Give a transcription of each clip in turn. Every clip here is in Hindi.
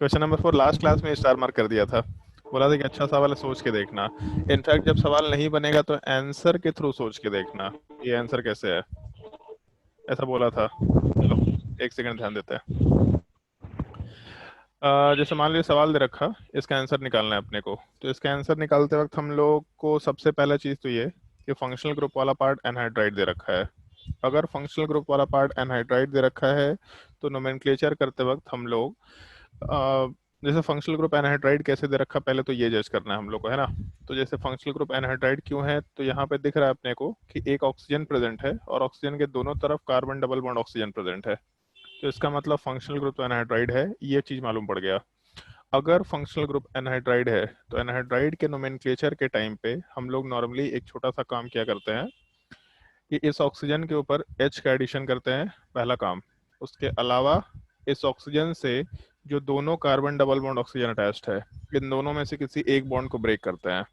क्वेश्चन नंबर 4 लास्ट क्लास में स्टार मार्क कर दिया था। बोला था कि अच्छा सवाल है, सोच के देखना। इनफैक्ट जब सवाल नहीं बनेगा तो आंसर के थ्रू सोच के देखना, ये आंसर कैसे है, ऐसा बोला था। चलो एक सेकंड ध्यान देते हैं। जैसे मान लीजिए सवाल दे रखा, इसका आंसर निकालना है अपने को। तो इसका आंसर निकालते वक्त हम लोग को सबसे पहला चीज़ तो ये कि फंक्शनल ग्रुप वाला पार्ट एनहाइड्राइड दे रखा है। अगर फंक्शनल ग्रुप वाला पार्ट एनहाइड्राइड दे रखा है तो नोमेनक्लेचर करते वक्त हम लोग अ, जैसे फंक्शनल ग्रुप एनहाइड्राइड कैसे दे रखा, पहले तो ये जज करना है हम लोग को, है ना। तो जैसे फंक्शनल ग्रुप एनहाइड्राइड क्यों है, तो यहाँ पे दिख रहा है अपने को कि एक ऑक्सीजन प्रेजेंट है और ऑक्सीजन के दोनों तरफ carbon double bond oxygen present है। तो इसका मतलब फंक्शनल ग्रुप तो एनहाइड्राइड है, ये चीज मालूम पड़ गया। अगर फंक्शनल ग्रुप एनहाइड्राइड है तो एनहाइड्राइड के नोमेनक्लेचर के टाइम पे हम लोग नॉर्मली एक छोटा सा काम किया करते हैं कि इस ऑक्सीजन के ऊपर H का एडिशन करते हैं, पहला काम। उसके अलावा इस ऑक्सीजन से जो दोनों carbon double bond oxygen attached है, इन दोनों में से किसी एक बॉन्ड को ब्रेक करते हैं।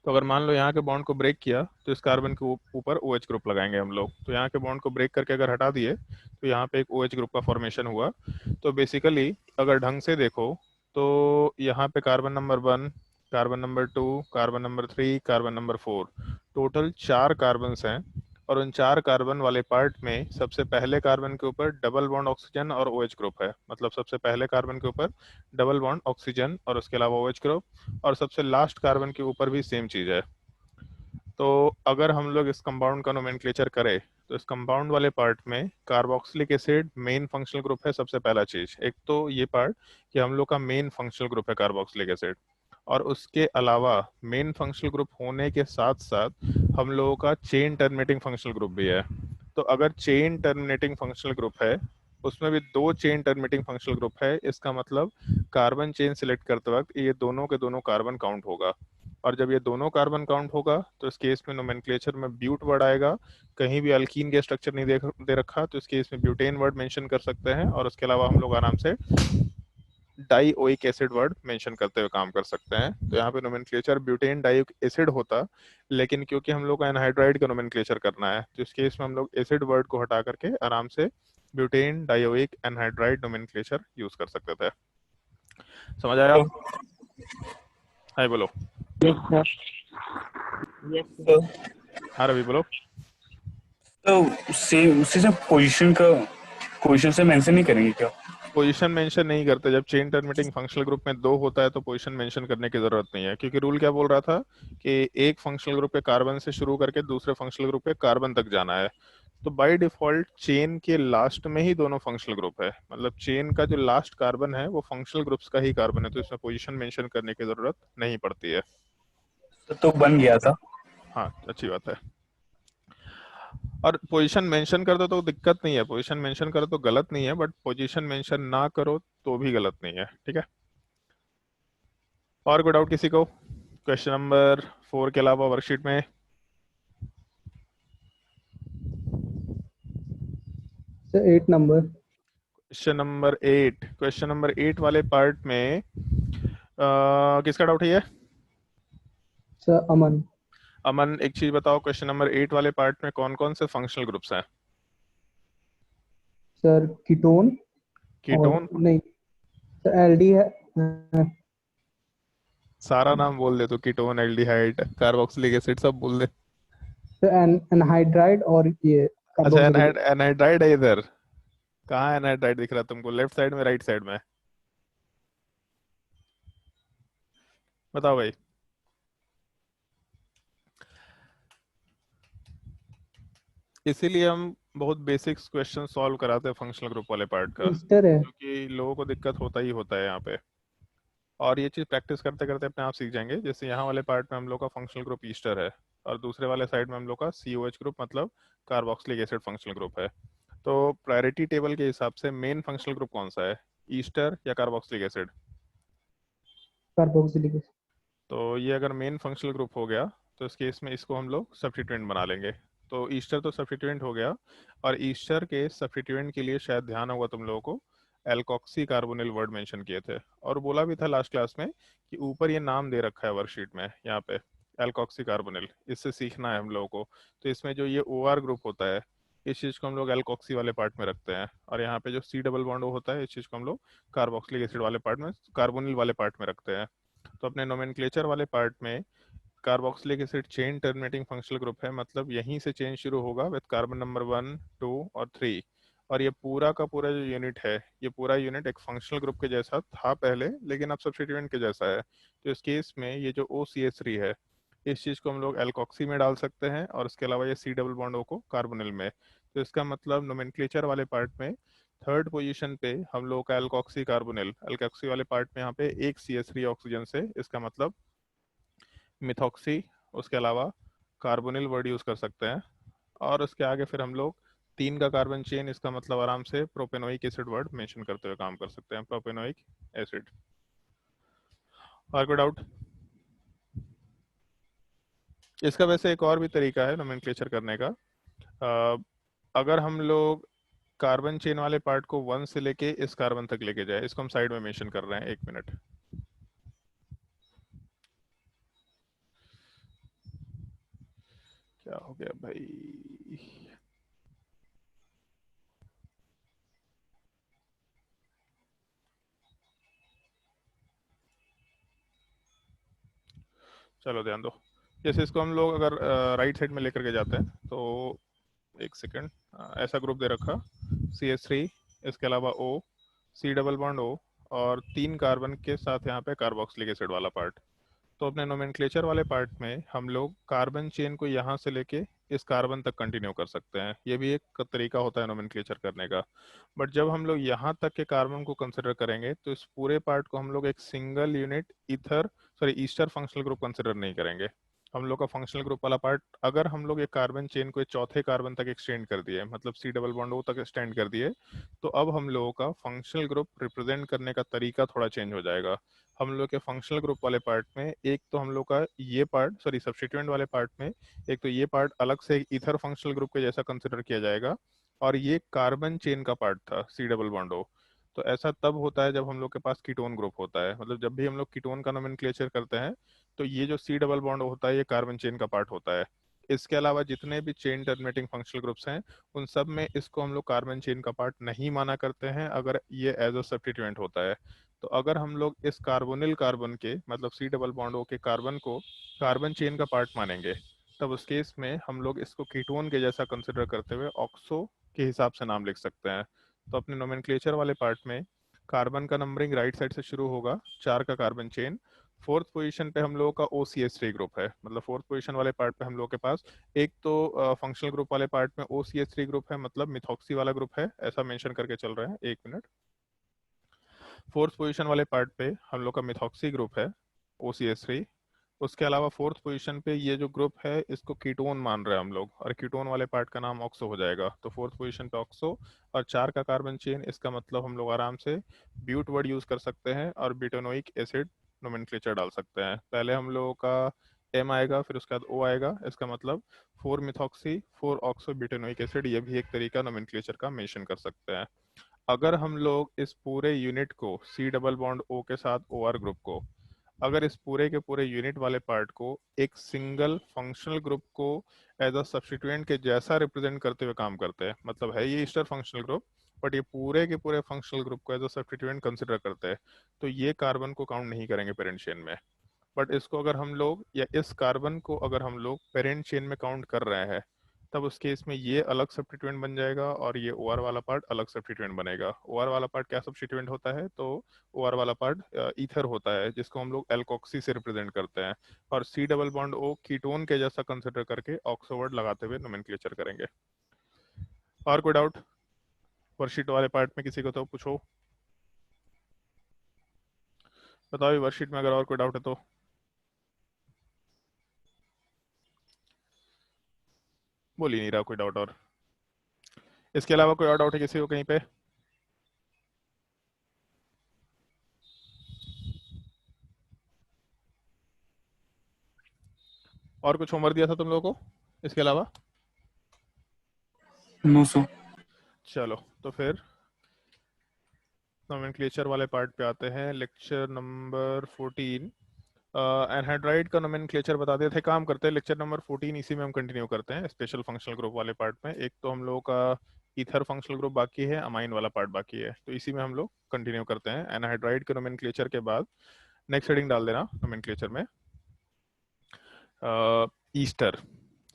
तो अगर मान लो यहाँ के बॉन्ड को ब्रेक किया तो इस कार्बन के ऊपर OH ग्रुप लगाएंगे हम लोग। तो यहाँ के बॉन्ड को ब्रेक करके अगर हटा दिए तो यहाँ पे एक OH ग्रुप का फॉर्मेशन हुआ। तो बेसिकली अगर ढंग से देखो तो यहाँ पे carbon number 1, carbon number 2, carbon number 3, carbon number 4, total 4 carbon हैं। और उन 4 कार्बन वाले पार्ट में सबसे पहले कार्बन के ऊपर डबल बॉन्ड ऑक्सीजन और OH ग्रुप है, मतलब सबसे पहले कार्बन के ऊपर डबल बॉन्ड ऑक्सीजन और उसके अलावा OH ग्रुप। और सबसे लास्ट कार्बन के ऊपर भी सेम चीज है। तो अगर हम लोग इस कंपाउंड का नोमेनक्लेचर करें तो इस कंपाउंड वाले पार्ट में carboxylic acid main functional group है। सबसे पहला चीज एक तो ये पार्ट कि हम लोग का मेन फंक्शनल ग्रुप है कार्बोक्सिलिक एसिड। और उसके अलावा मेन फंक्शनल ग्रुप होने के साथ साथ हम लोगों का चेन टर्मिनेटिंग फंक्शनल ग्रुप भी है। तो अगर चेन टर्मिनेटिंग फंक्शनल ग्रुप है, उसमें भी 2 चेन टर्मिनेटिंग फंक्शनल ग्रुप है, इसका मतलब कार्बन चेन सिलेक्ट करते वक्त ये दोनों के दोनों कार्बन काउंट होगा। और जब ये दोनों कार्बन काउंट होगा तो इस केस में नोमेनक्लेचर में ब्यूट वर्ड आएगा। कहीं भी अल्कीन के स्ट्रक्चर नहीं दे रखा तो इस केस में ब्यूटेन वर्ड मेंशन कर सकते हैं। और उसके अलावा हम लोग आराम से डाइओइक एसिड वर्ड मेंशन करते हुए काम कर सकते हैं। तो यहाँ पे नोमेनक्लेचर ब्यूटेन डाइओइक एसिड होता, लेकिन क्योंकि हम लोग का एनहाइड्राइड का नोमेनक्लेचर करना है तो इस केस में हम लोग एसिड वर्ड को हटा करके आराम से butane dioic anhydride nomenclature use कर सकते थे। समझ आया? तो हाय बोलो। Yes sir. यस तो, सर। हाँ रवि बोलो। सेम उससे जब पोजीशन का क्वेश्चन से मेंशन नहीं करेंगे क्या? पोजीशन मेंशन नहीं करते। जब चेन टर्मिनेटिंग फंक्शनल ग्रुप में 2 होता है तो पोजीशन मेंशन करने की जरूरत नहीं है, क्योंकि रूल क्या बोल रहा था कि एक फंक्शनल ग्रुप के कार्बन से शुरू करके दूसरे फंक्शनल ग्रुप के कार्बन तक जाना है। तो बाय डिफॉल्ट चेन के लास्ट में ही दोनों फंक्शनल ग्रुप है, मतलब चेन का जो लास्ट कार्बन है वो फंक्शनल ग्रुप्स का ही कार्बन है, तो इसमें पोजीशन मेंशन करने की जरूरत नहीं पड़ती है। तो बन गया था। हाँ अच्छी बात है। और पोजीशन मेंशन कर दो तो दिक्कत नहीं है, पोजीशन मेंशन करो तो गलत नहीं है, बट पोजीशन मेंशन ना करो तो भी गलत नहीं है, ठीक है। और कोई डाउट किसी को क्वेश्चन नंबर 4 के अलावा वर्कशीट में? Sir 8 number. क्वेश्चन नंबर 8 वाले पार्ट में किसका डाउट है ये? सर अमन। अमन एक चीज बताओ, क्वेश्चन नंबर 8 वाले पार्ट में कौन कौन से फंक्शनल ग्रुप्स हैं? सर कीटोन और कीटोन? नहीं सर एलडी है। सारा नाम बोल दे तो, कीटोन, एल्डिहाइड, कार्बोक्सिलिक एसिड सब बोल दे। सर एनहाइड्राइड और ये अच्छा कार्बोक्सिलिक। एनहाइड्राइड है इधर। कहाँ एनहाइड्राइड दिख रहा है तुमको, लेफ्ट साइड में राइट साइड में? बताओ भाई। इसीलिए हम बहुत बेसिक्स क्वेश्चन सॉल्व कराते हैं फंक्शनल ग्रुप वाले पार्ट का, ईस्टर है। क्योंकि लोगों को दिक्कत होता है यहाँ पे। और ये चीज़ प्रैक्टिस करते करते अपने आप सीख जाएंगे। जैसे यहाँ वाले पार्ट में हम लोग का फंक्शनल ग्रुप ईस्टर है और दूसरे वाले साइड में हम लोग का COH ग्रुप मतलब कार्बोक्सिलिक एसिड फंक्शनल ग्रुप है। तो प्रायोरिटी टेबल के हिसाब से मेन फंक्शनल ग्रुप कौन सा है, ईस्टर या कार्बोक्सिलिक एसिड? कार्बोक्सिलिक। तो ये अगर मेन फंक्शनल ग्रुप हो गया तो इस केस में इसको हम लोग सब्स्टिट्यूएंट बना लेंगे। तो ईस्टर तो सब्स्टिट्यूएंट हो गया। और ईस्टर के सब्स्टिट्यूएंट के लिए शायद ध्यान होगा तुम लोगों को, एल्कोक्सी कार्बोनिल वर्ड मेंशन किए थे। और बोला भी था लास्ट क्लास में कि ऊपर ये नाम दे रखा है वर्कशीट में यहाँ पे, एल्कोक्सी कार्बोनिल, इससे सीखना है हम लोगों को। तो इसमें जो ये OR ग्रुप होता है, इस चीज़ को हम लोग एल्कोक्सी वाले पार्ट में रखते हैं, और यहाँ पे जो C डबल बॉन्ड होता है इस चीज़ को हम लोग कार्बोक्सिलिक एसिड वाले पार्ट में, कार्बोनिल वाले पार्ट में रखते हैं। तो अपने नोमेनक्लेचर वाले पार्ट में carboxylic acid chain terminating functional group है, मतलब यहीं से चेन शुरू होगा विद कार्बन नंबर 1, 2 और 3, और ये पूरा का पूरा जो यूनिट है, ये पूरा यूनिट एक फंक्शनल ग्रुप के जैसा था पहले, लेकिन अब सब्स्टिट्यूएंट के जैसा है। तो इस केस में ये जो OCH3 है, इस चीज़ को हम लोग एल्कोक्सी में डाल सकते हैं, और इसके अलावा ये C डबल बॉन्ड O को कार्बोनिल में। तो इसका मतलब नोमेनक्लेचर वाले पार्ट में थर्ड पोजीशन पे हम लोग का एल्कोक्सी कार्बोनिल, एल्कोक्सी वाले पार्ट में यहाँ पे एक CH3 ऑक्सीजन से, इसका मतलब मिथॉक्सी, उसके अलावा कार्बोनिल वर्ड यूज कर सकते हैं, और उसके आगे फिर हम लोग 3 का कार्बन चेन, इसका मतलब आराम से प्रोपेनोइक एसिड वर्ड मेंशन करते हुए काम कर सकते हैं, प्रोपेनोइक एसिड। और कोई डाउट? इसका वैसे एक और भी तरीका है नोमेनक्लेचर करने का। अगर हम लोग कार्बन चेन वाले पार्ट को 1 से लेके इस कार्बन तक लेके जाए, इसको हम साइड में मेंशन कर रहे हैं, 1 मिनट। क्या हो गया भाई? चलो ध्यान दो। जैसे इसको हम लोग अगर राइट साइड में लेकर के जाते हैं, तो एक सेकेंड, ऐसा ग्रुप दे रखा CH3, इसके अलावा O, C double bond O, और 3 कार्बन के साथ यहाँ पे कार्बोक्सिलिक एसिड वाला पार्ट। तो अपने नोमेनक्लेचर वाले पार्ट में हम लोग कार्बन चेन को यहाँ से लेके इस कार्बन तक कंटिन्यू कर सकते हैं, ये भी एक तरीका होता है नोमेनक्लेचर करने का। बट जब हम लोग यहाँ तक के कार्बन को कंसिडर करेंगे, तो इस पूरे पार्ट को हम लोग एक single unit Easter functional group consider नहीं करेंगे। हम लोग का फंक्शनल ग्रुप वाला पार्ट, अगर हम लोग एक कार्बन चेन को एक चौथे कार्बन तक एक्सटेंड कर दिए, मतलब C डबल बॉन्ड O तक एक्सटेंड कर दिए, तो अब हम लोगों का फंक्शनल ग्रुप रिप्रेजेंट करने का तरीका थोड़ा चेंज हो जाएगा। हम लोग के फंक्शनल ग्रुप वाले पार्ट में एक तो हम लोग का ये पार्ट, सब्स्टिट्यूएंट वाले पार्ट में एक तो ये पार्ट अलग से ईथर फंक्शनल ग्रुप के जैसा कंसिडर किया जाएगा, और ये कार्बन चेन का पार्ट था C डबल बॉन्ड O। तो ऐसा तब होता है जब हम लोग के पास कीटोन ग्रुप होता है, मतलब जब भी हम लोग कीटोन का नोमेनक्लेचर करते हैं, तो ये जो C डबल बॉन्ड होता है ये कार्बन चेन का पार्ट होता है। इसके अलावा जितने भी चेन टर्मिनेटिंग फंक्शनल ग्रुप्स हैं, उन सब में इसको हम लोग कार्बन चेन का पार्ट नहीं माना करते हैं अगर ये एज अ सब्स्टिट्यूएंट होता है। तो अगर हम लोग इस कार्बोनिल कार्बन के, मतलब C डबल बॉन्ड O के कार्बन को कार्बन चेन का पार्ट मानेंगे, तब उस केस में हम लोग इसको कीटोन के जैसा कंसिडर करते हुए ऑक्सो के हिसाब से नाम लिख सकते हैं। तो अपने नोमेनक्लेचर वाले पार्ट में कार्बन का नंबरिंग राइट साइड से शुरू होगा, 4 का कार्बन चेन। फोर्थ पोजीशन पे हम लोगों का OCH3 ग्रुप है, मतलब फोर्थ पोजीशन वाले पार्ट पे हम लोग के पास एक तो फंक्शनल ग्रुप वाले पार्ट में OCH3 ग्रुप है, मतलब मिथॉक्सी वाला ग्रुप है, ऐसा मेंशन करके चल रहा है, 1 मिनट। फोर्थ पोजीशन वाले पार्ट पे हम लोग का मिथॉक्सी ग्रुप है, OCH3। उसके अलावा फोर्थ पोजीशन पे ये जो ग्रुप है इसको कीटोन मान रहे हैं हम लोग, और कीटोन वाले पार्ट का नाम ऑक्सो हो जाएगा। तो फोर्थ पोजीशन पे ऑक्सो, और 4 का कार्बन चेन, इसका मतलब हम लोग आराम से ब्यूट वर्ड यूज कर सकते हैं और ब्यूटेनोइक एसिड नोमेनक्लेचर डाल सकते हैं। पहले हम लोगों का M आएगा, फिर उसके बाद O आएगा, इसका मतलब 4 मिथॉक्सी 4 ऑक्सो ब्यूटेनोइक एसिड, ये भी एक तरीका नोमेनक्लेचर का मेंशन कर सकते हैं। अगर हम लोग इस पूरे यूनिट को C डबल बॉन्ड O के साथ OR ग्रुप को, अगर इस पूरे के पूरे यूनिट वाले पार्ट को एक सिंगल फंक्शनल ग्रुप को एज अ सब्स्टिट्यूएंट के जैसा रिप्रेजेंट करते हुए काम करते हैं, मतलब है ये ईस्टर फंक्शनल ग्रुप, बट ये पूरे के पूरे फंक्शनल ग्रुप को एज अ सब्स्टिट्यूएंट कंसिडर करते हैं, तो ये कार्बन को काउंट नहीं करेंगे पेरेंट चेन में। बट इसको अगर हम लोग, या इस कार्बन को अगर हम लोग पेरेंट चेन में काउंट कर रहे हैं, तब उस केस में ये अलग सब्स्टिट्यूएंट बन जाएगा, और ये OR वाला पार्ट अलग सब्स्टिट्यूएंट बनेगा। OR वाला पार्ट क्या सब्स्टिट्यूएंट होता है? तो OR वाला पार्ट ईथर होता है, जिसको हम लोग एल्कोक्सी से रिप्रेजेंट करते हैं, और C double bond O ketone के जैसा कंसिडर करके ऑक्सो वर्ड लगाते हुए नोमेनक्लेचर करेंगे। और कोई डाउट वर्कशीट वाले पार्ट में? किसी को तो पूछो, बताओ वर्कशीट में अगर और कोई डाउट है तो। बोल ही नहीं रहा कोई डाउट। और इसके अलावा कोई और डाउट है किसी को कहीं पे? और कुछ होमवर्क दिया था तुम लोगों को इसके अलावा? नो सो। चलो तो फिर नोमेनक्लेचर वाले पार्ट पे आते हैं, लेक्चर नंबर 14, एनहाइड्राइड का नोमेनक्लेचर बताते थे, काम करते हैं लेक्चर नंबर 14, इसी में हम कंटिन्यू करते हैं स्पेशल फंक्शनल ग्रुप वाले पार्ट में। एक तो हम लोगों का ईथर फंक्शनल ग्रुप बाकी है, अमाइन वाला पार्ट बाकी है, तो इसी में हम लोग कंटिन्यू करते हैं। एनहाइड्राइड के नोमेनक्लेचर के बाद नेक्स्ट हेडिंग डाल देना नोमेनक्लेचर में ईस्टर,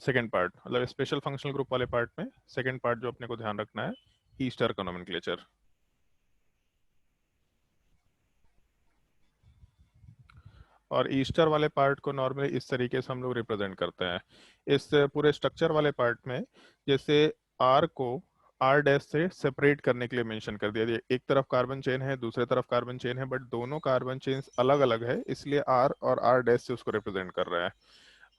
सेकेंड पार्ट, मतलब स्पेशल फंक्शनल ग्रुप वाले पार्ट में सेकेंड पार्ट जो अपने को ध्यान रखना है, ईस्टर का नोमेनक्लेचर। और ईस्टर वाले पार्ट को नॉर्मली इस तरीके से हम लोग रिप्रेजेंट करते हैं इस पूरे स्ट्रक्चर वाले पार्ट में। जैसे आर को आर डैश से सेपरेट करने के लिए मेंशन कर दिया, एक तरफ कार्बन चेन है, दूसरे तरफ कार्बन चेन है, बट दोनों कार्बन चेन्स अलग अलग है, इसलिए आर और आर डैश से उसको रिप्रेजेंट कर रहा है।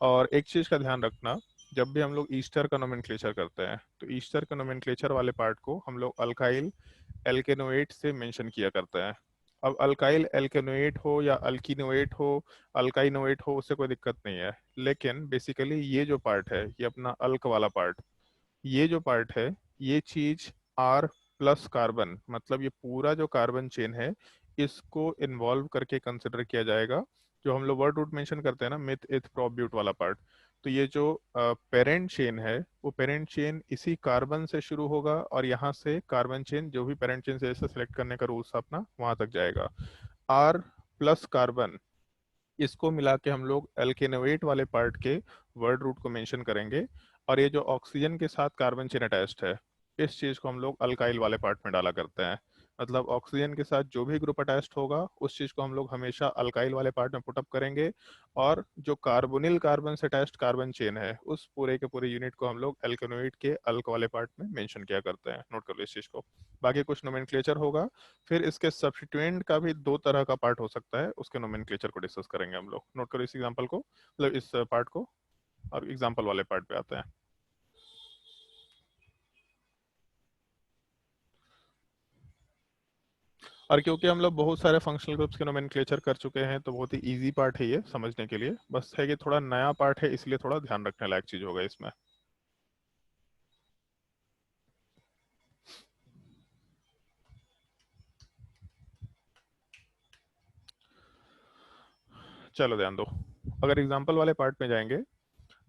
और एक चीज का ध्यान रखना, जब भी हम लोग ईस्टर का नोमेनक्लेचर करते हैं तो ईस्टर का नोमेनक्लेचर वाले पार्ट को हम लोग अल्काइल एल्केनोएट से मेंशन किया करते हैं। अब अल्काइल एल्केनोएट हो या अल्कीनोएट हो, अल्काइनोएट हो, उससे कोई दिक्कत नहीं है, लेकिन बेसिकली ये जो पार्ट है, ये अपना अल्क वाला पार्ट, ये जो पार्ट है, ये चीज आर प्लस कार्बन, मतलब ये पूरा जो कार्बन चेन है, इसको इन्वॉल्व करके कंसिडर किया जाएगा। जो हम लोग वर्ड रूट मेंशन करते हैं ना, मिथ इथ प्रोप ब्यूट वाला पार्ट, तो ये जो पेरेंट चेन है, वो पेरेंट चेन इसी कार्बन से शुरू होगा और यहाँ से कार्बन चेन, जो भी पेरेंट चेन से ऐसे सेलेक्ट करने का रूल्स अपना, वहां तक जाएगा। आर प्लस कार्बन, इसको मिला के हम लोग एल्केनोएट वाले पार्ट के वर्ड रूट को मेंशन करेंगे। और ये जो ऑक्सीजन के साथ कार्बन चेन अटैच्ड है, इस चीज को हम लोग अल्काइल वाले पार्ट में डाला करते हैं। मतलब ऑक्सीजन के साथ जो भी ग्रुप अटैच्ड होगा, उस चीज को हम लोग हमेशा अल्काइल वाले पार्ट में पुटअप करेंगे। और जो कार्बोनिल कार्बन से अटैच्ड कार्बन चेन है, उस पूरे के पूरे यूनिट को हम लोग एल्केनोइड के अल्क वाले पार्ट में मेंशन किया करते हैं। नोट कर लो इस चीज को। बाकी कुछ नोमेनक्लेचर होगा, फिर इसके सब्स्टिट्यूएंट का भी दो तरह का पार्ट हो सकता है, उसके नोमेनक्लेचर को डिस्कस करेंगे हम लोग। नोट करो इस एग्जांपल को, मतलब इस पार्ट को, और एग्जांपल वाले पार्ट पे आते हैं। और क्योंकि हम लोग बहुत सारे फंक्शनल ग्रुप्स के नोमेनक्लेचर कर चुके हैं, तो बहुत ही इजी पार्ट है ये समझने के लिए, बस है कि थोड़ा नया पार्ट है, इसलिए थोड़ा ध्यान रखने लायक चीज होगा इसमें। चलो ध्यान दो, अगर एग्जांपल वाले पार्ट में जाएंगे,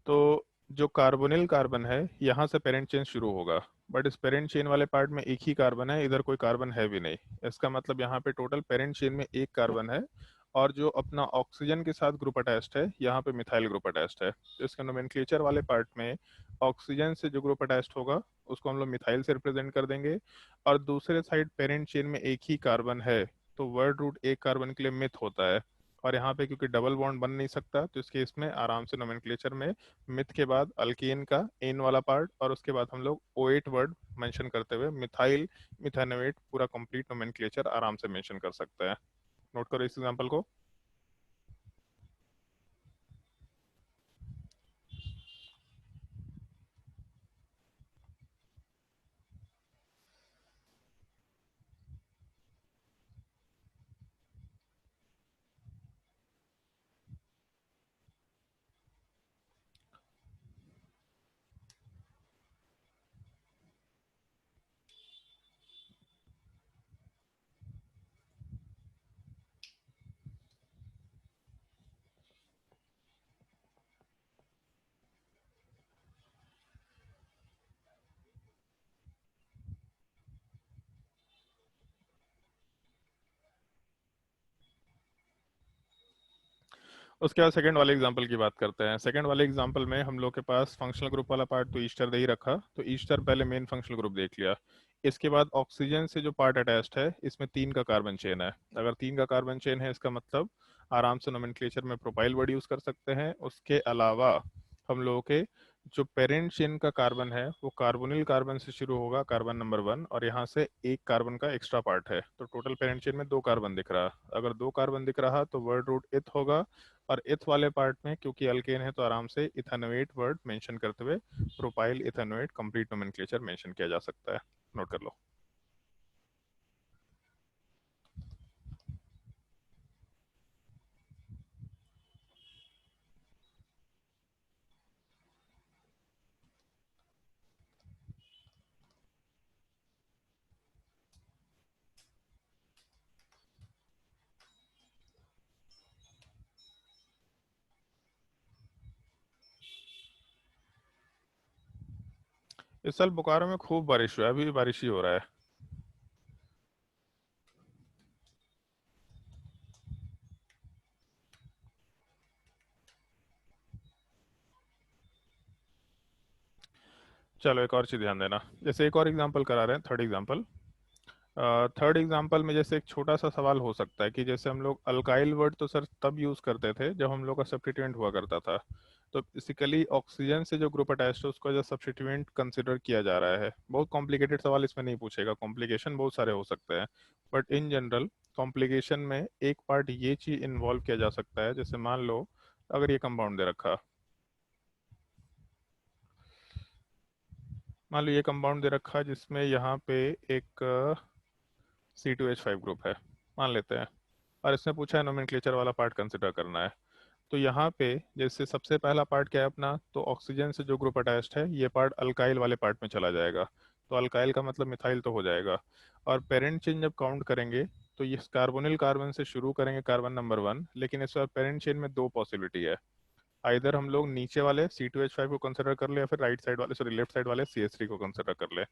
तो जो कार्बोनिल कार्बन है, यहाँ से पेरेंट चेन शुरू होगा, बट इस पेरेंट चेन वाले पार्ट में एक ही कार्बन है, इधर कोई कार्बन है भी नहीं। इसका मतलब यहाँ पे टोटल पेरेंट चेन में एक कार्बन है। और जो अपना ऑक्सीजन के साथ ग्रुप अटैच्ड है, यहाँ पे मिथाइल ग्रुप अटैच्ड है, तो इसका नोमेनक्लेचर वाले पार्ट में ऑक्सीजन से जो ग्रुप अटैच्ड होगा, उसको हम लोग मिथाइल से रिप्रेजेंट कर देंगे। और दूसरे साइड पेरेंट चेन में एक ही कार्बन है, तो वर्ड रूट एक कार्बन के लिए मिथ होता है। और यहाँ पे क्योंकि डबल बॉन्ड बन नहीं सकता, तो इसके इसमें आराम से नोमेनक्लेचर में मिथ के बाद अल्केन का एन वाला पार्ट, और उसके बाद हम लोग ओएट वर्ड मेंशन करते हुए मिथाइल मिथानोएट पूरा कंप्लीट नोमेनक्लेचर आराम से मेंशन कर सकते हैं। नोट करो इस एग्जांपल को। उसके बाद सेकंड वाले एग्जांपल की बात करते हैं। सेकंड वाले एग्जांपल में हम लोग के पास फंक्शनल ग्रुप वाला पार्ट तो ईस्टर दे ही रखा, तो ईस्टर पहले मेन फंक्शनल ग्रुप देख लिया। इसके बाद ऑक्सीजन से जो पार्ट अटैच्ड है, इसमें 3 का कार्बन चेन है। अगर 3 का कार्बन चेन है, इसका मतलब आराम से नोमेनक्लेचर में प्रोपाइल वर्ड यूज कर सकते हैं। उसके अलावा हम लोगों के जो पेरेंट चेन का कार्बन है, वो कार्बोनिल कार्बन से शुरू होगा, कार्बन नंबर 1, और यहाँ से एक कार्बन का एक्स्ट्रा पार्ट है, तो टोटल पेरेंट चेन में 2 कार्बन दिख रहा। अगर 2 कार्बन दिख रहा तो वर्ड रूट इथ होगा। और इथ वाले पार्ट में क्योंकि अल्केन है, तो आराम से इथानोएट वर्ड मेंशन करते हुए प्रोपाइल इथानोएट कंप्लीट नोमेनक्लेचर मेंशन किया जा सकता है। नोट कर लो। इस साल बोकारो में खूब बारिश हुआ है, अभी भी बारिश ही हो रहा है। चलो एक और चीज़ ध्यान देना, जैसे एक और एग्जांपल करा रहे हैं, थर्ड एग्जांपल। थर्ड एग्जांपल में जैसे एक छोटा सा सवाल हो सकता है कि जैसे हम लोग अल्काइल वर्ड तो सर तब यूज़ करते थे जब हम लोग का सब्स्टिट्यूएंट हुआ करता था, तो बेसिकली ऑक्सीजन से जो ग्रुप अटैच्ड है उसको एज सब्स्टिट्यूएंट कंसिडर किया जा रहा है। बहुत कॉम्प्लिकेटेड सवाल इसमें नहीं पूछेगा, कॉम्प्लिकेशन बहुत सारे हो सकते हैं, बट इन जनरल कॉम्प्लिकेशन में एक पार्ट ये चीज़ इन्वॉल्व किया जा सकता है, जैसे मान लो अगर ये कंपाउंड दे रखा, मान लो ये कंपाउंड दे रखा जिसमें यहाँ पे एक C2H5 ग्रुप है मान लेते हैं, और इसमें पूछा है नोमेनक्लेचर वाला पार्ट कंसिडर करना है। तो यहाँ पे जैसे सबसे पहला पार्ट क्या है अपना, तो ऑक्सीजन से जो ग्रुप अटैच्ड है ये पार्ट अल्काइल वाले पार्ट में चला जाएगा, तो अल्काइल का मतलब मिथाइल तो हो जाएगा। और पेरेंट चेन जब काउंट करेंगे तो ये कार्बोनिल कार्बन से शुरू करेंगे, कार्बन नंबर 1, लेकिन इस बार पेरेंट चेन में दो पॉसिबिलिटी है, आइदर हम लोग नीचे वाले C2H5 को कंसिडर कर ले या फिर राइट साइड वाले, सॉरी लेफ्ट साइड वाले CH3 को कंसिडर कर ले।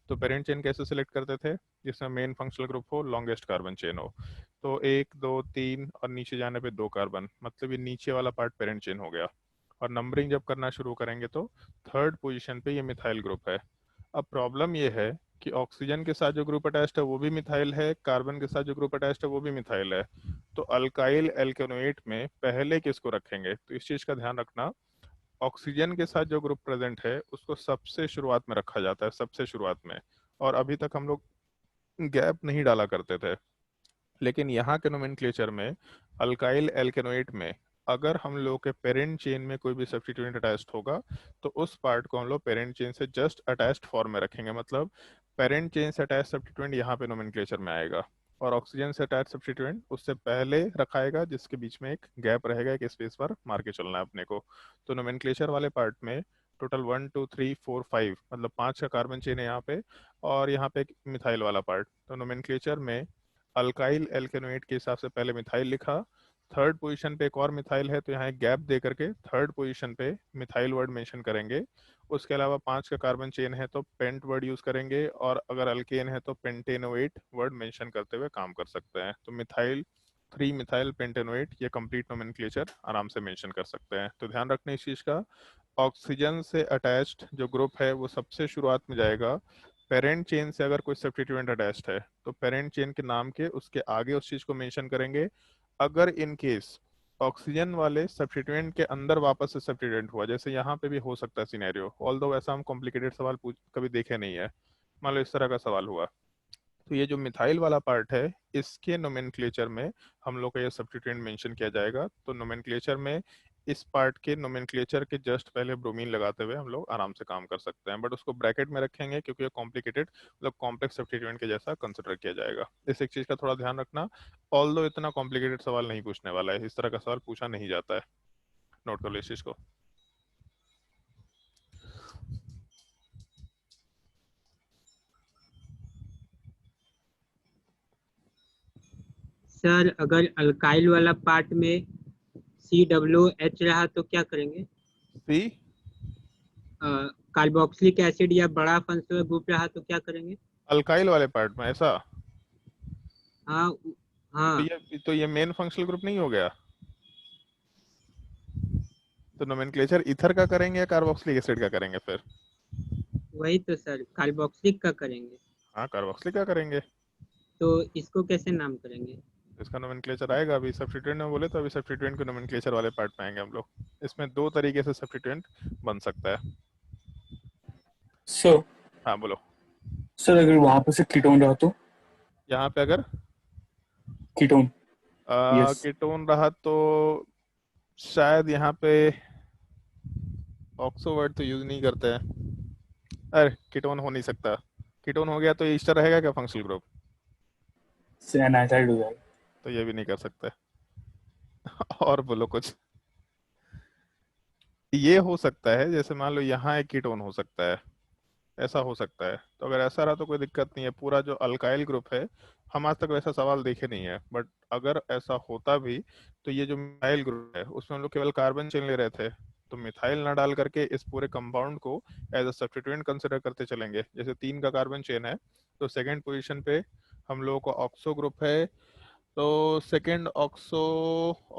तो पेरेंट चेन कैसे सिलेक्ट करते थे, जिसमें मेन फंक्शनल ग्रुप हो, लॉन्गेस्ट कार्बन चेन हो, तो 1 2 3 और नीचे जाने पे 2 कार्बन, मतलब ये नीचे वाला पार्ट पेरेंट चेन हो गया। और नंबरिंग जब करना शुरू करेंगे तो थर्ड पोजीशन पे ये मिथाइल ग्रुप है। अब प्रॉब्लम ये है कि ऑक्सीजन के साथ जो ग्रुप अटैच्ड है वो भी मिथाइल है, कार्बन के साथ जो ग्रुप अटैच्ड है वो भी मिथाइल है, तो अल्काइल एल्केनोएट में पहले किसको रखेंगे, तो इस चीज का ध्यान रखना। ऑक्सीजन के साथ जो ग्रुप प्रेजेंट है उसको सबसे शुरुआत में रखा जाता है, सबसे शुरुआत में, और अभी तक हम लोग गैप नहीं डाला करते थे। लेकिन यहाँ के नोमेनक्लेचर में अल्काइल एल्केनोएट में अगर हम लोग के पेरेंट चेन में कोई भी सब्स्टिट्यूएंट अटैच्ड होगा तो उस पार्ट को हम लोग पेरेंट चेन से जस्ट अटैच्ड फॉर्म में रखेंगे, मतलब पेरेंट चेन से अटैच सब्स्टिट्यूएंट यहाँ पे नोमेनक्लेचर में आएगा, और ऑक्सीजन से अटैच सब्स्टिट्यूएंट उससे पहले रखाएगा, जिसके बीच में एक गैप रहेगा, एक स्पेस पर मार के चलना है अपने को। तो नोमेनक्लेचर वाले पार्ट में टोटल 1 2 3 4 5 मतलब 5 का कार्बन चेन है यहाँ पे, और यहाँ पे एक मिथाइल वाला पार्ट, तो नोमेनक्लेचर में अल्काइल एल्केनोएट के हिसाब से पहले मिथाइल लिखा, थर्ड पोजीशन पे एक और मिथाइल है तो यहाँ एक गैप दे करके थर्ड पोजीशन पे मिथाइल वर्ड मेंशन करेंगे। उसके अलावा 5 का कार्बन चेन है तो पेंट वर्ड यूज करेंगे, और अगर अल्केन है तो पेंटेनोएट वर्ड मेंशन करते हुए काम कर सकते हैं। तो मिथाइल 3 मिथाइल पेंटेनोएट ये कंप्लीट नोमेनक्लेचर आराम से मेंशन कर सकते हैं। तो ध्यान रखना इस चीज का, ऑक्सीजन से अटैच्ड जो ग्रुप है वो सबसे शुरुआत में जाएगा। पेरेंट चेन से अगर कोई सब्स्टिट्यूएंट अटैच्ड है तो पेरेंट चेन के नाम के उसके आगे उस चीज को मेंशन करेंगे। अगर इन केस ऑक्सीजन वाले सब्स्टिट्यूएंट के अंदर वापस से सब्स्टिट्यूएंट हुआ, जैसे यहाँ पे भी हो सकता है सिनेरियो, ऑल्दो वैसा हम कॉम्प्लिकेटेड सवाल पूछ कभी देखे नहीं है, मान लो इस तरह का सवाल हुआ, तो ये जो मिथाइल वाला पार्ट है इसके नोमेनक्लेचर में हम लोग का ये सब्स्टिट्यूएंट मेंशन किया जाएगा। तो नोमेनक्लेचर में इस पार्ट के नोमेनक्लेचर के जस्ट पहले ब्रोमीन लगाते हुए हम लोग आराम से काम कर सकते हैं, बट उसको ब्रैकेट में रखेंगे क्योंकि ये कॉम्प्लिकेटेड मतलब कॉम्प्लेक्स सब्स्टिट्यूएंट के जैसा कंसिडर किया जाएगा। इस एक चीज का थोड़ा ध्यान रखना, ऑल्दो इतना कॉम्प्लिकेटेड सवाल नहीं पूछने वाला है, इस तरह का सवाल पूछा नहीं जाता है, नोट कर लो इस चीज को। सर अगर अल्काइल वाला पार्ट में COOH रहा तो क्या करेंगे? सी कार्बोक्सिलिक एसिड या बड़ा फंक्शनल ग्रुप रहा तो क्या करेंगे? अल्काइल वाले पार्ट में ऐसा, हाँ तो हाँ, ये मेन फंक्शनल ग्रुप नहीं हो गया, तो नोमेनक्लेचर ईथर का करेंगे या कार्बोक्सिलिक एसिड का करेंगे फिर? वही तो सर, कार्बोक्सिलिक का करेंगे। हाँ कार्बोक्सिलिक का करेंगे, तो इसको कैसे नाम करेंगे? इसका नोमेनक्लेचर आएगा अभी सब्स्टिट्यूएंट में बोले तो अभी सब्स्टिट्यूएंट के नोमेनक्लेचर वाले पार्ट में आएंगे हम लोग। इसमें दो तरीके से सब्स्टिट्यूएंट बन सकता है। सर हाँ बोलो। सर अगर वहां पर से कीटोन रहा तो? यहाँ पे अगर कीटोन, यस। कीटोन रहा तो शायद यहाँ पे ऑक्सो वर्ड तो यूज नहीं करते हैं, अरे कीटोन हो नहीं सकता, कीटोन हो गया तो ईस्टर रहेगा क्या फंक्शनल ग्रुप, से एनाइड्राइड हो जाएगा। तो ये भी नहीं कर सकते। और बोलो कुछ। ये हो सकता है जैसे मान लो यहाँ एक कीटोन हो सकता है, ऐसा हो सकता है, तो अगर ऐसा रहा तो कोई दिक्कत नहीं है, पूरा जो अल्काइल ग्रुप है हम आज तक वैसा सवाल देखे नहीं है, बट अगर ऐसा होता भी तो ये जो मिथाइल ग्रुप है उसमें हम लोग केवल कार्बन चेन ले रहे थे, तो मिथाइल ना डाल करके इस पूरे कंपाउंड को एज अ सब्स्टिट्यूएंट कंसिडर करते चलेंगे। जैसे 3 का कार्बन चेन है तो सेकेंड पोजीशन पे हम लोगों को ऑक्सो ग्रुप है, तो सेकेंड ऑक्सो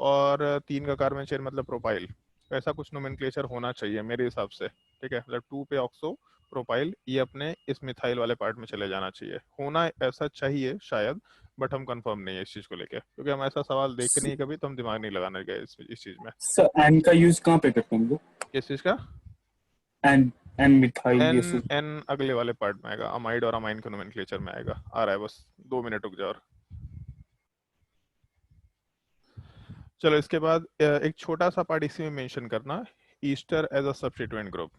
और 3 का कार्बन चेन मतलब प्रोपाइल, ऐसा कुछ नोमेनक्लेचर होना चाहिए मेरे हिसाब से। ठीक है, मतलब 2 पे ऑक्सो प्रोपाइल, ये अपने इस मिथाइल वाले पार्ट में चले जाना चाहिए, होना ऐसा चाहिए शायद, बट हम कंफर्म नहीं है इस चीज को लेके, क्योंकि हम ऐसा सवाल देखे नहीं कभी, तो हम दिमाग नहीं लगाने गए इस चीज में। सर एन का यूज कहाँ पे करते हैं हम लोग? किस चीज का? एन एन मिथाइल ये एन सब। एन अगले वाले पार्ट में आएगा, अमाइड और अमाइन के नोमेनक्लेचर में आएगा, आ रहा है, बस 2 मिनट रुक जाओ। और चलो इसके बाद एक छोटा सा पार्ट इसी में मेंशन करना, ester as a substituent group.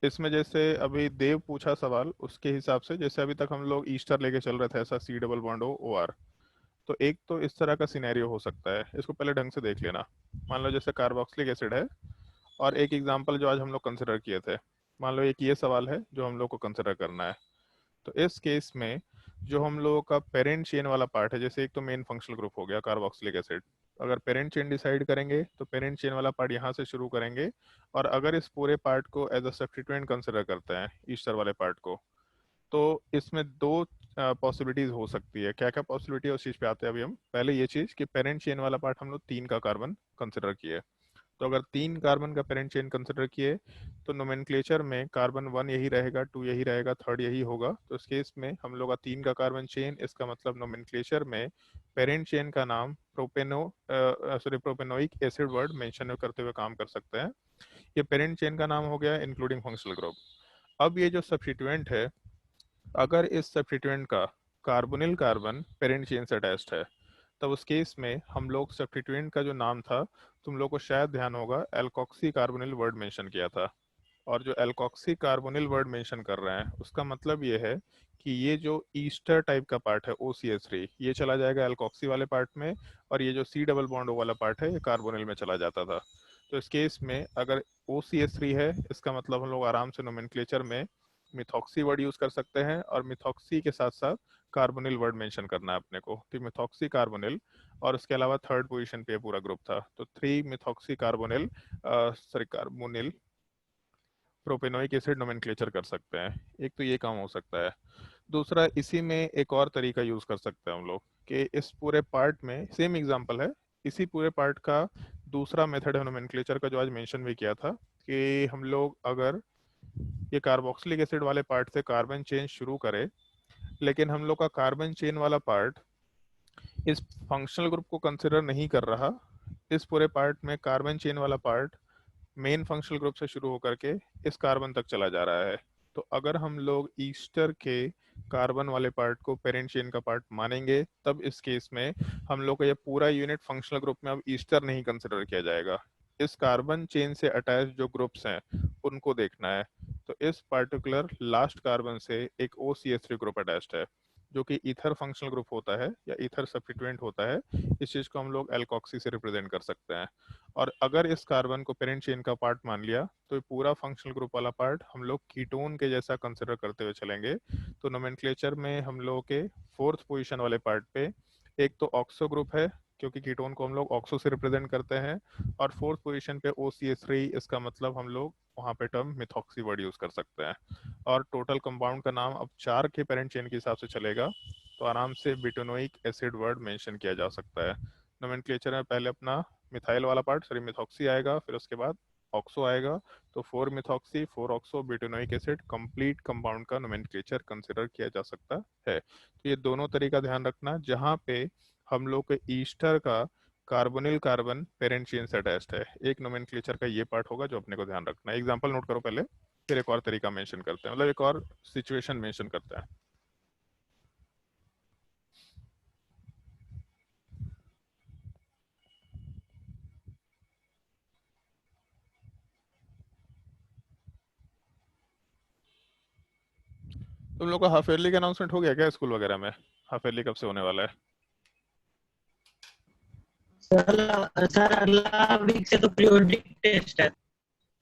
इसमें जैसे अभी देव पूछा सवाल, उसके हिसाब से जैसे अभी तक हम लोग ईस्टर लेके चल रहे थे, ऐसा C double bond O R, तो एक तो इस तरह का सिनेरियो हो सकता है, इसको पहले ढंग से देख लेना। मान लो जैसे कार्बोक्सिलिक एसिड है, और एक एग्जांपल जो आज हम लोग कंसिडर किए थे, मान लो एक ये सवाल है जो हम लोग को कंसिडर करना है। तो इस केस में जो हम लोगों का पेरेंट चेन वाला पार्ट है, जैसे एक तो मेन फंक्शनल ग्रुप हो गया कार्बोक्सिलिक एसिड, अगर पेरेंट चेन डिसाइड करेंगे तो पेरेंट चेन वाला पार्ट यहाँ से शुरू करेंगे, और अगर इस पूरे पार्ट को एज अ सब्स्टिट्यूएंट कंसिडर करते हैं ईस्टर वाले पार्ट को, तो इसमें 2 पॉसिबिलिटीज हो सकती है। क्या क्या पॉसिबिलिटी है उस चीज पे आते हैं अभी हम। पहले ये चीज कि पेरेंट चेन वाला पार्ट हम लोग 3 का कार्बन कंसिडर किए, तो अगर 3 कार्बन का पेरेंट चेन कंसिडर किए तो नोमेनक्लेचर में कार्बन 1 यही रहेगा, 2 यही रहेगा, 3rd यही होगा। तो इस केस में हम लोग का 3 का कार्बन चेन, इसका मतलब नोमेनक्लेचर में पेरेंट चेन का नाम प्रोपेनोइक एसिड वर्ड मेंशन करते हुए काम कर सकते हैं। ये पेरेंट चेन का नाम हो गया इंक्लूडिंग फंक्शनल ग्रुप। अब ये जो सब्स्टिट्यूएंट है, अगर इस सब्स्टिट्यूएंट का कार्बोनिल कार्बन पेरेंट चेन से अटैच्ड है, तब उस केस में हम लोग सब्स्टिट्यूएंट का जो नाम था, तुम लोग को शायद ध्यान होगा, एल्कोक्सी कार्बोनिल वर्ड मेंशन किया था। और जो एल्कोक्सी कार्बोनिल वर्ड मेंशन कर रहे हैं, उसका मतलब ये है कि ये जो ईस्टर टाइप का पार्ट है OCH3, ये चला जाएगा एल्कोक्सी वाले पार्ट में, और ये जो C डबल बॉन्ड O वाला पार्ट है, ये कार्बोनिल में चला जाता था। तो इस केस में अगर OCH3 है, इसका मतलब हम लोग आराम से नोमेनक्लेचर में मिथॉक्सी वर्ड यूज कर सकते हैं, और मिथॉक्सी के साथ साथ कार्बोनिल वर्ड मेंशन करना है अपने को, तो मिथॉक्सी कार्बोनिल, और उसके अलावा 3rd पोजीशन पे पूरा ग्रुप था, तो 3 methoxy carbonyl carbonyl propanoic acid nomenclature कर सकते हैं। एक तो ये काम हो सकता है। दूसरा, इसी में एक और तरीका यूज कर सकते हैं हम लोग, कि इस पूरे पार्ट में सेम एग्जांपल है, इसी पूरे पार्ट का दूसरा मेथड है नोमेनक्लेचर का, जो आज मेंशन भी किया था, कि हम लोग अगर ये कार्बोक्सिलिक एसिड वाले पार्ट से कार्बन चेन शुरू करें, लेकिन हम लोग का कार्बन चेन वाला पार्ट इस फंक्शनल ग्रुप को कंसिडर नहीं कर रहा, इस पूरे पार्ट में कार्बन चेन वाला पार्ट मेन फंक्शनल ग्रुप से शुरू होकर के इस कार्बन तक चला जा रहा है, तो अगर हम लोग ईस्टर के कार्बन वाले पार्ट को पेरेंट चेन का पार्ट मानेंगे, तब इस केस में हम लोग का ये पूरा यूनिट फंक्शनल ग्रुप में अब ईस्टर नहीं कंसिडर किया जाएगा, इस कार्बन चेन से अटैच जो ग्रुप्स हैं उनको देखना है। तो इस पार्टिकुलर लास्ट कार्बन से एक OCH3 ग्रुप अटैच्ड है, जो कि ईथर फंक्शनल ग्रुप होता है या ईथर सब्स्टिट्यूएंट होता है। इस चीज को हम लोग एल्कोक्सी से रिप्रेजेंट कर सकते हैं। और अगर इस कार्बन को पेरेंट चेन का पार्ट मान लिया, तो ये पूरा फंक्शनल ग्रुप वाला पार्ट हम लोग कीटोन के जैसा कंसिडर करते हुए चलेंगे। तो नोमेनक्लेचर में हम लोग के 4th पोजीशन वाले पार्ट पे एक तो ऑक्सो ग्रुप है, क्योंकि कीटोन को हम लोग ऑक्सो से रिप्रेजेंट करते हैं, और 4th पोजीशन पे OCH3, इसका मतलब हम लोग वहाँ पे टर्म मिथॉक्सी वर्ड यूज कर सकते हैं। और टोटल कंपाउंड का नाम अब 4 के पेरेंट चेन के हिसाब से चलेगा, तो आराम से ब्यूटेनोइक एसिड वर्ड मेंशन किया जा सकता है। नोमेनक्लेचर में पहले अपना मिथाइल वाला पार्ट सॉरी मिथॉक्सी आएगा, फिर उसके बाद ऑक्सो आएगा, तो 4 methoxy 4 oxo butanoic acid complete compound का नोमेनक्लेचर कंसिडर किया जा सकता है। तो ये दोनों तरीका ध्यान रखना, जहाँ पे हम लोग के ईस्टर का कार्बोनिल कार्बन पेरेंट चेन से अटैच्ड है, एक नोमेनक्लेचर का ये पार्ट होगा जो अपने को ध्यान रखना है। एग्जांपल नोट करो पहले, फिर एक और तरीका मेंशन करते हैं, मतलब एक और सिचुएशन मेंशन करते हैं। तुम लोग का हाफ ईयरली का अनाउंसमेंट हो गया क्या स्कूल वगैरह में? हाफ ईयरली कब से होने वाला है? सर अगला वीक से तो पीरियोडिक टेस्ट है।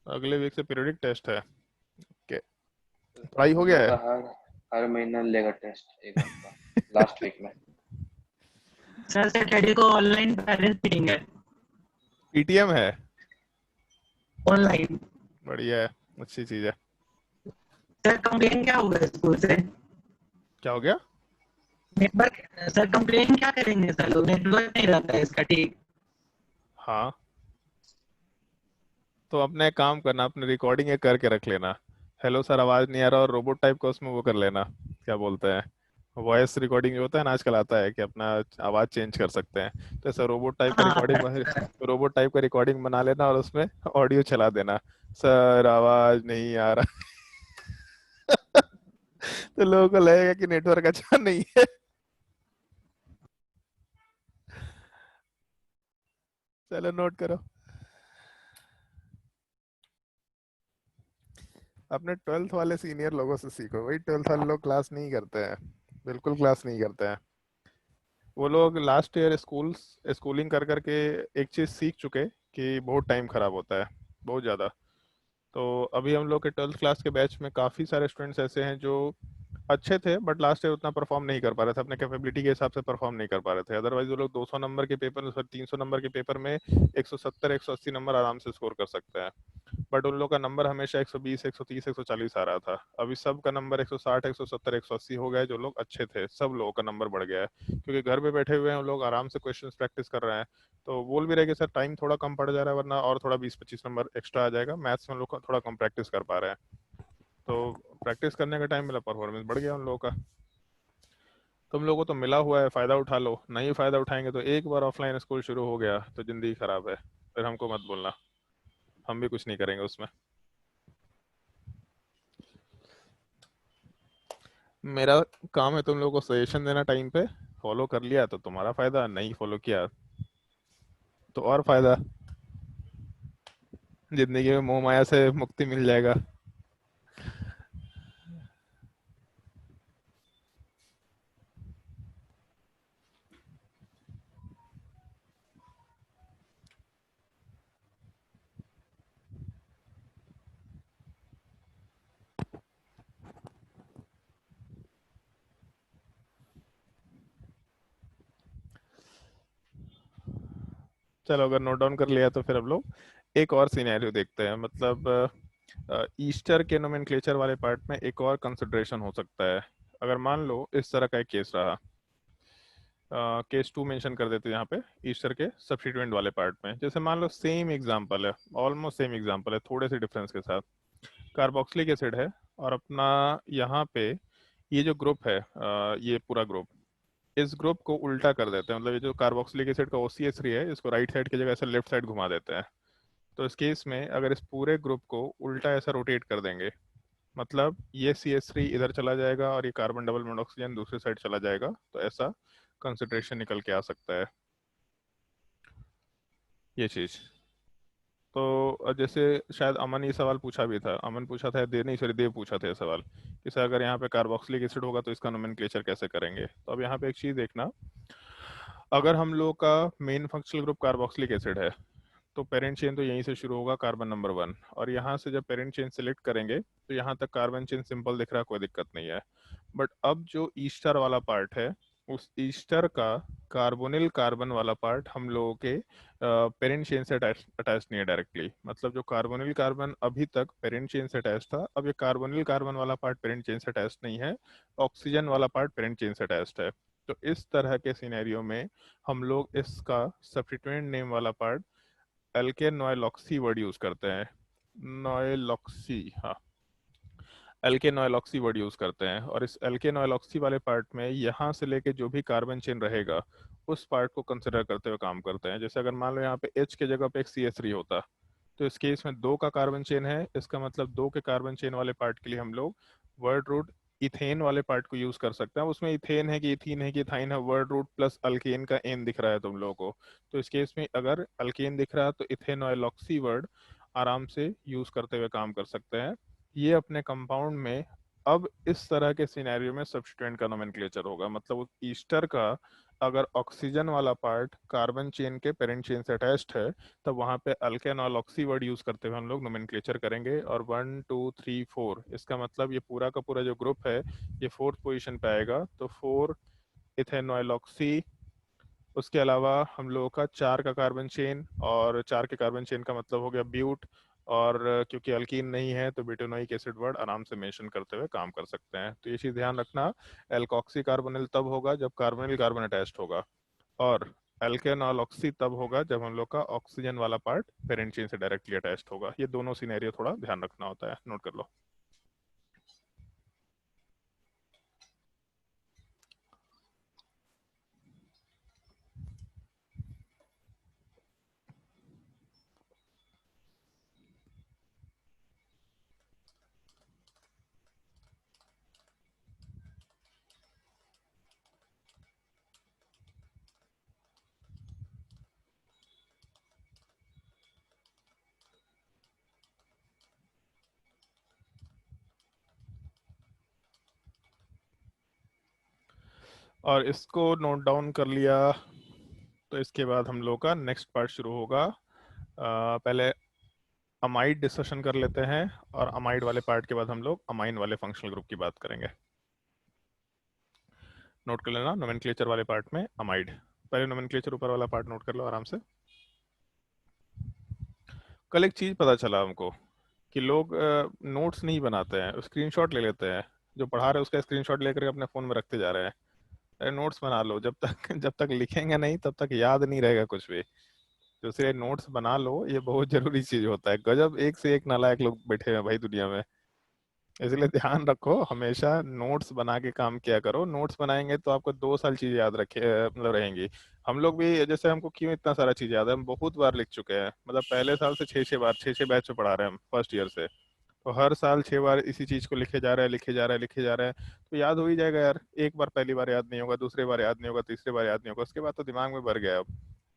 अगले वीक से पीरियडिक टेस्ट है। ओके, पढ़ाई हो गया है? हर महीना लेगा टेस्ट एक हफ्ता लास्ट वीक में। सर सैटरडे को ऑनलाइन पेरेंट्स मीटिंग है। PTM है? ऑनलाइन। बढ़िया है, अच्छी चीज है। सर कंप्लेन क्या होगा स्कूल से? क्या हो गया? नेटवर्क। सर कंप्लेन क्या करेंगे सर लोग? नेटवर्क नहीं रहता है इसका ठीक। हाँ, तो अपने एक काम करना, अपने रिकॉर्डिंग ये करके रख लेना। हेलो सर आवाज नहीं आ रहा, और रोबोट टाइप का उसमें वो कर लेना, क्या बोलते हैं, वॉइस रिकॉर्डिंग जो होता है ना आजकल आता है कि अपना आवाज चेंज कर सकते हैं, तो ऐसा रोबोट टाइप का हाँ रिकॉर्डिंग, सर। रोबोट टाइप का रिकॉर्डिंग बना लेना और उसमें ऑडियो चला देना, सर आवाज नहीं आ रहा। तो लोगों को लगेगा कि नेटवर्क अच्छा नहीं है। चलो नोट करो। अपने 12th वाले सीनियर लोगों से सीखो, वही 12th वाले लोग क्लास नहीं करते हैं, बिल्कुल क्लास नहीं करते हैं। वो लोग लास्ट ईयर स्कूलिंग कर करके एक चीज सीख चुके कि बहुत टाइम खराब होता है, बहुत ज्यादा। तो अभी हम लोग के 12th क्लास के बैच में काफी सारे स्टूडेंट्स ऐसे हैं जो अच्छे थे, बट लास्ट ईयर उतना परफॉर्म नहीं कर पा रहे थे, अपने कैपेबिलिटी के हिसाब से परफॉर्म नहीं कर पा रहे थे। अदरवाइज वो लोग 200 नंबर के पेपर, 300 नंबर के पेपर में 170 180 नंबर आराम से स्कोर कर सकते हैं। बट उन लोग का नंबर हमेशा 120 130 140 आ रहा था। अभी सबका नंबर 160 170 180 हो गया है। जो लोग अच्छे थे सब लोगों का नंबर बढ़ गया है, क्योंकि घर पे बैठे हुए हैं वो लोग, आराम से क्वेश्चंस प्रैक्टिस कर रहे हैं। तो बोल भी रहे कि सर टाइम थोड़ा कम पड़ जा रहा है, वरना और थोड़ा 20-25 नंबर एक्स्ट्रा आ जाएगा, मैथ्स में हम लोग थोड़ा कम प्रैक्टिस कर पा रहे हैं। तो प्रैक्टिस करने का टाइम मिला, परफॉर्मेंस बढ़ गया उन लोगों का। तुम लोगों को तो मिला हुआ है, फायदा उठा लो, नहीं फायदा उठाएंगे तो एक बार ऑफलाइन स्कूल शुरू हो गया तो जिंदगी खराब है, फिर हमको मत बोलना, हम भी कुछ नहीं करेंगे उसमें। मेरा काम है तुम लोगों को सजेशन देना टाइम पे, फॉलो कर लिया तो तुम्हारा फायदा, नहीं फॉलो किया तो और फायदा, जिंदगी में मोह माया से मुक्ति मिल जाएगा। चलो अगर नोट डाउन कर लिया तो फिर हम लोग एक और सिनेरियो देखते हैं। मतलब ईस्टर के नोमेनक्लेचर वाले पार्ट में एक और कंसिडरेशन हो सकता है। अगर मान लो इस तरह का एक केस रहा, केस 2 मेंशन कर देते हैं यहाँ पे, ईस्टर के सब्स्टिट्यूएंट वाले पार्ट में। जैसे मान लो सेम एग्जांपल है, ऑलमोस्ट सेम एग्जांपल है, थोड़े से डिफरेंस के साथ। कार्बोक्सिलिक एसिड है और अपना यहाँ पे ये जो ग्रुप है, ये पूरा ग्रुप, इस ग्रुप को उल्टा कर देते हैं। मतलब ये जो कार्बोक्सिलिक एसिड का OCH3 है, इसको राइट साइड की जगह ऐसे लेफ्ट साइड घुमा देते हैं। तो इस केस में अगर इस पूरे ग्रुप को उल्टा ऐसा रोटेट कर देंगे, मतलब ये CH3 इधर चला जाएगा और ये कार्बन डबल बॉन्ड ऑक्सीजन दूसरी साइड चला जाएगा, तो ऐसा कंसंट्रेशन निकल के आ सकता है, ये चीज। तो जैसे शायद अमन ये सवाल पूछा भी था, अमन पूछा था, देव नहीं सॉरी, देव पूछा था ये सवाल कि सर अगर यहाँ पे कार्बोक्सिलिक एसिड होगा तो इसका नोमेनक्लेचर कैसे करेंगे। तो अब यहाँ पे एक चीज देखना, अगर हम लोग का main functional group carboxylic acid है, तो पेरेंट चेन तो यहीं से शुरू होगा, कार्बन नंबर 1, और यहाँ से जब पेरेंट चेन सेलेक्ट करेंगे तो यहाँ तक कार्बन चेन सिंपल दिख रहा है, कोई दिक्कत नहीं है। बट अब जो ईस्टर वाला पार्ट है, उस ईस्टर का कार्बोनिल कार्बन वाला पार्ट हम लोगों के पेरेंट चेन से अटैच नहीं है डायरेक्टली। मतलब जो कार्बोनिल कार्बन अभी तक पेरेंट चेन से अटैच था, अब ये कार्बोनिल कार्बन वाला पार्ट पेरेंट चेन से अटैच नहीं है, ऑक्सीजन वाला पार्ट पेरेंट चेन से अटैच्ड है। तो इस तरह के सिनेरियो में हम लोग इसका सब्स्टिट्यूएंट नेम वाला पार्ट एल्केन नॉयलॉक्सी वर्ड यूज करते हैं, नॉयलॉक्सी, हाँ, एल्केन नॉयलॉक्सी वर्ड यूज करते हैं। और इस एल्केन नॉयलॉक्सी वाले पार्ट में यहाँ से लेके जो भी कार्बन चेन रहेगा उस पार्ट को कंसिडर करते हुए काम करते हैं। जैसे अगर मान लो यहाँ पे H के जगह पे एक CH3 होता, तो इस केस में 2 का कार्बन चेन है, इसका मतलब 2 के कार्बन चेन वाले पार्ट के लिए हम लोग वर्ड रूट इथेन वाले पार्ट को यूज कर सकते हैं। उसमें इथेन है कि इथीन है कि इथाइन है, वर्ड रूट प्लस अल्केन का एन दिख रहा है तुम लोगों को। तो इस केस में अगर अल्केन दिख रहा है तो इथेनॉयलॉक्सी वर्ड आराम से यूज करते हुए काम कर सकते हैं। ये अपने कंपाउंड में अब इस तरह के सिनेरियो में सब्स्टिट्यूएंट का नोमेनक्लेचर होगा। मतलब उस ईस्टर का अगर ऑक्सीजन वाला पार्ट कार्बन चेन के पेरेंट चेन से अटैच्ड है, तब वहां पे अल्केन और ऑक्सी वर्ड यूज करते हुए हम लोग नोमेनक्लेचर करेंगे। और 1 2 3 4, इसका मतलब ये पूरा का पूरा जो ग्रुप है ये 4th पोजीशन पे आएगा। तो 4 इथेनॉयलॉक्सी, उसके अलावा हम लोगों का 4 का कार्बन चेन, और 4 के कार्बन चेन का मतलब हो गया ब्यूट, और क्योंकि अल्कीन नहीं है तो ब्यूटेनोइक एसिड वर्ड आराम से मेंशन करते हुए काम कर सकते हैं। तो ये चीज़ ध्यान रखना, एल्कोक्सी कार्बोनिल तब होगा जब कार्बोनिल कार्बन अटैच्ड होगा, और एल्केन और ऑक्सी तब होगा जब हम लोग का ऑक्सीजन वाला पार्ट पेरेंट चेन से डायरेक्टली अटैच्ड होगा। ये दोनों सिनेरियो थोड़ा ध्यान रखना होता है, नोट कर लो। और इसको नोट डाउन कर लिया तो इसके बाद हम लोग का नेक्स्ट पार्ट शुरू होगा। पहले अमाइड डिस्कशन कर लेते हैं, और अमाइड वाले पार्ट के बाद हम लोग अमाइन वाले फंक्शनल ग्रुप की बात करेंगे। नोट कर लेना नोमेनक्लेचर वाले पार्ट में अमाइड। पहले नोमेनक्लेचर ऊपर वाला पार्ट नोट कर लो आराम से। कल एक चीज़ पता चला हमको कि लोग नोट्स नहीं बनाते हैं, स्क्रीनशॉट ले लेते हैं। जो पढ़ा रहे हैं उसका स्क्रीनशॉट लेकर अपने फ़ोन में रखते जा रहे हैं। अरे नोट्स बना लो, जब तक लिखेंगे नहीं तब तक याद नहीं रहेगा कुछ भी। तो इसलिए नोट्स बना लो, ये बहुत जरूरी चीज़ होता है। गजब एक से एक नालायक लोग बैठे हैं भाई दुनिया में, इसलिए ध्यान रखो, हमेशा नोट्स बना के काम किया करो। नोट्स बनाएंगे तो आपको 2 साल चीज़ याद रखे मतलब रहेंगी। हम लोग भी जैसे, हमको क्यों इतना सारा चीज़ याद है, हम बहुत बार लिख चुके हैं। मतलब पहले साल से 6-6 बार, 6-6 बैच में पढ़ा रहे हैं हम फर्स्ट ईयर से। तो हर साल 6 बार इसी चीज़ को लिखे जा रहे हैं, लिखे जा रहे हैं, लिखे जा रहे हैं। तो याद हो ही जाएगा यार। एक बार पहली बार याद नहीं होगा, दूसरी बार याद नहीं होगा, तीसरी बार याद नहीं होगा, उसके बाद तो दिमाग में भर गया अब।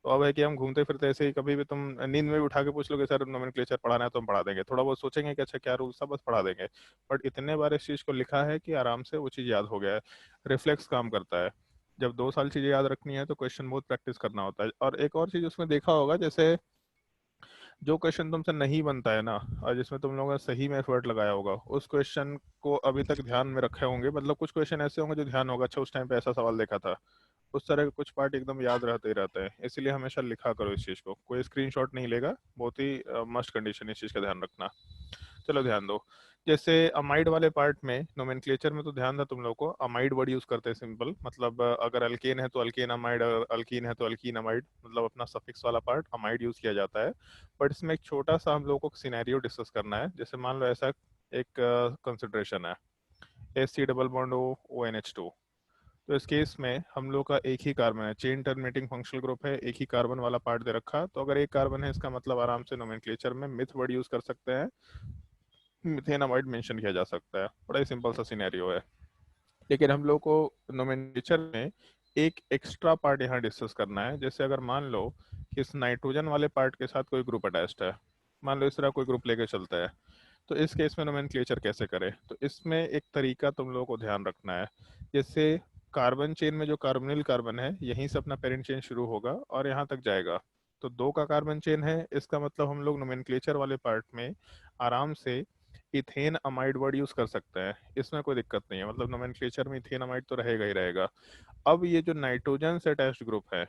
तो अब है कि हम घूमते फिरते ऐसे ही, कभी भी तुम नींद में भी उठा के पूछ लोगे सर नोमेनक्लेचर पढ़ाना है तो हम पढ़ा देंगे। थोड़ा बहुत सोचेंगे कि अच्छा क्या रूल्स था, बस पढ़ा देंगे। बट इतने बार इस चीज़ को लिखा है कि आराम से वो चीज़ याद हो गया है। रिफ्लेक्स काम करता है। जब 2 साल चीज़ें याद रखनी है तो क्वेश्चन बहुत प्रैक्टिस करना होता है। और एक और चीज़ उसमें देखा होगा, जैसे जो क्वेश्चन तुमसे नहीं बनता है ना, और जिसमें तुम लोगों ने सही में एफर्ट लगाया होगा, उस क्वेश्चन को अभी तक ध्यान में रखे होंगे। मतलब कुछ क्वेश्चन ऐसे होंगे जो ध्यान होगा, अच्छा उस टाइम पे ऐसा सवाल देखा था। उस तरह के कुछ पार्ट एकदम याद रहते ही रहते हैं। इसलिए हमेशा लिखा करो इस चीज़ को, कोई स्क्रीनशॉट नहीं लेगा। बहुत ही मस्ट कंडीशन, इस चीज़ का ध्यान रखना। चलो ध्यान दो। जैसे अमाइड वाले पार्ट में नोमेनक्लेचर में तो ध्यान था तुम लोग को, अमाइड वर्ड यूज करते हैं सिंपल। मतलब अगर अल्केन है तो अल्केन अमाइड, अगर अल्कीन है तो अल्कीन अमाइड, मतलब अपना सफिक्स वाला पार्ट अमाइड यूज किया जाता है। बट इसमें एक छोटा सा हम लोग को सिनेरियो डिस्कस करना है। जैसे मान लो ऐसा एक कंसिडरेशन है, H3 double bond O ONH2। तो इस केस में हम लोग का एक ही कार्बन है, चेन टर्मिनेटिंग फंक्शनल ग्रुप है, एक ही कार्बन वाला पार्ट दे रखा। तो अगर एक कार्बन है, इसका मतलब आराम से नोमेनक्लेचर में मिथ वर्ड यूज कर सकते हैं, मिथेनामाइड मेंशन किया जा सकता है। बड़ा ही सिंपल सा सिनेरियो है। लेकिन हम लोग को नोमेनक्लेचर में एक एक्स्ट्रा पार्ट यहाँ डिस्कस करना है। जैसे अगर मान लो कि इस नाइट्रोजन वाले पार्ट के साथ कोई ग्रुप अटैच्ड है, मान लो इस तरह कोई ग्रुप लेके चलता है, तो इस केस में नोमेनक्लेचर कैसे करें। तो इसमें एक तरीका तुम लोगों को ध्यान रखना है। जैसे कार्बन चेन में जो कार्बोनिल कार्बन है, यहीं से अपना पेरेंट चेन शुरू होगा और यहाँ तक जाएगा। तो 2 का कार्बन चेन है, इसका मतलब हम लोग नोमेनक्लेचर वाले पार्ट में आराम से इथेन अमाइड वर्ड यूज कर सकते हैं। इसमें कोई दिक्कत नहीं है, मतलब नोमेनक्लेचर में इथेन अमाइड तो रहेगा ही रहेगा। अब ये जो नाइट्रोजन से अटैच्ड ग्रुप है,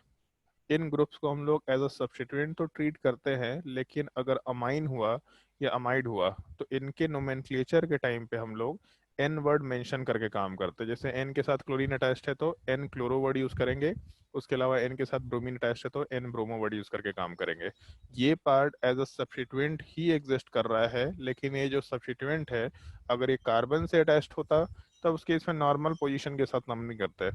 इन ग्रुप्स को हम लोग एज अ सब्स्टिट्यूएंट तो ट्रीट करते हैं, लेकिन अगर अमाइन हुआ या अमाइड हुआ तो इनके नोमेनक्लेचर के टाइम पे हम लोग एन वर्ड मेंशन करके काम करते हैं। जैसे एन के साथ क्लोरीन अटैच्ड है तो एन क्लोरो वर्ड यूज करेंगे। उसके अलावा एन के साथ ब्रोमीन अटैच्ड है तो एन ब्रोमो वर्ड यूज करके काम करेंगे। ये पार्ट एज अ सब्स्टिट्यूएंट ही एग्जिस्ट कर रहा है, लेकिन ये जो सब्स्टिट्यूएंट है, अगर ये कार्बन से अटैच्ड होता तब उसके इसमें नॉर्मल पोजीशन के साथ नाम नहीं करते।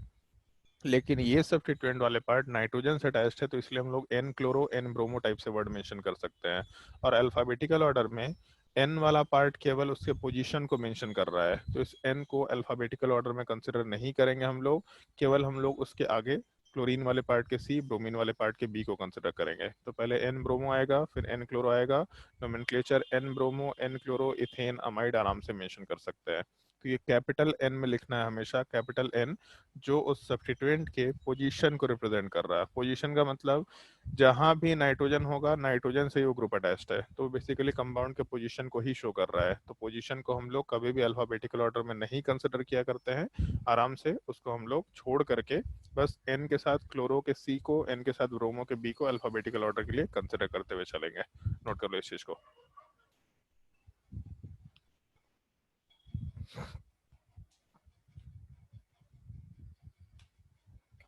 लेकिन ये सब्स्टिट्यूएंट वाले पार्ट नाइट्रोजन से अटैच्ड है, तो इसलिए हम लोग N chloro N bromo type से वर्ड मेंशन कर सकते हैं। और अल्फाबेटिकल ऑर्डर में एन वाला पार्ट केवल उसके पोजीशन को मेंशन कर रहा है, तो इस एन को अल्फाबेटिकल ऑर्डर में कंसिडर नहीं करेंगे हम लोग। केवल हम लोग उसके आगे क्लोरीन वाले पार्ट के सी, ब्रोमीन वाले पार्ट के बी को कंसिडर करेंगे। तो पहले एन ब्रोमो आएगा, फिर एन क्लोरो आएगा। Nomenclature N bromo N chloro ethane amide आराम से मेंशन कर सकते हैं। तो ये कैपिटल एन में लिखना है हमेशा, कैपिटल एन, जो उस सब्स्टिट्यूएंट के पोजीशन को रिप्रेजेंट कर रहा है। पोजीशन का मतलब जहां भी नाइट्रोजन होगा, नाइट्रोजन से ही वो ग्रुप अटैच्ड है, तो बेसिकली कंपाउंड के पोजीशन को ही शो कर रहा है। तो पोजीशन को हम लोग कभी भी अल्फाबेटिकल ऑर्डर में नहीं कंसिडर किया करते हैं। आराम से उसको हम लोग छोड़ करके बस एन के साथ क्लोरो के सी को, एन के साथ ब्रोमो के बी को अल्फाबेटिकल ऑर्डर के लिए कंसिडर करते हुए चलेंगे। नोट कर लो इस चीज को।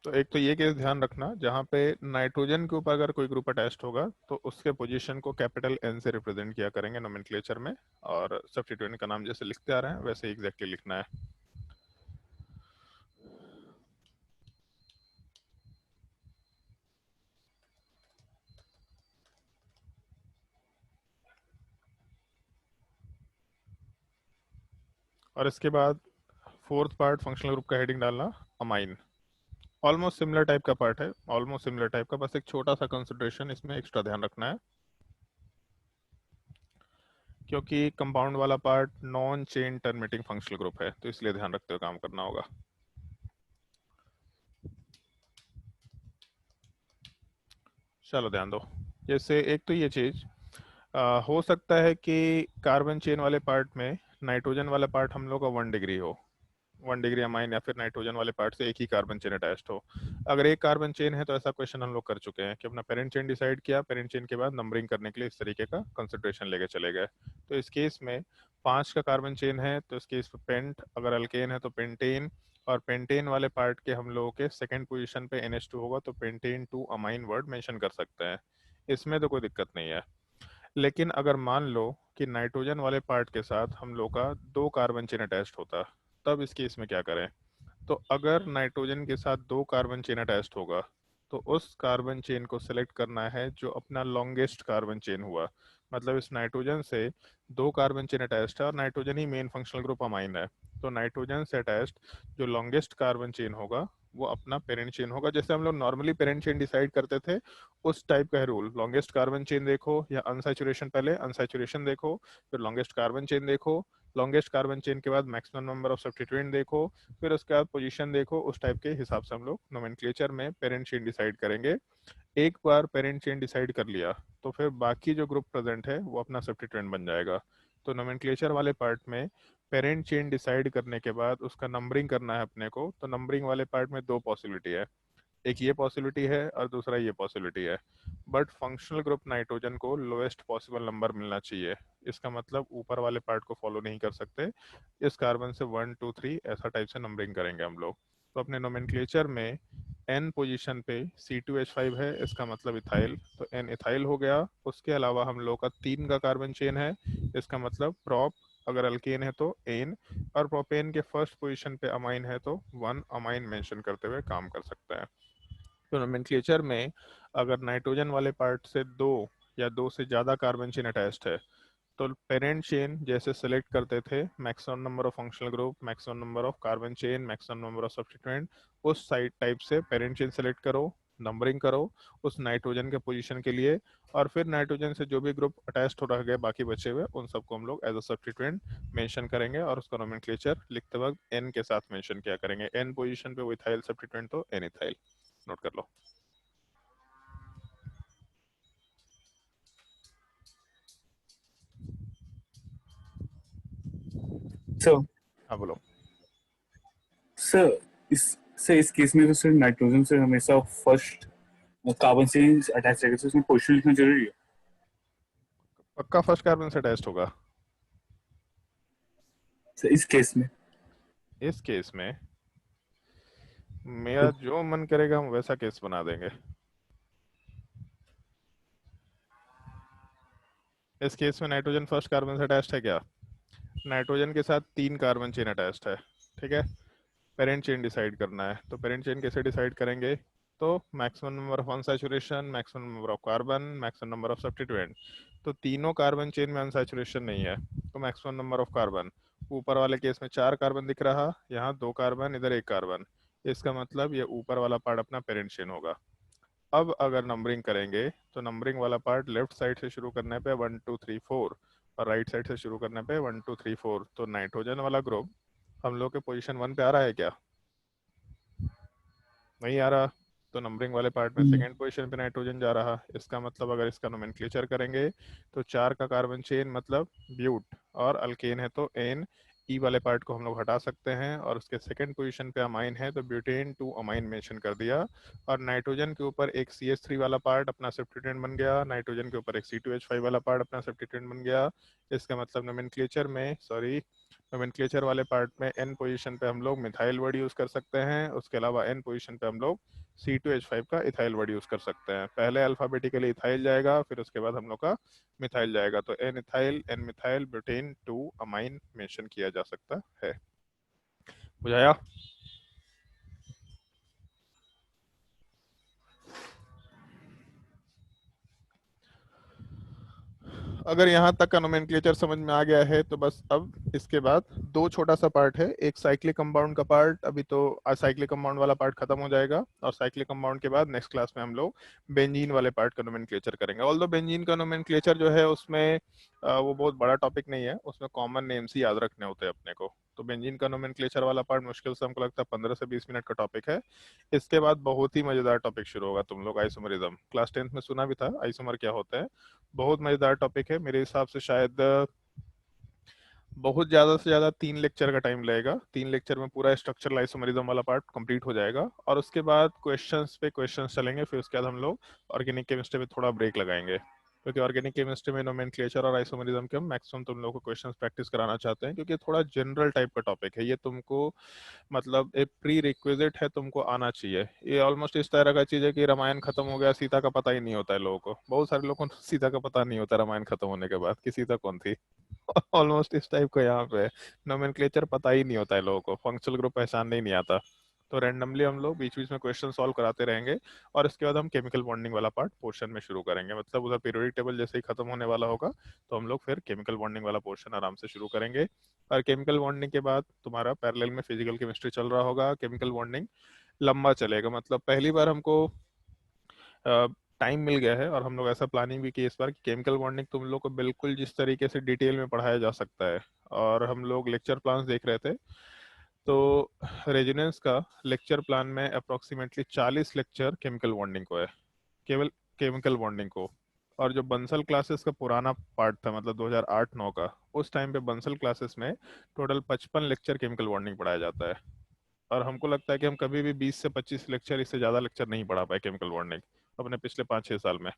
तो एक तो ये केस ध्यान रखना, जहाँ पे नाइट्रोजन के ऊपर अगर कोई ग्रुप अटैच्ड होगा तो उसके पोजीशन को कैपिटल एन से रिप्रेजेंट किया करेंगे नोमेनक्लेचर में, और सब्स्टिट्यूएंट का नाम जैसे लिखते आ रहे हैं वैसे एग्जैक्टली लिखना है। और इसके बाद फोर्थ पार्ट फंक्शनल ग्रुप का हेडिंग डालना अमाइन। ऑलमोस्ट सिमिलर टाइप का पार्ट है, ऑलमोस्ट सिमिलर टाइप का, बस एक छोटा सा कंसिडरेशन इसमें एक्स्ट्रा ध्यान रखना है, क्योंकि कंपाउंड वाला part non chain terminating functional group है, तो इसलिए ध्यान रखते हुए काम करना होगा। चलो ध्यान दो, जैसे एक तो ये चीज हो सकता है कि कार्बन चेन वाले पार्ट में नाइट्रोजन वाला पार्ट हम लोग का 1 डिग्री हो, 1 डिग्री अमाइन, या फिर नाइट्रोजन वाले पार्ट से एक ही कार्बन चेन अटैच्ड हो। अगर एक कार्बन चेन है तो ऐसा क्वेश्चन हम लोग कर चुके हैं कि अपना पेरेंट चेन डिसाइड किया, पेरेंट चेन के बाद नंबरिंग करने के लिए इस तरीके का कंसिडरेशन लेके चले गए। तो इस केस में 5 का कार्बन चेन है तो इस केस में पेंट, अगर अल्केन है तो पेंटेन, और पेंटेन वाले पार्ट के हम लोगों के सेकेंड पोजिशन पे NH2 होगा तो पेंटेन 2 अमाइन वर्ड मेंशन कर सकते हैं, इसमें तो कोई दिक्कत नहीं है। लेकिन अगर मान लो कि नाइट्रोजन वाले पार्ट के साथ हम लोग का 2 कार्बन चेन अटैच्ड होता, तब इस केस में क्या करें? तो अगर नाइट्रोजन के साथ 2 कार्बन चेन अटैच्ड होगा तो उस कार्बन चेन को सिलेक्ट करना है जो अपना लॉन्गेस्ट कार्बन चेन हुआ। मतलब इस नाइट्रोजन से 2 कार्बन चेन अटैच्ड है और नाइट्रोजन ही मेन फंक्शनल ग्रुप अमाइन है, तो नाइट्रोजन से अटैच्ड जो लॉन्गेस्ट कार्बन चेन होगा वो अपना पेरेंट चेन होगा। जैसे हम लोग नॉर्मली पेरेंट चेन डिसाइड करते थे उस टाइप का है रूल। लॉन्गेस्ट कार्बन चेन देखो या अनसैचुरेशन, पहले अनसैचुरेशन देखो फिर लॉन्गेस्ट कार्बन चेन देखो, लॉन्गेस्ट कार्बन चेन के बाद मैक्सिमम नंबर ऑफ सब्स्टिट्यूएंट देखो, फिर उसके बाद पोजीशन देखो। उस टाइप के हिसाब से हम लोग नोमेनक्लेचर में पेरेंट चेन डिसाइड करेंगे। एक बार पेरेंट चेन डिसाइड कर लिया तो फिर बाकी जो ग्रुप प्रेजेंट है वो अपना सब्स्टिट्यूएंट बन जाएगा। तो नोमेनक्लेचर वाले पार्ट में पेरेंट चेन डिसाइड करने के बाद उसका नंबरिंग करना है अपने को, तो नंबरिंग वाले पार्ट में 2 पॉसिबिलिटी है, एक ये पॉसिबिलिटी है और दूसरा ये पॉसिबिलिटी है। बट फंक्शनल ग्रुप नाइट्रोजन को लोएस्ट पॉसिबल नंबर मिलना चाहिए, इसका मतलब ऊपर वाले पार्ट को फॉलो नहीं कर सकते। इस कार्बन से 1 2 3 ऐसा टाइप से नंबरिंग करेंगे हम लोग। तो अपने नोमेनक्लेचर में n पोजीशन पे C2H5 है, इसका मतलब इथाइल, तो n इथाइल हो गया। उसके अलावा हम लोग का 3 का कार्बन चेन है, इसका मतलब प्रॉप, अगर अल्केन है तो एन, और प्रोपेन के फर्स्ट पोजीशन पे अमाइन है तो 1 अमाइन मेंशन करते हुए काम कर सकते हैं। तो नोमेनक्लेचर में अगर नाइट्रोजन वाले पार्ट से 2 या 2 से ज़्यादा कार्बन चेन अटैच्ड है तो पेरेंट चेन जैसे सेलेक्ट करते थे maximum number of functional group, maximum number of carbon chain, maximum number of substituent, उस साइड टाइप से पेरेंट चेन सेलेक्ट करो, नंबरिंग करो उस नाइट्रोजन के पोजीशन के लिए, और फिर नाइट्रोजन से जो भी ग्रुप अटैच्ड हो रह गए बाकी बचे हुए उन सबको हम लोग एज अ सब्स्टिट्यूएंट मेंशन करेंगे, और उसका नोमेनक्लेचर लिखते वक्त n के साथ मेंशन किया करेंगे। n पोजीशन पे वो इथाइल सब्स्टिट्यूएंट तो n इथाइल, नोट कर लो। सर हाँ बोलो। सर इस केस में तो सर नाइट्रोजन से हमेशा फर्स्ट कार्बन से अटैच रहेगा, तो उसमें पोजीशन लिखना जरूरी है। पक्का फर्स्ट कार्बन से अटैच्ड होगा सर इस केस में इस केस में? मेरा जो मन करेगा हम वैसा केस बना देंगे। इस केस में नाइट्रोजन फर्स्ट कार्बन से अटैच्ड है क्या? नाइट्रोजन के साथ 3 कार्बन चेन अटैच्ड है, ठीक है। पेरेंट चेन डिसाइड करना है, तो पेरेंट चेन कैसे डिसाइड करेंगे? तो maximum number of unsaturation, maximum number of carbon, maximum number of substituent. तो तीनों कार्बन चेन में अनसैचुरेशन नहीं है तो मैक्सिमम नंबर ऑफ कार्बन, ऊपर वाले केस में 4 कार्बन दिख रहा, यहाँ 2 कार्बन, इधर 1 कार्बन, इसका मतलब ये ऊपर वाला पार्ट अपना पेरेंट चेन होगा। अब अगर नंबरिंग करेंगे तो नंबरिंग वाला पार्ट लेफ्ट साइड से शुरू करने पे 1 2 3 4 और राइट साइड से शुरू करने पे 1 2 3 4। तो नाइट्रोजन वाला ग्रुप हम लोग के पोजीशन 1 पे आ रहा है क्या? नहीं आ रहा, तो नंबरिंग वाले पार्ट में सेकंड पोजीशन पे नाइट्रोजन जा रहा। इसका मतलब अगर इसका नोमेनक्लेचर करेंगे तो 4 का कार्बन चेन मतलब ब्यूट, और अल्केन है तो एन, ई वाले पार्ट को हम लोग हटा सकते हैं, और उसके सेकंड पोजीशन पे अमाइन है तो ब्यूटेन 2 अमाइन मेंशन कर दिया। और नाइट्रोजन के ऊपर एक CH3 वाला पार्ट अपना सब्स्टिट्यूएंट बन गया, नाइट्रोजन के ऊपर एक C2H5 वाला पार्ट अपना सब्स्टिट्यूएंट बन गया। इसका मतलब नोमेनक्लेचर में, सॉरी, नोमेनक्लेचर वाले पार्ट में n पोजीशन पे हम लोग मिथाइल वर्ड यूज कर सकते हैं, उसके अलावा n पोजीशन पे हम लोग C2H5 का इथाइल वर्ड यूज कर सकते हैं। पहले अल्फाबेटिकली इथाइल जाएगा, फिर उसके बाद हम लोग का मिथाइल जाएगा, तो n ethyl, n methyl, butane, 2 amine mention किया जा सकता है। बुझाया? अगर यहाँ तक का नोमेनक्लेचर समझ में आ गया है तो बस अब इसके बाद दो छोटा सा पार्ट है, एक साइक्लिक कंपाउंड का पार्ट, अभी तो साइक्लिक कंपाउंड वाला पार्ट खत्म हो जाएगा, और साइक्लिक कंपाउंड के बाद नेक्स्ट क्लास में हम लोग बेंजीन वाले पार्ट का नोमेनक्लेचर करेंगे। ऑल्दो बेंजीन का नोमेनक्लेचर जो है उसमें वो बहुत बड़ा टॉपिक नहीं है, उसमें कॉमन नेम्स ही याद रखने होते हैं अपने को। तो बेंजीन का नोमेनक्लेचर वाला पार्ट मुश्किल से हमको लगता है 15 से 20 मिनट का टॉपिक है। इसके बाद बहुत ही मजेदार टॉपिक शुरू होगा। तुम लोग आइसोमरिज्म क्लास 10th में सुना भी था, आइसोमर क्या होता है, बहुत मजेदार टॉपिक है। मेरे हिसाब से शायद बहुत ज्यादा से ज्यादा 3 लेक्चर का टाइम लगेगा। 3 लेक्चर में पूरा स्ट्रक्चरल आइसोमरिज्म वाला पार्ट कंप्लीट हो जाएगा, और उसके बाद क्वेश्चंस पे क्वेश्चंस चलेंगे। फिर उसके बाद हम लोग ऑर्गेनिक केमिस्ट्री में थोड़ा ब्रेक लगाएंगे, क्योंकि ऑर्गेनिक केमिस्ट्री में नोमेनक्लेचर और आइसोमरिज्म के हम मैक्सिमम तुम लोगों को क्वेश्चंस प्रैक्टिस कराना चाहते हैं, क्योंकि थोड़ा जनरल टाइप का टॉपिक है ये। तुमको मतलब एक प्री रिक्विजिट है, तुमको आना चाहिए। ये ऑलमोस्ट इस तरह का चीज है कि रामायण खत्म हो गया, सीता का पता ही नहीं होता है लोगों को। बहुत सारे लोगों को सीता का पता नहीं होता रामायण खत्म होने के बाद कि सीता कौन थी। ऑलमोस्ट इस टाइप का यहाँ पे नोमेनक्लेचर पता ही नहीं होता है लोगों को, फंक्शनल ग्रुप पहचानने ही नहीं आता। तो रैंडमली हम लोग बीच बीच में क्वेश्चन सॉल्व कराते रहेंगे, और इसके बाद हम केमिकल बॉन्डिंग वाला पार्ट पोर्शन में शुरू करेंगे। मतलब उधर पीरियोडिक टेबल जैसे ही खत्म होने वाला होगा तो हम लोग फिर केमिकल बॉन्डिंग वाला पोर्शन आराम से शुरू करेंगे। और केमिकल बॉन्डिंग के बाद तुम्हारा पैरेलल में फिजिकल केमिस्ट्री चल रहा होगा। केमिकल बॉन्डिंग लंबा चलेगा, मतलब पहली बार हमको टाइम मिल गया है, और हम लोग ऐसा प्लानिंग भी की इस बार कि केमिकल बॉन्डिंग तुम लोग को बिल्कुल जिस तरीके से डिटेल में पढ़ाया जा सकता है। और हम लोग लेक्चर प्लान्स देख रहे थे, तो रेजिडेंस का लेक्चर प्लान में अप्रोक्सीमेटली 40 लेक्चर केमिकल बॉन्डिंग को है, केवल केमिकल बॉन्डिंग को। और जो बंसल क्लासेस का पुराना पार्ट था, मतलब 2008-9 का, उस टाइम पे बंसल क्लासेस में टोटल 55 लेक्चर केमिकल बॉन्डिंग पढ़ाया जाता है। और हमको लगता है कि हम कभी भी 20 से 25 लेक्चर, इससे ज़्यादा लेक्चर नहीं पढ़ा पाए केमिकल बॉन्डिंग अपने पिछले 5-6 साल में।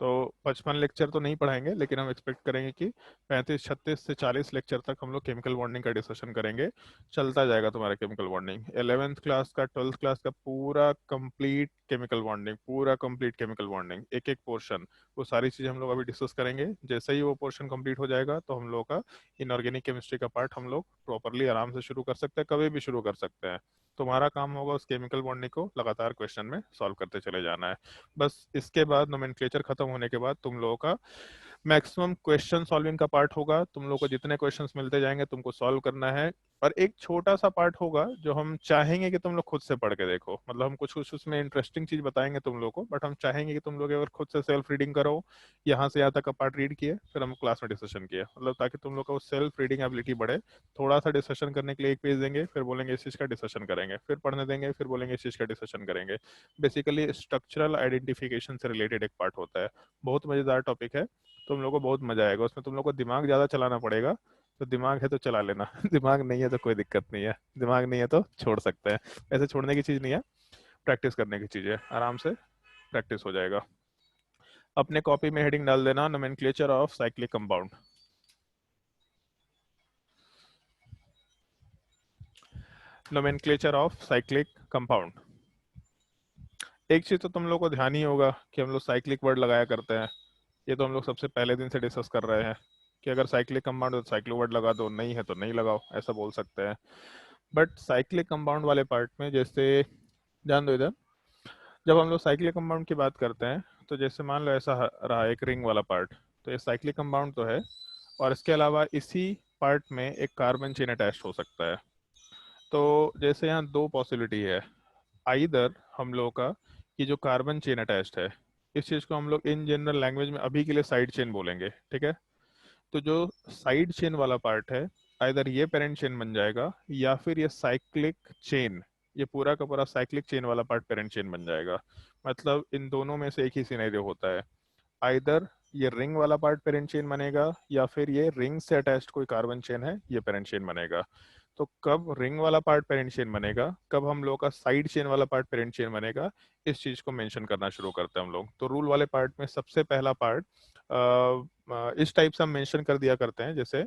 तो 55 लेक्चर तो नहीं पढ़ाएंगे, लेकिन हम एक्सपेक्ट करेंगे कि 35, 36 से 40 लेक्चर तक हम लोग केमिकल बॉन्डिंग का डिस्कशन करेंगे। चलता जाएगा तुम्हारा केमिकल बॉन्डिंग। 11th क्लास का, 12th क्लास का पूरा कंप्लीट केमिकल बॉन्डिंग, पूरा कंप्लीट केमिकल बॉन्डिंग, एक एक पोर्शन, वो सारी चीज़ें हम लोग अभी डिस्कस करेंगे। जैसे ही वो पोर्शन कंप्लीट हो जाएगा तो हम लोग का इनऑर्गेनिक केमिस्ट्री का पार्ट हम लोग प्रॉपरली आराम से शुरू कर सकते हैं, कभी भी शुरू कर सकते हैं। तुम्हारा काम होगा उस केमिकल बॉन्डिंग को लगातार क्वेश्चन में सॉल्व करते चले जाना है। बस इसके बाद नोमेनक्लेचर खत्म होने के बाद तुम लोगों का मैक्सिमम क्वेश्चन सॉल्विंग का पार्ट होगा। तुम लोगों को जितने क्वेश्चंस मिलते जाएंगे तुमको सॉल्व करना है। और एक छोटा सा पार्ट होगा जो हम चाहेंगे कि तुम लोग खुद से पढ़ के देखो, मतलब हम कुछ कुछ उसमें इंटरेस्टिंग चीज बताएंगे तुम लोग को, बट हम चाहेंगे कि तुम लोग अगर खुद से सेल्फ रीडिंग करो, यहाँ से यहाँ तक का पार्ट रीड किए, फिर हम क्लास में डिस्कशन किए, मतलब ताकि तुम लोग का वो सेल्फ रीडिंग एबिलिटी बढ़े। थोड़ा सा डिस्कशन करने के लिए एक पेज देंगे, फिर बोलेंगे इस चीज का डिस्कशन करेंगे, फिर पढ़ने देंगे, फिर बोलेंगे इस चीज का डिस्कशन करेंगे। बेसिकली स्ट्रक्चरल आइडेंटिफिकेशन से रिलेटेड एक पार्ट होता है, बहुत मजेदार टॉपिक है। तुम लोग को बहुत मजा आएगा उसमें, तुम लोग को दिमाग ज्यादा चलाना पड़ेगा। तो दिमाग है तो चला लेना, दिमाग नहीं है तो कोई दिक्कत नहीं है, दिमाग नहीं है तो छोड़ सकते हैं। ऐसे छोड़ने की चीज नहीं है, प्रैक्टिस करने की चीज है, आराम से प्रैक्टिस हो जाएगा। अपने कॉपी में हेडिंग डाल देना, nomenclature of cyclic compound. Nomenclature of cyclic compound. एक चीज तो तुम लोग को ध्यान ही होगा कि हम लोग साइक्लिक वर्ड लगाया करते हैं। ये तो हम लोग सबसे पहले दिन से डिस्कस कर रहे हैं कि अगर साइक्लिक कंपाउंड है तो साइक्लिक वर्ड लगा दो, नहीं है तो नहीं लगाओ, ऐसा बोल सकते हैं। बट साइक्लिक कंपाउंड वाले पार्ट में जैसे, ध्यान दो इधर, जब हम लोग साइक्लिक कंपाउंड की बात करते हैं तो जैसे मान लो ऐसा रहा एक रिंग वाला पार्ट, तो ये साइक्लिक कंपाउंड तो है, और इसके अलावा इसी पार्ट में एक कार्बन चेन अटैच हो सकता है। तो जैसे यहाँ दो पॉसिबिलिटी है, आइदर हम लोग का कि जो कार्बन चेन अटैच्ड है, इस चीज को हम लोग इन जनरल लैंग्वेज में अभी के लिए साइड चेन बोलेंगे, ठीक है। तो जो साइड चेन वाला पार्ट है, आइदर ये पेरेंट चेन बन जाएगा, या फिर ये साइक्लिक चेन, ये पूरा का पूरा साइक्लिक चेन वाला पार्ट पेरेंट चेन बन जाएगा। मतलब इन दोनों में से एक ही सिनेरियो होता है, आइदर ये रिंग वाला पार्ट पेरेंट चेन बनेगा, या फिर ये रिंग से अटैच्ड कोई कार्बन चेन है ये पेरेंट चेन बनेगा। तो कब रिंग वाला पार्ट पेरेंट चेन बनेगा, कब हम लोग का साइड चेन वाला पार्ट पेरेंट चेन बनेगा, इस चीज को मेंशन करना शुरू करते हैं हम लोग। तो रूल वाले पार्ट में सबसे पहला पार्ट इस टाइप से हम मेंशन कर दिया करते हैं, जैसे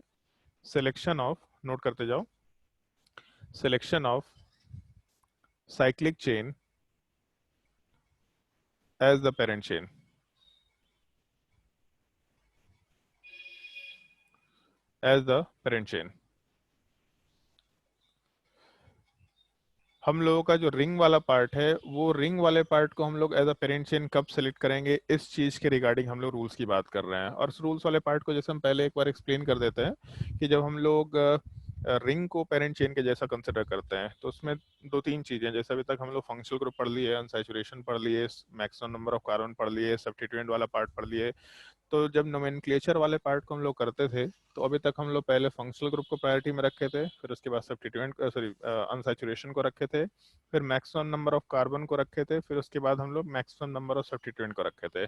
सिलेक्शन ऑफ नोट करते जाओ। Selection of cyclic chain as the parent chain. As the parent chain. हम लोगों का जो रिंग वाला पार्ट है, वो रिंग वाले पार्ट को हम लोग एज अ पेरेंट चेन कब सेलेक्ट करेंगे, इस चीज के रिगार्डिंग हम लोग रूल्स की बात कर रहे हैं। और इस रूल्स वाले पार्ट को जैसे हम पहले एक बार एक्सप्लेन कर देते हैं कि जब हम लोग रिंग को पेरेंट चेन के जैसा कंसिडर करते हैं तो उसमें दो तीन चीजें, जैसे अभी तक हम लोग फंक्शनल ग्रुप पढ़ लिए, अनसैचुरेशन पढ़ लिए, मैक्सिमम नंबर ऑफ कार्बन पढ़ लिए, सब्स्टिट्यूएंट वाला पार्ट पढ़ लिए। तो जब नोमेनक्लेचर वाले पार्ट को हम लोग करते थे तो अभी तक हम लोग पहले फंक्शनल ग्रुप को प्रायोरिटी में रखे थे, फिर उसके बाद सब्स्टिट्यूएंट अनसैचुरेशन को रखे थे, फिर मैक्सिमम नंबर ऑफ कार्बन को रखे थे, फिर उसके बाद हम लोग मैक्सिमम नंबर ऑफ सब्स्टिट्यूएंट को रखे थे।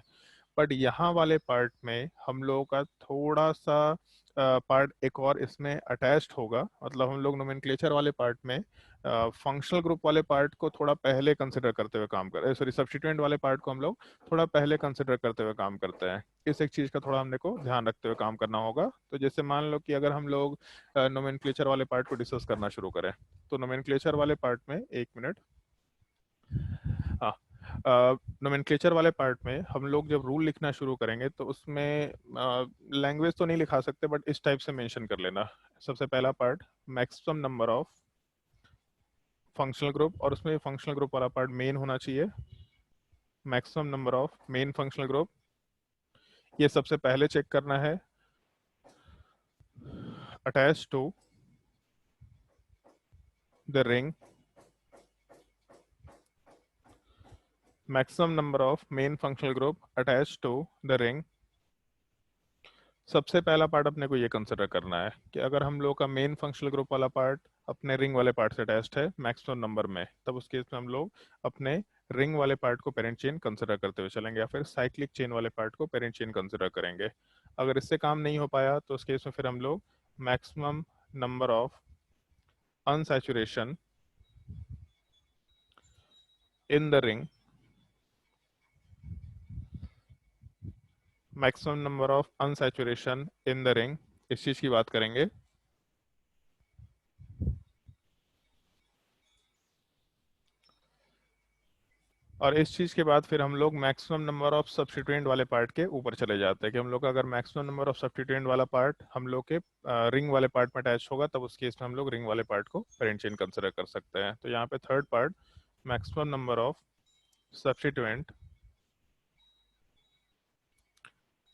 बट यहाँ वाले पार्ट में हम लोगों का थोड़ा सा पार्ट एक और इसमें अटैच्ड होगा। मतलब हम लोग नोमेनक्लेचर वाले पार्ट में फंक्शनल ग्रुप वाले पार्ट को थोड़ा पहले कंसिडर करते हुए काम कर, सॉरी सब्स्टिट्यूएंट वाले पार्ट को हम लोग थोड़ा पहले कंसिडर करते हुए काम करते हैं। इस एक चीज का थोड़ा हमने को ध्यान रखते हुए काम करना होगा। तो जैसे मान लो कि अगर हम लोग नोमेनक्लेचर वाले पार्ट को डिस्कस करना शुरू करें, तो नोमेनक्लेचर वाले पार्ट में, एक मिनट, हाँ, नोमेनक्लेचर वाले पार्ट में हम लोग जब रूल लिखना शुरू करेंगे तो उसमें लैंग्वेज तो नहीं लिखा सकते, बट इस टाइप से मेंशन कर लेना। सबसे पहला part maximum number of functional group, और उसमें फंक्शनल ग्रुप वाला पार्ट मेन होना चाहिए। Maximum number of main functional group, ये सबसे पहले चेक करना है। Attach to the ring maximum number of main functional group attached to the ring। सबसे पहला पार्ट अपने को ये कंसिडर करना है कि अगर हम लोग का मेन फंक्शनल ग्रुप वाला पार्ट अपने रिंग वाले पार्ट से अटैच्ड है मैक्सिमम नंबर में, तब उस केस में हम लोग अपने रिंग वाले पार्ट को पेरेंट चेन कंसिडर करते हुए चलेंगे, या फिर साइक्लिक चेन वाले पार्ट को पेरेंट चेन कंसिडर करेंगे। अगर इससे काम नहीं हो पाया तो उस केस में फिर हम लोग maximum number of unsaturation in the ring, maximum number of unsaturation in the ring, इस चीज की बात करेंगे। और इस चीज के बाद फिर हम लोग मैक्सिमम नंबर ऑफ सब्स्टिट्यूएंट वाले पार्ट के ऊपर चले जाते हैं कि हम लोग का अगर मैक्सिमम नंबर ऑफ सब्स्टिट्यूएंट वाला पार्ट हम लोग के रिंग वाले पार्ट में अटैच होगा, तब उस केस में हम लोग रिंग वाले पार्ट को पेरेंट चेन कंसिडर कर सकते हैं। तो यहाँ पे third part maximum number of substituent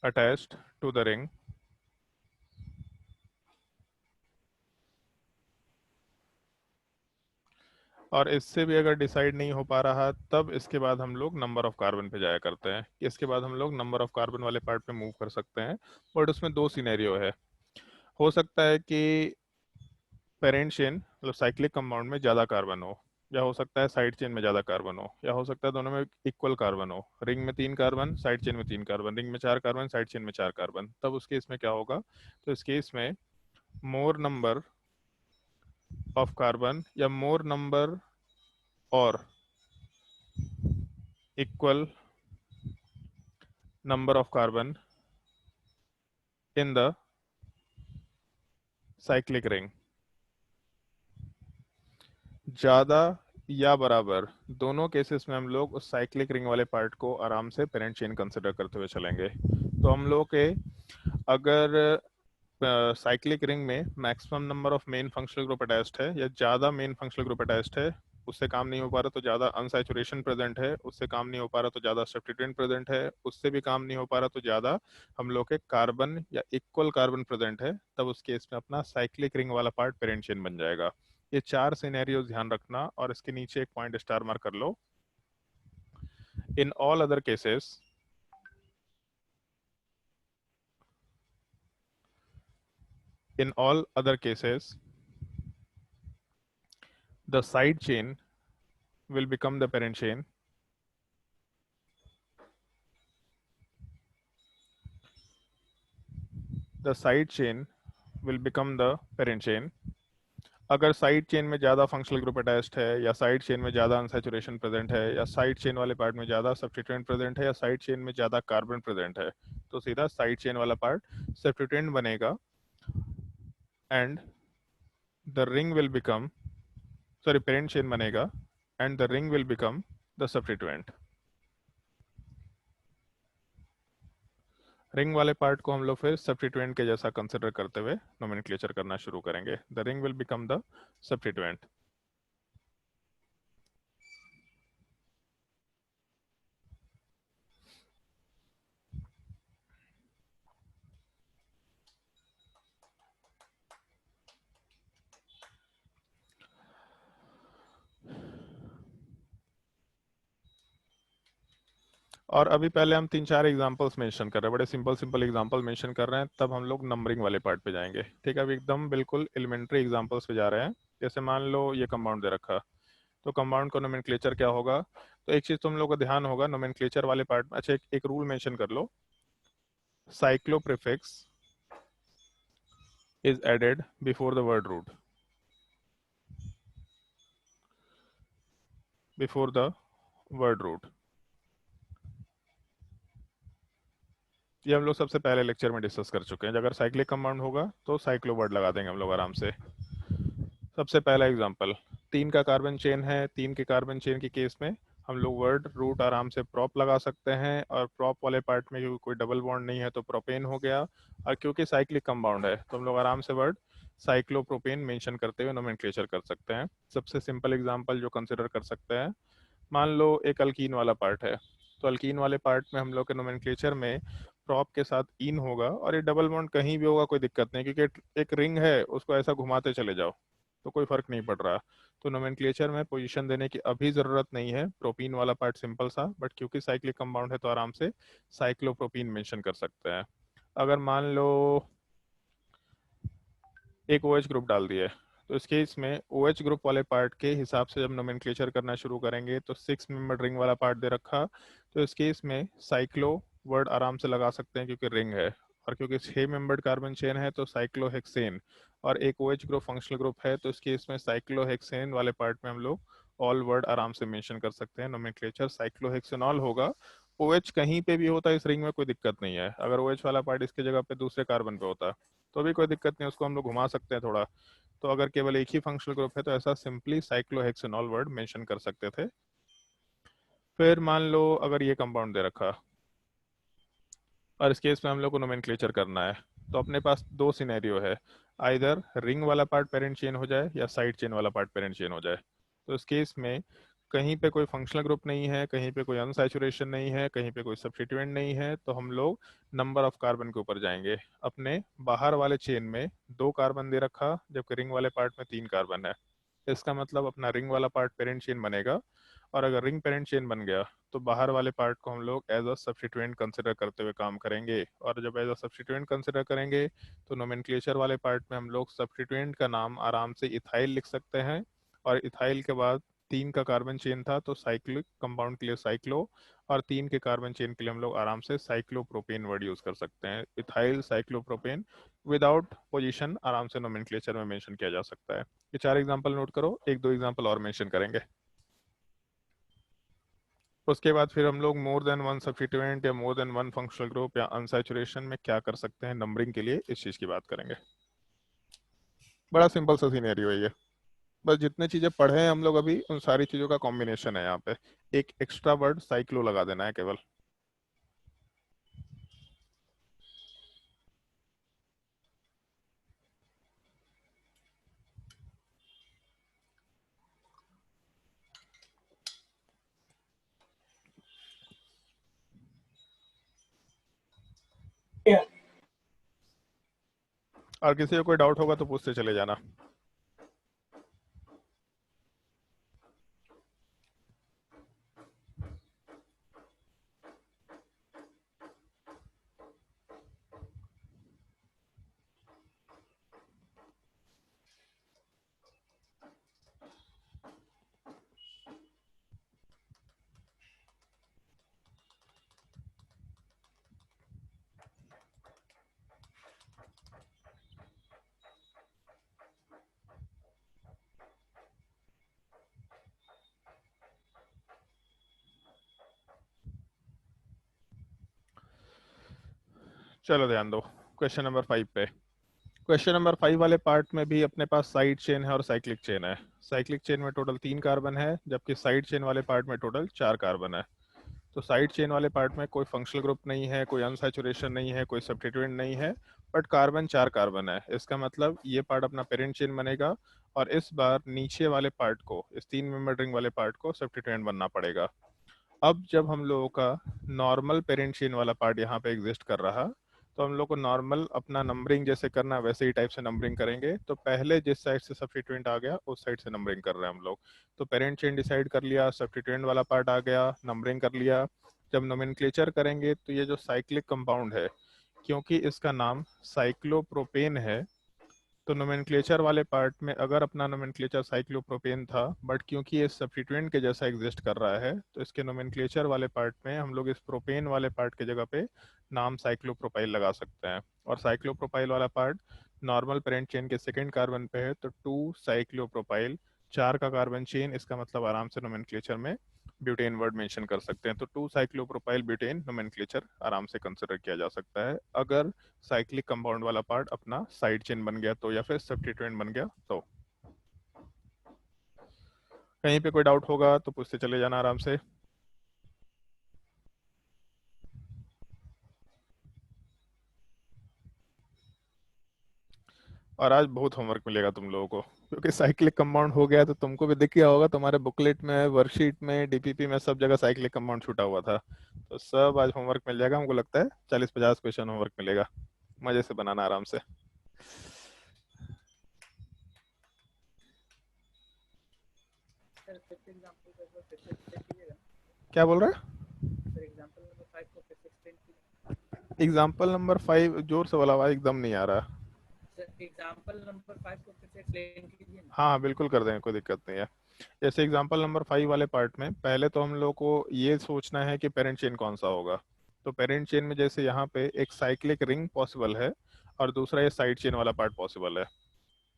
attached to the ring, और इससे भी अगर डिसाइड नहीं हो पा रहा तब इसके बाद हम लोग नंबर ऑफ कार्बन पे जाया करते हैं। इसके बाद हम लोग नंबर ऑफ कार्बन वाले पार्ट पे मूव कर सकते हैं। बट उसमें दो सिनेरियो है। हो सकता है कि पेरेंट चेन मतलब साइक्लिक कंपाउंड में ज़्यादा कार्बन हो, या हो सकता है साइड चेन में ज़्यादा कार्बन हो, या हो सकता है दोनों में इक्वल कार्बन हो। रिंग में 3 कार्बन, साइड चेन में 3 कार्बन, रिंग में 4 कार्बन, साइड चेन में 4 कार्बन। तब उस केस में क्या होगा, तो इस केस में मोर नंबर ऑफ कार्बन या मोर नंबर और equal number of carbon in the cyclic ring, ज्यादा या बराबर दोनों केसेस में हम लोग उस साइक्लिक रिंग वाले पार्ट को आराम से पेरेंट चेन कंसिडर करते हुए चलेंगे। तो हम लोग के अगर साइक्लिक रिंग में maximum number of main functional group attached है या ज़्यादा मेन फंक्शनल ग्रुप अटैच्ड है, उससे काम नहीं हो पा रहा तो ज़्यादा अनसैचुरेशन प्रेजेंट है, उससे काम नहीं हो पा रहा तो ज़्यादा सब्स्टिट्यूएंट प्रेजेंट है, उससे भी काम नहीं हो पा रहा तो ज़्यादा हम लोग के कार्बन या इक्वल कार्बन प्रेजेंट है, तब उस केस में अपना साइक्लिक रिंग वाला पार्ट पेरेंट चेन बन जाएगा। ये 4 सिनेरियोज ध्यान रखना, और इसके नीचे एक पॉइंट स्टार मार्क कर लो। In all other cases in all other cases the side chain will become the parent chain, the side chain will become the parent chain। अगर साइड चेन में ज़्यादा फंक्शनल ग्रुप अटैच्ड है, या साइड चेन में ज़्यादा अनसैचुरेशन प्रेजेंट है, या साइड चेन वाले पार्ट में ज़्यादा सब्स्टिट्यूएंट प्रेजेंट है, या साइड चेन में ज़्यादा कार्बन प्रेजेंट है, तो सीधा साइड चेन वाला पार्ट सब्स्टिट्यूएंट बनेगा and the ring will become, sorry parent chain बनेगा and the ring will become the substituent. Ring वाले पार्ट को हम लोग फिर सब्स्टिट्यूएंट के जैसा कंसिडर करते हुए नोमेनक्लेचर करना शुरू करेंगे। The ring will become the substituent. और अभी पहले हम 3-4 एग्जांपल्स मेंशन कर रहे हैं, बड़े सिंपल सिंपल एग्जांपल मेंशन कर रहे हैं, तब हम लोग नंबरिंग वाले पार्ट पे जाएंगे। ठीक है, अभी एकदम बिल्कुल एलिमेंट्री एग्जांपल्स पे जा रहे हैं। जैसे मान लो ये कंपाउंड दे रखा, तो कंपाउंड का नोमेनक्लेचर क्या होगा। तो एक चीज तुम लोग का ध्यान होगा नोमेनक्लेचर वाले पार्ट में, अच्छा एक रूल मेंशन कर लो, cyclo prefix is added before the word root, before the word root. ये हम लोग सबसे पहले लेक्चर में डिस्कस कर चुके हैं। अगर साइक्लिक कंपाउंड होगा तो साइक्लो वर्ड लगा देंगे हम लोग आराम से। सबसे पहला एग्जांपल, 3 का कार्बन चेन है, 3 के कार्बन चेन के केस में हम लोग वर्ड रूट आराम से प्रॉप लगा सकते हैं, और प्रॉप वाले पार्ट में क्योंकि कोई डबल बॉन्ड नहीं है तो प्रोपेन हो गया, और क्योंकि साइक्लिक कंपाउंड है तो हम लोग आराम से वर्ड साइक्लोप्रोपेन मेंशन करते हुए नोमेनक्लेचर कर सकते हैं। सबसे सिंपल एग्जांपल जो कंसिडर कर सकते हैं, मान लो एक अल्कीन वाला पार्ट है, तो अल्कीन वाले पार्ट में हम लोग के नोमेनक्लेचर में प्रॉप के साथ इन होगा, और ये डबल बॉन्ड कहीं भी होगा कोई दिक्कत नहीं, क्योंकि एक रिंग है उसको ऐसा घुमाते चले जाओ तो कोई फर्क नहीं पड़ रहा। तो नोमेनक्लेचर में पोजीशन देने की अभी ज़रूरत नहीं है। प्रोपीन वाला पार्ट सिंपल सा, बट क्योंकि साइक्लिक कंपाउंड है तो आराम से साइक्लोप्रोपीन मेंशन कर सकते हैं। अगर मान लो एक OH ग्रुप डाल दिए, तो इस केस में OH ग्रुप वाले पार्ट के हिसाब से जब नोमेनक्लेचर करना शुरू करेंगे, तो 6 मेंबर रिंग वाला पार्ट दे रखा, तो इस केस में साइक्लो वर्ड आराम से लगा सकते हैं क्योंकि रिंग है, और क्योंकि 6 मेंबर्ड कार्बन चेन है तो साइक्लोहेक्सेन, और एक OH ग्रुप फंक्शनल ग्रुप है, तो इस केस में साइक्लोहेक्सेन वाले पार्ट में हम लोग ऑल वर्ड आराम से मेंशन कर सकते हैं। नोमेनक्लेचर साइक्लोहेक्सेनॉल होगा। OH कहीं पे भी होता है इस रिंग में कोई दिक्कत नहीं है। अगर OH वाला पार्ट इसके जगह पे दूसरे कार्बन पे होता तो भी कोई दिक्कत नहीं, उसको हम लोग घुमा सकते हैं थोड़ा। तो अगर केवल एक ही फंक्शनल ग्रुप है तो ऐसा सिंपली साइक्लोहेक्सेनॉल वर्ड मेंशन कर सकते थे। फिर मान लो अगर ये कंपाउंड दे रखा, और इस केस में हम लोग को नोमेनक्लेचर करना है, तो अपने पास 2 सिनेरियो है, आइदर रिंग वाला पार्ट पेरेंट चेन हो जाए या साइड चेन वाला पार्ट पेरेंट चेन हो जाए। तो इस केस में कहीं पे कोई फंक्शनल ग्रुप नहीं है, कहीं पे कोई अनसैचुरेशन नहीं है, कहीं पे कोई सब्स्टिट्यूएंट नहीं है, तो हम लोग नंबर ऑफ कार्बन के ऊपर जाएंगे। अपने बाहर वाले चेन में 2 कार्बन दे रखा, जबकि रिंग वाले पार्ट में 3 कार्बन है। इसका मतलब अपना रिंग वाला पार्ट पेरेंट चेन बनेगा, और अगर रिंग पेरेंट चेन बन गया तो बाहर वाले पार्ट को हम लोग एज अ सब्स्टिट्यूएंट कंसिडर करते हुए काम करेंगे। और जब एज अ सब्स्टिट्यूएंट कंसिडर करेंगे तो नोमेनक्लेचर वाले पार्ट में हम लोग सब्स्टिट्यूएंट का नाम आराम से इथाइल लिख सकते हैं, और इथाइल के बाद 3 का कार्बन चेन था तो साइक्लिक कंपाउंड के लिए साइक्लो, और 3 के कार्बन चेन के लिए हम लोग आराम से साइक्लोप्रोपेन वर्ड यूज कर सकते हैं। इथाइल साइक्लोप्रोपेन विदाउट पोजीशन आराम से नोमेनक्लेचर में मेंशन किया जा सकता है। ये 4 एग्जांपल नोट करो, 1-2 एग्जांपल और मेंशन करेंगे। उसके बाद फिर हम लोग मोर देन वन सब्स्टिट्यूएंट या more than one functional group या अनसैचुरेशन में क्या कर सकते हैं नंबरिंग के लिए, इस चीज की बात करेंगे। बड़ा सिंपल सा सिनेरियो है ये, बस जितने चीजें पढ़े हैं हम लोग अभी उन सारी चीजों का कॉम्बिनेशन है यहाँ पे। एक एक्स्ट्रा वर्ड साइक्लो लगा देना है केवल। Yeah. और किसी को कोई डाउट होगा तो पूछते चले जाना। चलो ध्यान दो क्वेश्चन नंबर 5 पे। क्वेश्चन नंबर 5 वाले पार्ट में भी अपने पास साइड चेन है और साइक्लिक चेन है। साइक्लिक चेन में टोटल 3 कार्बन है, जबकि साइड चेन वाले पार्ट में टोटल 4 कार्बन है। तो साइड चेन वाले पार्ट में कोई फंक्शनल ग्रुप नहीं है, कोई अनसैचुरेशन नहीं है, कोई सब्स्टिट्यूएंट नहीं है, बट कार्बन 4 कार्बन है। इसका मतलब ये पार्ट अपना पेरेंट चेन बनेगा और इस बार नीचे वाले पार्ट को, इस 3 मेंबर रिंग वाले पार्ट को सब्स्टिट्यूएंट बनना पड़ेगा। अब जब हम लोगों का नॉर्मल पेरेंट चेन वाला पार्ट यहाँ पे एग्जिस्ट कर रहा, तो हम लोग को नॉर्मल अपना नंबरिंग जैसे करना है वैसे ही टाइप से नंबरिंग करेंगे। तो पहले जिस साइड से सब्स्टिट्यूएंट आ गया उस साइड से नंबरिंग कर रहे हैं हम लोग। तो पेरेंट चेन डिसाइड कर लिया, सब्स्टिट्यूएंट वाला पार्ट आ गया, नंबरिंग कर लिया। जब नोमेनक्लेचर करेंगे तो ये जो साइक्लिक कंपाउंड है, क्योंकि इसका नाम साइक्लोप्रोपेन है, तो नोमेनक्लेचर वाले पार्ट में अगर अपना नोमेनक्लेचर साइक्लोप्रोपेन था, बट क्योंकि ये सब्स्टिट्यूएंट के जैसा एग्जिस्ट कर रहा है, तो इसके नोमेनक्लेचर वाले पार्ट में हम लोग इस प्रोपेन वाले पार्ट के जगह पे नाम साइक्लोप्रोपाइल लगा सकते हैं। और साइक्लोप्रोपाइल वाला पार्ट नॉर्मल पेरेंट चेन के सेकेंड कार्बन पे है, तो 2 साइक्लोप्रोपाइल, 4 का कार्बन चेन, इसका मतलब आराम से नोमेनक्लेचर में ब्यूटेन वर्ड मेंशन कर सकते हैं। तो 2 साइक्लोप्रोपाइल ब्यूटेन नोमेनक्लेचर आराम से कंसिडर किया जा सकता है अगर साइक्लिक कंपाउंड वाला पार्ट अपना साइड चेन बन गया तो, या फिर सब्स्टिट्यूएंट बन गया तो। कहीं पे कोई डाउट होगा तो पूछते चले जाना आराम से। और आज बहुत होमवर्क मिलेगा तुम लोगों को, क्योंकि साइक्लिक कंपाउंड हो गया तो तुमको भी दिख गया होगा, तुम्हारे बुकलेट में, वर्कशीट में, डीपीपी में, सब जगह साइक्लिक कंपाउंड छूटा हुआ था। तो सब आज होमवर्क मिल जाएगा। हमको लगता है 40-50 क्वेश्चन होमवर्क मिलेगा, मजे से बनाना आराम से। क्या बोल रहा है? एग्जाम्पल नंबर 5 जोर से वाला आवाज एकदम नहीं आ रहा। एग्जाम्पल नंबर 5 को फिर से एक्सप्लेन कीजिए ना। हाँ बिल्कुल कर देंगे, कोई दिक्कत नहीं है। जैसे एग्जाम्पल नंबर 5 वाले पार्ट में पहले तो हम लोग को ये सोचना है कि पेरेंट चेन कौन सा होगा। तो पेरेंट चेन में जैसे यहाँ पे एक साइक्लिक रिंग पॉसिबल है और दूसरा ये साइड चेन वाला पार्ट पॉसिबल है।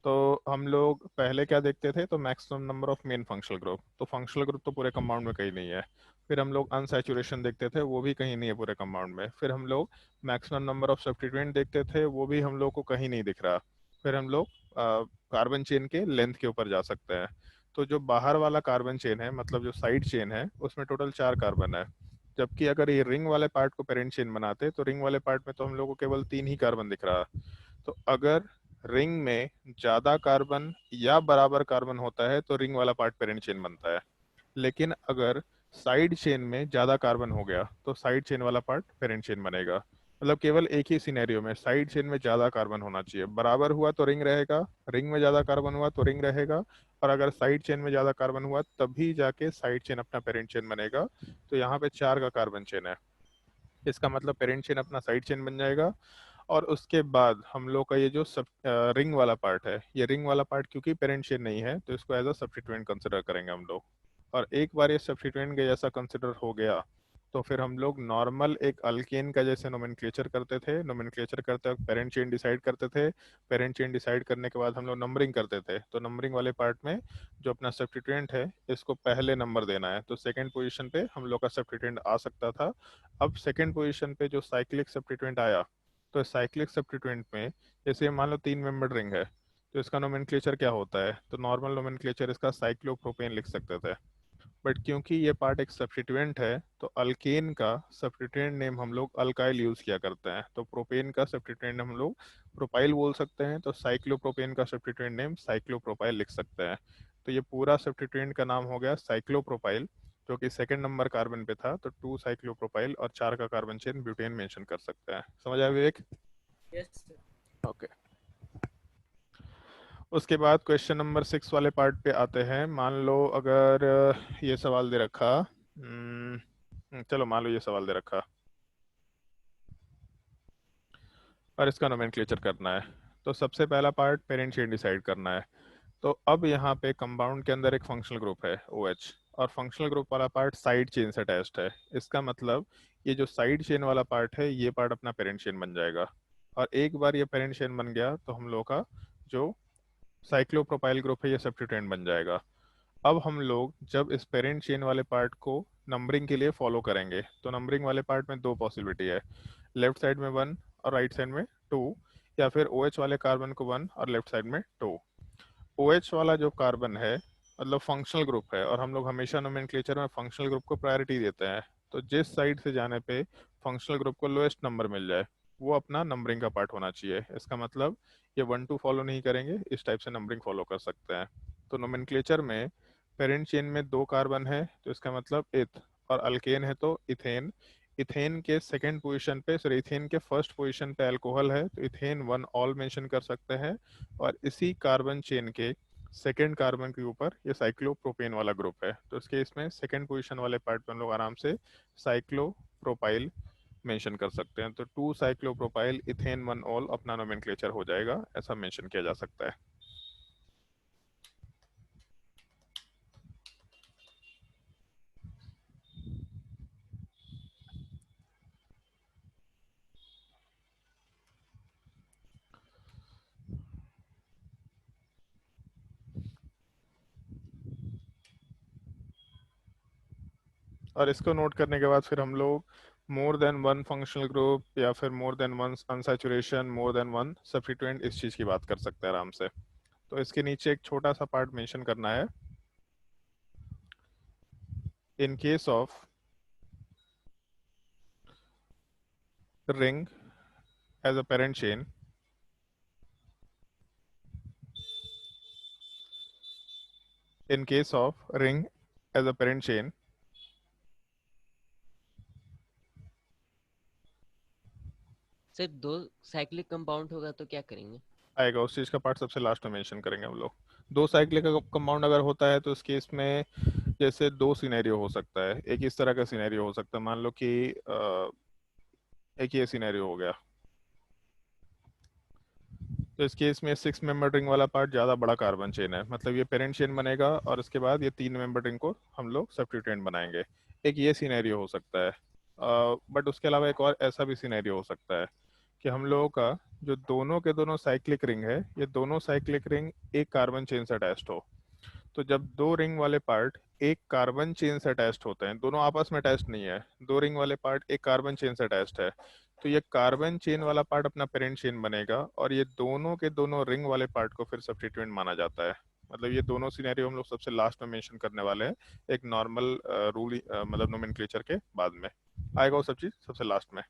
तो हम लोग पहले क्या देखते थे, तो maximum number of main functional group, तो फंक्शनल ग्रुप तो पूरे कंपाउंड में कहीं नहीं है। फिर हम लोग अनसैचुरेशन देखते थे, वो भी कहीं नहीं है पूरे कंपाउंड में। फिर हम लोग मैक्सिमम नंबर ऑफ सब्स्टिट्यूएंट देखते थे, वो भी हम लोग को कहीं नहीं दिख रहा। फिर हम लोग कार्बन चेन के लेंथ के ऊपर जा सकते हैं। तो जो बाहर वाला कार्बन चेन है, मतलब जो साइड चेन है, उसमें टोटल 4 कार्बन है। जबकि अगर ये रिंग वाले पार्ट को पेरेंट चेन बनाते तो रिंग वाले पार्ट में तो हम लोग को केवल 3 ही कार्बन दिख रहा। तो अगर रिंग में ज्यादा कार्बन या बराबर कार्बन होता है तो रिंग वाला पार्ट पेरेंट चेन बनता है। लेकिन अगर साइड चेन में ज्यादा कार्बन हो गया तो साइड चेन वाला पार्ट पेरेंट चेन बनेगा। मतलब केवल एक ही सिनेरियो में साइड चेन में ज्यादा कार्बन होना चाहिए, बराबर हुआ तो रिंग रहेगा, रिंग में ज्यादा कार्बन हुआ तो रिंग रहेगा, और अगर साइड चेन में ज्यादा कार्बन हुआ तभी जाके साइड चेन अपना पेरेंट चेन बनेगा। तो यहाँ पे 4 का कार्बन चेन है, इसका मतलब पेरेंट चेन अपना साइड चेन बन जाएगा। और उसके बाद हम लोग का ये जो सब रिंग वाला पार्ट है, ये रिंग वाला पार्ट क्योंकि पेरेंट चेन नहीं है तो इसको एज अ सब्स्टिट्यूएंट कंसिडर करेंगे हम लोग। और एक बार ये सब्स्टिट्यूएंट के जैसा कंसिडर हो गया तो फिर हम लोग नॉर्मल एक अल्केन का जैसे नोमेनक्लेचर करते थे, नोमेनक्लेचर करते वक्त पेरेंट चेन डिसाइड करते थे। पेरेंट चेन डिसाइड करने के बाद हम लोग नंबरिंग करते थे, तो नंबरिंग वाले पार्ट में जो अपना सब्स्टिट्यूएंट है इसको पहले नंबर देना है, तो सेकंड पोजीशन पे हम लोग का सब्स्टिट्यूएंट आ सकता था। अब सेकंड पोजीशन पे जो साइक्लिक सब्स्टिट्यूएंट आया, तो साइक्लिक सब्स्टिट्यूएंट में जैसे मान लो 3 मेंबर रिंग है, तो इसका नोमेनक्लेचर क्या होता है, तो नॉर्मल नोमेनक्लेचर इसका साइक्लोप्रोपेन लिख सकते थे। बट क्योंकि ये पार्ट एक सब्स्टिट्यूएंट है तो अल्केन का सब्स्टिट्यूएंट नेम हम लोग अल्काइल यूज किया करते हैं, तो प्रोपेन का सब्स्टिट्यूएंट हम लोग प्रोपाइल बोल सकते हैं, तो साइक्लोप्रोपेन का सब्स्टिट्यूएंट नेम साइक्लोप्रोपाइल लिख सकते हैं। तो ये पूरा सब्स्टिट्यूएंट का नाम हो गया साइक्लोप्रोपाइल, जो कि सेकंड नंबर कार्बन पे था, तो 2 साइक्लोप्रोपाइल और 4 का कार्बन चेन ब्यूटेन मेंशन कर सकते हैं। समझ आया विवेक? Yes okay. उसके बाद क्वेश्चन नंबर 6 वाले पार्ट पे आते हैं। मान लो अगर ये सवाल दे रखा, चलो मान लो ये सवाल दे रखा और इसका नोमेनक्लेचर करना है। तो सबसे पहला पार्ट पेरेंट चेन डिसाइड करना है। तो अब यहाँ पे कंपाउंड के अंदर एक फंक्शनल ग्रुप है OH, और फंक्शनल ग्रुप वाला पार्ट साइड चेन से अटैच्ड है। इसका मतलब ये जो साइड चेन वाला पार्ट है ये पार्ट अपना पेरेंट चेन बन जाएगा। और एक बार ये पेरेंट चेन बन गया तो हम लोग का जो साइक्लोप्रोपाइल ग्रुप है ये सब्स्टिट्यूएंट बन जाएगा। अब हम लोग जब इस पेरेंट चेन वाले पार्ट को नंबरिंग के लिए फॉलो करेंगे, तो नंबरिंग वाले पार्ट में 2 पॉसिबिलिटी है, लेफ्ट साइड में 1 और राइट साइड में 2। या फिर OH वाले कार्बन को 1 और लेफ्ट साइड में 2। OH वाला जो कार्बन है मतलब फंक्शनल ग्रुप है, और हम लोग हमेशा नोमेनक्लेचर में फंक्शनल ग्रुप को प्रायोरिटी देते हैं। तो जिस साइड से जाने पे फंक्शनल ग्रुप को लोएस्ट नंबर मिल जाए वो अपना नंबरिंग का पार्ट होना चाहिए। इसका मतलब ये 1 2 फॉलो नहीं करेंगे, इस टाइप से नंबरिंग फॉलो कर सकते हैं। तो नोमेनक्लेचर में पेरेंट चेन में 2 कार्बन है तो इसका मतलब इथ, और अल्केन है तो इथेन। इथेन के सेकेंड पोजीशन पे, सॉरी इथेन के फर्स्ट पोजीशन पे अल्कोहल है तो इथेन 1 ऑल मेंशन कर सकते हैं। और इसी कार्बन चेन के सेकेंड कार्बन के ऊपर ये साइक्लोप्रोपेन वाला ग्रुप है, तो इसके इसमें सेकेंड पोजीशन वाले पार्ट पे हम लोग आराम से साइक्लोप्रोपाइल मेंशन कर सकते हैं। तो 2 साइक्लोप्रोपाइल इथेन 1 ऑल अपना नोमेनक्लेचर हो जाएगा, ऐसा मेंशन किया जा सकता है। और इसको नोट करने के बाद फिर हम लोग मोर देन 1 फंक्शनल ग्रुप या फिर more than 1 unsaturation, more than 1 substituent, इस चीज़ की बात कर सकते हैं आराम से। तो इसके नीचे एक छोटा सा पार्ट मेंशन करना है। इन case of ring as a parent chain, in case of ring as a parent chain, sir 2 cyclic compound होगा तो क्या करेंगे? आएगा उस चीज़ का पार्ट सबसे लास्ट में मेंशन करेंगे हम लोग। 2 साइक्लिक का कंपाउंड अगर होता है तो इस केस में जैसे 2 सिनेरियो हो सकता है। एक इस तरह का सिनेरियो हो सकता है, मान लो कि एक ये सिनेरियो हो गया, तो इस केस में 6 मेंबर रिंग वाला पार्ट ज़्यादा बड़ा कार्बन चेन है, मतलब ये पेरेंट चेन बनेगा और इसके बाद ये 3 मेंबर रिंग को हम लोग सब्स्टिट्यूएंट बनाएंगे। एक ये सिनेरियो हो सकता है। बट उसके अलावा एक और ऐसा भी सिनेरियो हो सकता है कि हम लोगों का जो दोनों के दोनों साइक्लिक रिंग है, ये दोनों साइक्लिक रिंग एक कार्बन चेन से अटैच्ड हो। तो जब 2 रिंग वाले पार्ट एक कार्बन चेन से अटैच्ड होते हैं, दोनों आपस में अटैच्ड नहीं है, 2 रिंग वाले पार्ट एक कार्बन चेन से अटैच्ड है, तो ये कार्बन चेन वाला पार्ट अपना पेरेंट चेन बनेगा और ये दोनों के दोनों रिंग वाले पार्ट को फिर सब्स्टिट्यूएंट माना जाता है। मतलब ये दोनों सिनेरियो हम लोग सबसे लास्ट में मेंशन करने वाले हैं, एक नॉर्मल रूल मतलब नोमेनक्लेचर के बाद में आएगा वो सब चीज़ सबसे लास्ट में।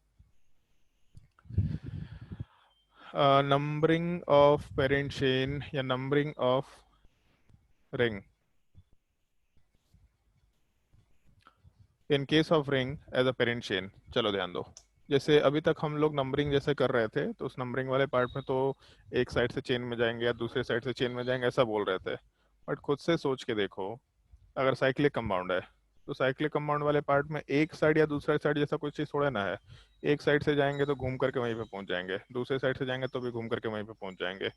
नंबरिंग ऑफ पेरेंट चेन या numbering of ring in case of ring as a parent chain. चलो ध्यान दो, जैसे अभी तक हम लोग नंबरिंग जैसे कर रहे थे तो उस नंबरिंग वाले पार्ट में तो एक साइड से चेन में जाएंगे या दूसरे साइड से चेन में जाएंगे ऐसा बोल रहे थे। बट खुद से सोच के देखो, अगर साइक्लिक कंपाउंड है तो साइक्लिक कंपाउंड वाले पार्ट में एक साइड या दूसरा साइड जैसा कुछ चीज़ थोड़ा ना है। एक साइड से जाएंगे तो घूम करके वहीं पे पहुंच जाएंगे, दूसरे साइड से जाएंगे तो भी घूम करके वहीं पे पहुंच जाएंगे।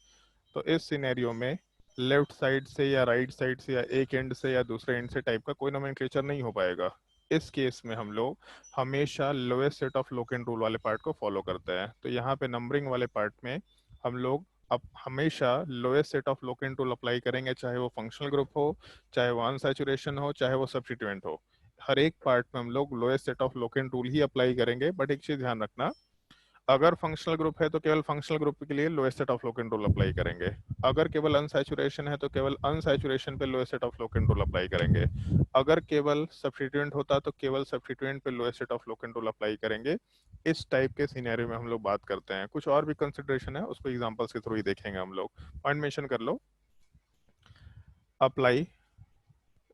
तो इस सिनेरियो में लेफ्ट साइड से या राइट साइड से या एक एंड से या दूसरे एंड से टाइप का कोई नोमेनक्लेचर नहीं हो पाएगा। इस केस में हम लोग हमेशा lowest set of locant rule वाले पार्ट को फॉलो करते हैं। तो यहाँ पे नंबरिंग वाले पार्ट में हम लोग अब हमेशा lowest set of locant rule apply करेंगे, चाहे वो फंक्शनल ग्रुप हो, चाहे वो अनसैचुरेशन हो, चाहे वो सब्स्टिट्यूएंट हो। हर एक पार्ट में हम लोग lowest set of locant rule he apply करेंगे। बट एक चीज ध्यान रखना, अगर फंक्शनल ग्रुप है तो केवल फंक्शनल ग्रुप के लिए lowest set of locant rule apply करेंगे। अगर केवल अनसैचुरेशन है तो केवल अनसैचुरेशन पे lowest set of locant rule apply करेंगे। अगर केवल सब्स्टिट्यूएंट होता तो केवल सब्स्टिट्यूएंट पे lowest set of locant rule apply करेंगे। इस टाइप के सिनेरियो में हम लोग बात करते हैं। कुछ और भी कंसिडरेशन है, उसको एग्जांपल्स के थ्रू ही देखेंगे हम लोग। पॉइंट मेंशन कर लो, apply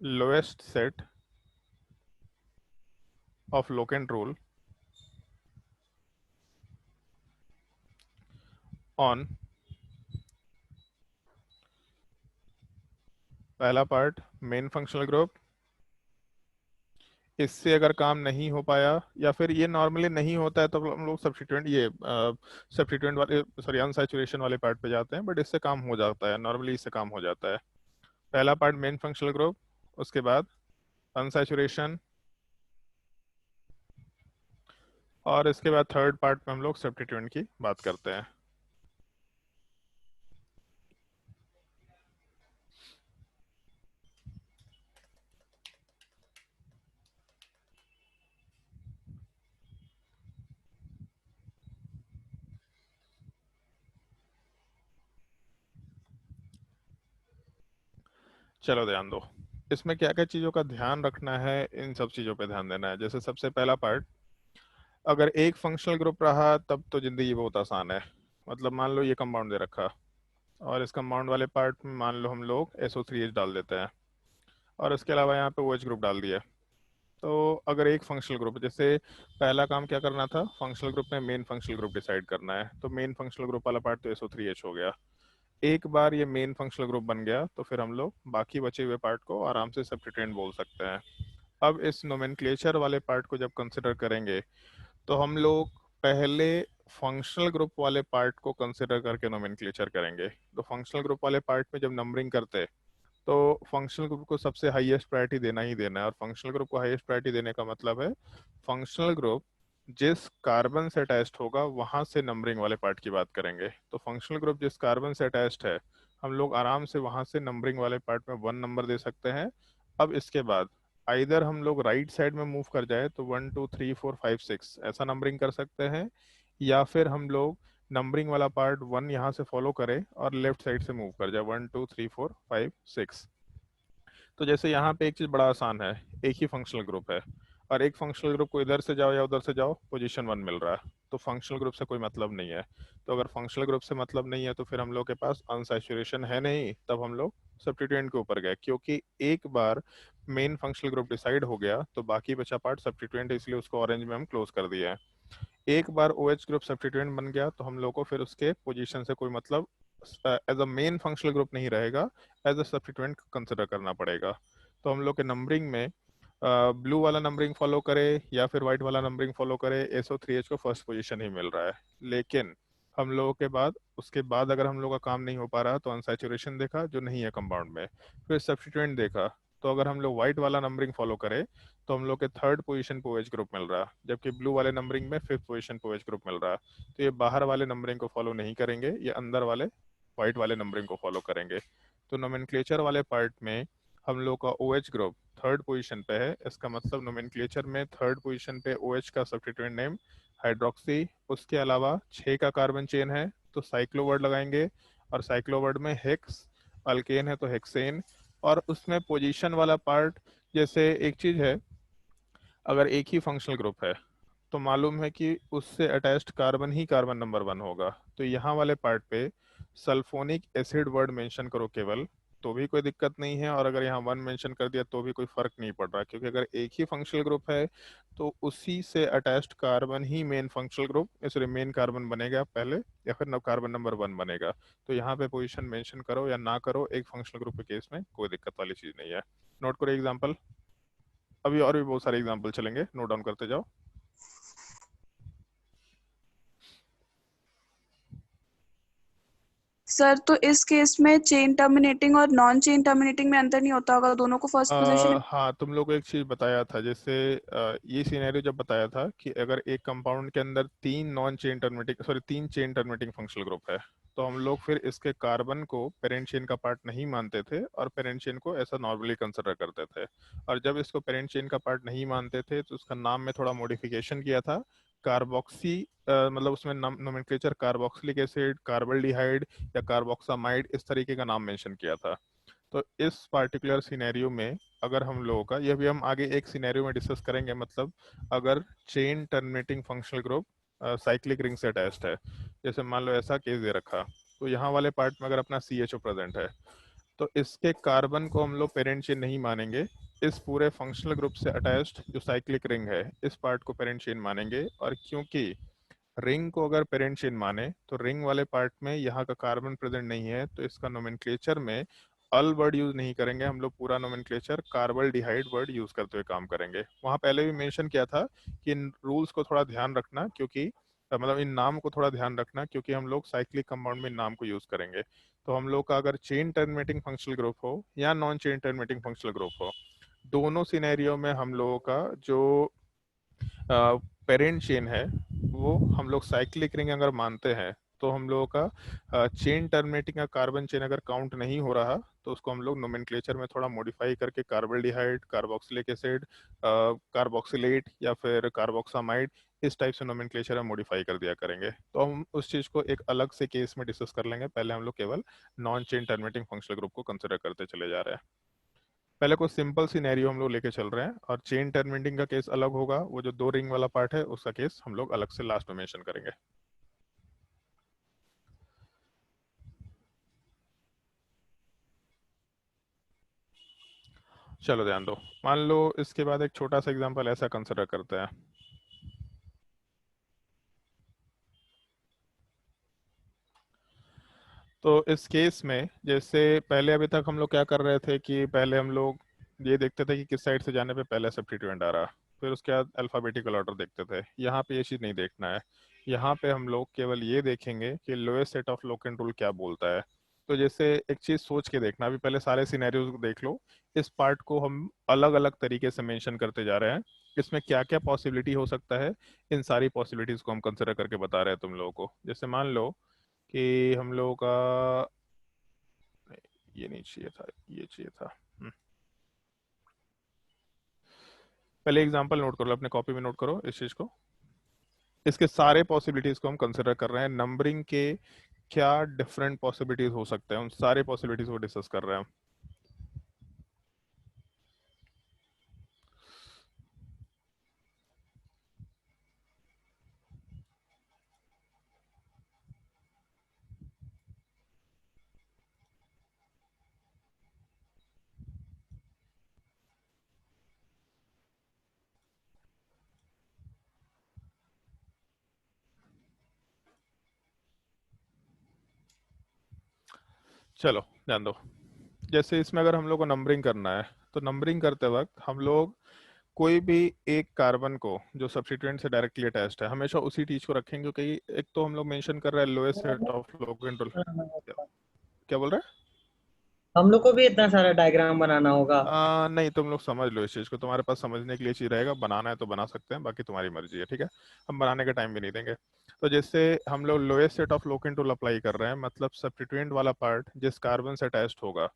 lowest set of locant rule on पहला पार्ट मेन फंक्शनल ग्रुप। इससे अगर काम नहीं हो पाया या फिर ये नॉर्मली नहीं होता है तो हम लोग सब्स्टिट्यूएंट ये सब्स्टिट्यूएंट वाले सॉरी अनसैचुरेशन वाले पार्ट पे जाते हैं। बट इससे काम हो जाता है, नॉर्मली इससे काम हो जाता है। पहला पार्ट मेन फंक्शनल ग्रुप, उसके बाद अनसैचुरेशन, और इसके बाद थर्ड पार्ट में हम लोग सब्स्टिट्यूएंट की बात करते हैं। चलो ध्यान दो, इसमें क्या क्या चीज़ों का ध्यान रखना है, इन सब चीज़ों पे ध्यान देना है। जैसे सबसे पहला पार्ट, अगर एक फंक्शनल ग्रुप रहा तब तो जिंदगी बहुत आसान है। मतलब मान लो ये कंपाउंड दे रखा, और इस कंपाउंड वाले पार्ट में मान लो हम लोग SO3H डाल देते हैं, और इसके अलावा यहाँ पे OH ग्रुप डाल दिया। तो अगर एक फंक्शनल ग्रुप, जैसे पहला काम क्या करना था, फंक्शनल ग्रुप में मेन फंक्शनल ग्रुप डिसाइड करना है, तो मेन फंक्शनल ग्रुप वाला पार्ट तो SO3H हो गया। एक बार ये मेन फंक्शनल ग्रुप बन गया तो फिर हम लोग बाकी बचे हुए पार्ट को आराम से सब्स्टिट्यूएंट बोल सकते हैं। अब इस नोमेनक्लेचर वाले पार्ट को जब कंसिडर करेंगे तो हम लोग पहले फंक्शनल ग्रुप वाले पार्ट को कंसिडर करके नोमेनक्लेचर करेंगे। तो फंक्शनल ग्रुप वाले पार्ट में जब नंबरिंग करते तो फंक्शनल ग्रुप को सबसे हाईएस्ट प्रायोरिटी देना ही देना है, और फंक्शनल ग्रुप को हाईएस्ट प्रायोरिटी देने का मतलब है फंक्शनल ग्रुप जिस कार्बन से अटैच्ड होगा वहां से नंबरिंग वाले पार्ट की बात करेंगे। तो फंक्शनल ग्रुप जिस कार्बन से अटैच्ड है हम लोग आराम से वहां से नंबरिंग वाले पार्ट में 1 नंबर दे सकते हैं। अब इसके बाद आइदर हम लोग राइट साइड में मूव कर जाए तो 1 2 3 4 5 6 ऐसा नंबरिंग कर सकते हैं, या फिर हम लोग नंबरिंग वाला पार्ट 1 यहाँ से फॉलो करें और लेफ्ट साइड से मूव कर जाए 1 2 3 4 5 6। तो जैसे यहाँ पे एक चीज़ बड़ा आसान है, एक ही फंक्शनल ग्रुप है और एक फंक्शनल ग्रुप को इधर से जाओ या उधर से जाओ पोजीशन 1 मिल रहा है, तो फंक्शनल ग्रुप से कोई मतलब नहीं है। तो अगर फंक्शनल ग्रुप से मतलब नहीं है तो फिर हम लोग के पास अनसैचुरेशन है नहीं, तब हम लोग सब्स्टिट्यूएंट के ऊपर गए, क्योंकि एक बार मेन फंक्शनल ग्रुप डिसाइड हो गया तो बाकी बचा पार्ट सब्स्टिट्यूएंट है, इसलिए उसको ऑरेंज में हम क्लोज कर दिए हैं। एक बार OH ग्रुप सब्स्टिट्यूएंट बन गया तो हम लोग को फिर उसके पोजीशन से कोई मतलब as a main functional group नहीं रहेगा, एज अ सब्स्टिट्यूएंट कंसिडर करना पड़ेगा। तो हम लोग के नंबरिंग में ब्लू वाला नंबरिंग फॉलो करे या फिर व्हाइट वाला नंबरिंग फॉलो करे, SO3H को फर्स्ट पोजीशन ही मिल रहा है। लेकिन हम लोगों के बाद उसके बाद अगर हम लोग का काम नहीं हो पा रहा तो अनसैचुरेशन देखा जो नहीं है कंपाउंड में, फिर सब्स्टिट्यूएंट देखा। तो अगर हम लोग व्हाइट वाला नंबरिंग फॉलो करें तो हम लोग के थर्ड पोजीशन पे OH ग्रुप मिल रहा है, जबकि ब्लू वाले नंबरिंग में फिफ्थ पोजीशन पे OH ग्रुप मिल रहा है। तो ये बाहर वाले नंबरिंग को फॉलो नहीं करेंगे, ये अंदर वाले व्हाइट वाले नंबरिंग को फॉलो करेंगे। तो नोमेनक्लेचर वाले पार्ट में हम लोग का OH ग्रुप थर्ड पोजीशन पे है, इसका मतलब नोमेनक्लेचर में थर्ड पोजीशन पे OH का सब्स्टिट्यूएंट नेम हाइड्रोक्सी। उसके अलावा 6 का कार्बन चेन है तो साइक्लो वर्ड लगाएंगे, और साइक्लो वर्ड में हेक्स, अल्केन है तो हेक्सेन। और उसमें पोजीशन वाला पार्ट, जैसे एक चीज है, अगर एक ही फंक्शनल ग्रुप है तो मालूम है कि उससे अटैच्ड कार्बन ही कार्बन नंबर 1 होगा, तो यहाँ वाले पार्ट पे सल्फोनिक एसिड वर्ड मेंशन करो केवल, तो भी कोई दिक्कत नहीं है। और अगर यहाँ 1 मेंशन कर दिया तो भी कोई फर्क नहीं पड़ रहा, क्योंकि अगर एक ही फंक्शनल ग्रुप है तो उसी से अटैच्ड कार्बन ही main functional group, sorry main carbon बनेगा पहले, या फिर कार्बन नंबर 1 बनेगा। तो यहाँ पे पोजिशन मेंशन करो या ना करो, एक फंक्शनल ग्रुप के केस में कोई दिक्कत वाली चीज नहीं है। नोट करो एग्जाम्पल, अभी और भी बहुत सारे एग्जाम्पल चलेंगे, नोट डाउन करते जाओ। सर तो इस केस में चेन टर्मिनेटिंग और नॉन चेन टर्मिनेटिंग में अंतर नहीं होता होगा, दोनों को फर्स्ट पोजीशन? हाँ, तुम लोग को एक चीज बताया था, जैसे ये सिनेरियो जब बताया था कि अगर एक कंपाउंड के अंदर 3 चेन टर्मिनेटिंग फंक्शनल ग्रुप है तो हम लोग फिर इसके कार्बन को पेरेंट चेन का पार्ट नहीं मानते थे और पेरेंट चेन को ऐसा नॉर्मली कंसिडर करते थे। और जब इसको पेरेंट चेन का पार्ट नहीं मानते थे तो उसका नाम में थोड़ा मॉडिफिकेशन किया था, कार्बोक्सी, मतलब उसमें नोमेनक्लेचर कार्बोक्सिलिक एसिड, कार्बल्डिहाइड या कार्बोक्सामाइड इस तरीके का नाम मेंशन किया था। तो इस पार्टिकुलर सिनेरियो में अगर हम लोगों का, यह भी हम आगे एक सिनेरियो में डिस्कस करेंगे, मतलब अगर chain terminating functional group cyclic ring से अटैच्ड है, जैसे मान लो ऐसा केस दे रखा, तो यहाँ वाले पार्ट में अगर अपना CHO प्रेजेंट है तो इसके कार्बन को हम लोग पेरेंट चेन नहीं मानेंगे, इस पूरे फंक्शनल ग्रुप से अटैच्ड जो साइक्लिक रिंग है इस पार्ट को पेरेंट चेन मानेंगे। और क्योंकि रिंग को अगर पेरेंट चेन माने तो रिंग वाले पार्ट में यहाँ का कार्बन प्रेजेंट नहीं है, तो इसका नोमेनक्लेचर में अल वर्ड यूज नहीं करेंगे, हम लोग पूरा नोमेनक्लेचर कार्बल्डिहाइड वर्ड यूज करते हुए काम करेंगे। वहाँ पहले भी मेंशन किया था कि इन रूल्स को थोड़ा ध्यान रखना, क्योंकि मतलब इन नाम को थोड़ा ध्यान रखना, क्योंकि हम लोग साइक्लिक कंपाउंड में इन नाम को यूज करेंगे। तो हम लोग का अगर चेन टर्मिनेटिंग फंक्शनल ग्रुप हो या non chain terminating functional group हो, दोनों सिनेरियो में हम लोगों का जो पेरेंट चेन है वो हम लोग साइक्लिक रिंग अगर मानते हैं तो हम लोगों का चेन टर्मिनेटिंग का कार्बन चेन अगर काउंट नहीं हो रहा तो उसको हम लोग नोमेनक्लेचर में थोड़ा मॉडिफाई करके कार्बल्डिहाइड, कार्बोक्सिलिक एसिड, कार्बोक्सिलेट या फिर कार्बोक्सामाइड इस टाइप से नोमेनक्लेचर में मॉडिफाई कर दिया करेंगे। तो हम उस चीज को एक अलग से केस में डिस्कस कर लेंगे, पहले हम लोग केवल non chain terminating functional group को कंसिडर करते चले जा रहे हैं। पहले कोई सिंपल सिनेरियो हम लोग लेके चल रहे हैं और चेन टर्मिनेटिंग का केस अलग होगा, वो जो 2 रिंग वाला पार्ट है उसका केस हम लोग अलग से लास्ट में मेंशन करेंगे। चलो ध्यान दो, मान लो इसके बाद एक छोटा सा एग्जांपल ऐसा कंसिडर करते हैं। तो इस केस में जैसे पहले अभी तक हम लोग क्या कर रहे थे कि पहले हम लोग ये देखते थे कि किस साइड से जाने पे पहले सब्स्टिट्यूएंट आ रहा, फिर उसके बाद अल्फाबेटिकल ऑर्डर देखते थे। यहाँ पे ये चीज़ नहीं देखना है, यहाँ पे हम लोग केवल ये देखेंगे कि lowest set of locant rule क्या बोलता है। तो जैसे एक चीज़ सोच के देखना, अभी पहले सारे सिनेरियोज को देख लो, इस पार्ट को हम अलग अलग तरीके से मेंशन करते जा रहे हैं, इसमें क्या क्या पॉसिबिलिटी हो सकता है, इन सारी पॉसिबिलिटीज को हम कंसिडर करके बता रहे हैं तुम लोगों को। जैसे मान लो कि हम लोगों का ये नहीं चाहिए था, ये चाहिए था। पहले एग्जांपल नोट कर लो, अपने कॉपी में नोट करो इस चीज को। इसके सारे पॉसिबिलिटीज को हम कंसिडर कर रहे हैं, नंबरिंग के क्या डिफरेंट पॉसिबिलिटीज हो सकते हैं उन सारे पॉसिबिलिटीज को डिस्कस कर रहे हैं। चलो ध्यान दो, जैसे इसमें अगर हम लोग को नंबरिंग करना है तो नंबरिंग करते वक्त हम लोग कोई भी एक कार्बन को जो सब्स्टिट्यूएंट से डायरेक्टली अटैच्ड है हमेशा उसी चीज को रखेंगे, क्योंकि एक तो हम लोग मेंशन कर रहे हैं lowest set of locant rule. क्या बोल रहे हैं? हम लोग को भी इतना सारा डायग्राम बनाना होगा। नहीं, तुम लोग समझ लो इस चीज को, तुम्हारे पास समझने के लिए चीज रहेगा, बनाना है तो बना सकते हैं, बाकी तुम्हारी मर्जी है, ठीक है। हम बनाने का टाइम भी नहीं देंगे। तो जैसे हम लोग lowest set of locant rule apply कर रहे हैं, मतलब सब्स्टिट्यूएंट वाला पार्ट जिस कार्बन से अटैच्ड होगा,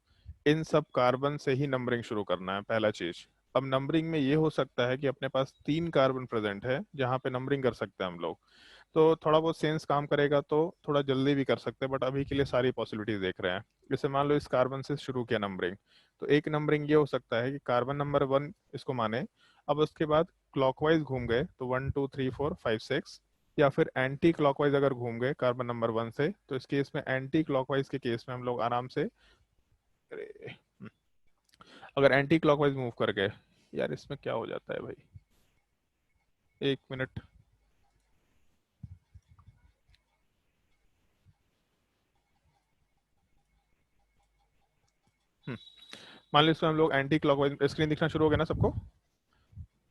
इन सब कार्बन से ही नंबरिंग शुरू करना है, पहला चीज। अब नंबरिंग में ये हो सकता है कि अपने पास 3 कार्बन प्रेजेंट है जहाँ पे नंबरिंग कर सकते हैं हम लोग, तो थोड़ा बहुत सेंस काम करेगा तो थोड़ा जल्दी भी कर सकते हैं, बट अभी के लिए सारी पॉसिबिलिटीज देख रहे हैं। जैसे मान लो इस कार्बन से शुरू किया नंबरिंग, तो एक नंबरिंग ये हो सकता है कि कार्बन नंबर 1 इसको माने, अब उसके बाद क्लॉकवाइज घूम गए तो 1 2 3 4 5 6, या फिर एंटी क्लॉकवाइज अगर घूम गए कार्बन नंबर 1 से, तो इस केस में एंटी क्लॉकवाइज के केस में हम लोग आराम से, अगर एंटी क्लॉकवाइज मूव कर गए, यार इसमें क्या हो जाता है भाई, एक मिनट, मान लो इसमें हम लोग एंटी क्लॉकवाइज, स्क्रीन दिखना शुरू हो गया ना सबको?